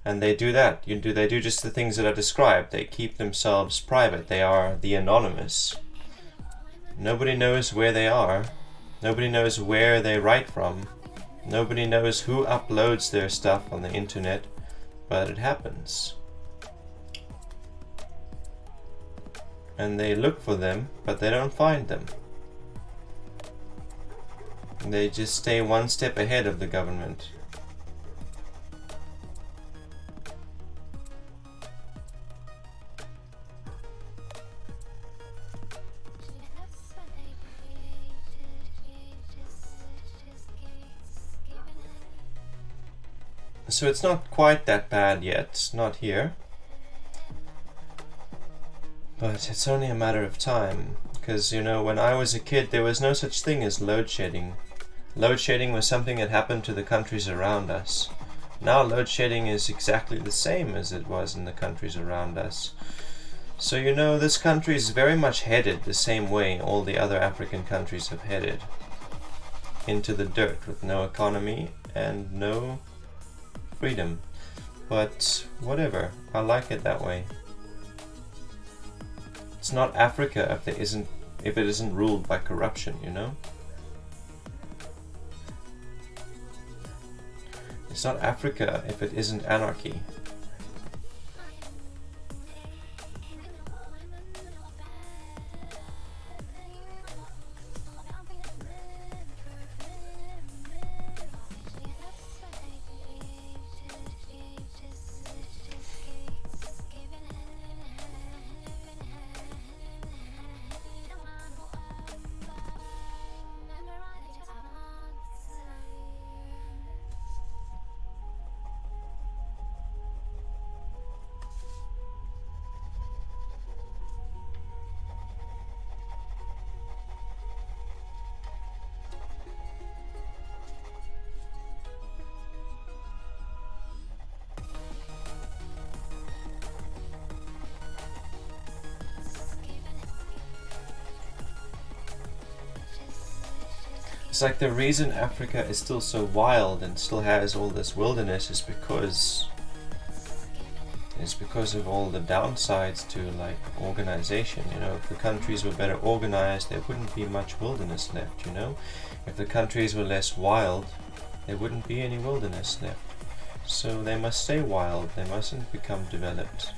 and they do that. They do just the things that I described. They keep themselves private. They are the anonymous. Nobody knows where they are. Nobody knows where they write from. Nobody knows who uploads their stuff on the internet, but it happens. And they look for them, but they don't find them. They just stay one step ahead of the government. So it's not quite that bad yet, not here. But it's only a matter of time, because when I was a kid there was no such thing as load shedding. Load shedding was something that happened to the countries around us. Now load shedding is exactly the same as it was in the countries around us. So this country is very much headed the same way all the other African countries have headed. Into the dirt with no economy and no freedom. But whatever, I like it that way. It's not Africa if it isn't ruled by corruption, It's not Africa if it isn't anarchy. It's like the reason Africa is still so wild and still has all this wilderness is because of all the downsides to like organization. If the countries were better organized, there wouldn't be much wilderness left. If the countries were less wild, there wouldn't be any wilderness left. So they must stay wild. They mustn't become developed.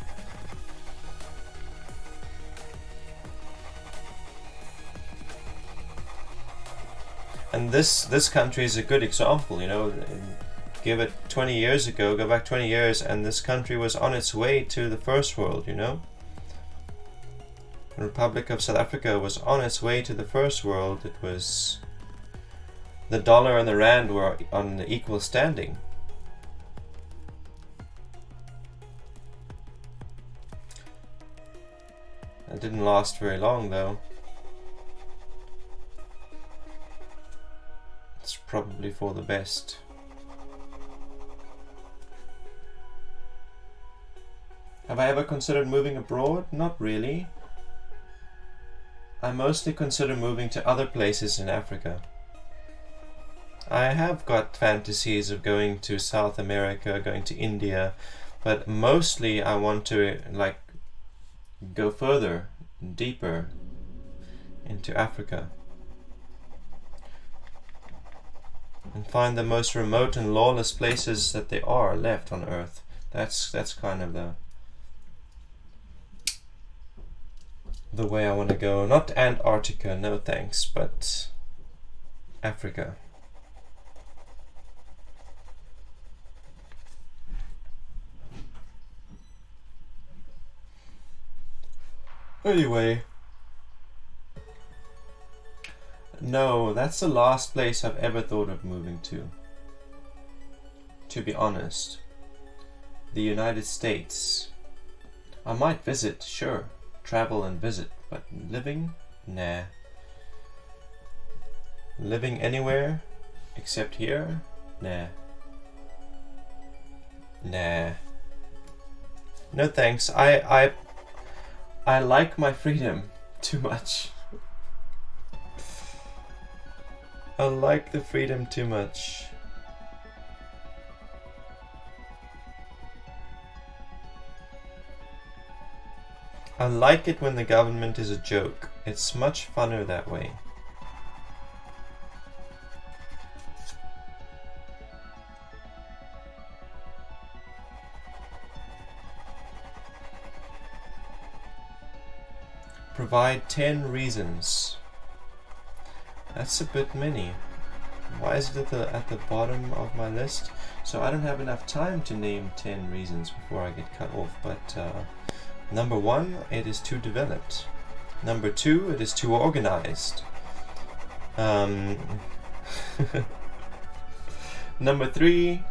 And this country is a good example, you know. Give it 20 years ago, go back 20 years, and this country was on its way to the first world, you know. The Republic of South Africa was on its way to the first world. It was... the dollar and the rand were on equal standing. It didn't last very long though. It's probably for the best. Have I ever considered moving abroad? Not really. I mostly consider moving to other places in Africa. I have got fantasies of going to South America, going to India, but mostly I want to like go further, deeper into Africa and find the most remote and lawless places that there are left on Earth. That's kind of the way I want to go. Not Antarctica, no thanks, but Africa. Anyway, no, that's the last place I've ever thought of moving to be honest. The United States. I might visit, sure. Travel and visit, but living? Nah. Living anywhere except here? Nah. Nah. No thanks. I like my freedom too much. I like the freedom too much. I like it when the government is a joke. It's much funner that way. Provide 10 reasons. That's a bit many. Why is it at the bottom of my list? So I don't have enough time to name 10 reasons before I get cut off, but number 1, it is too developed. Number 2, it is too organized. Number 3,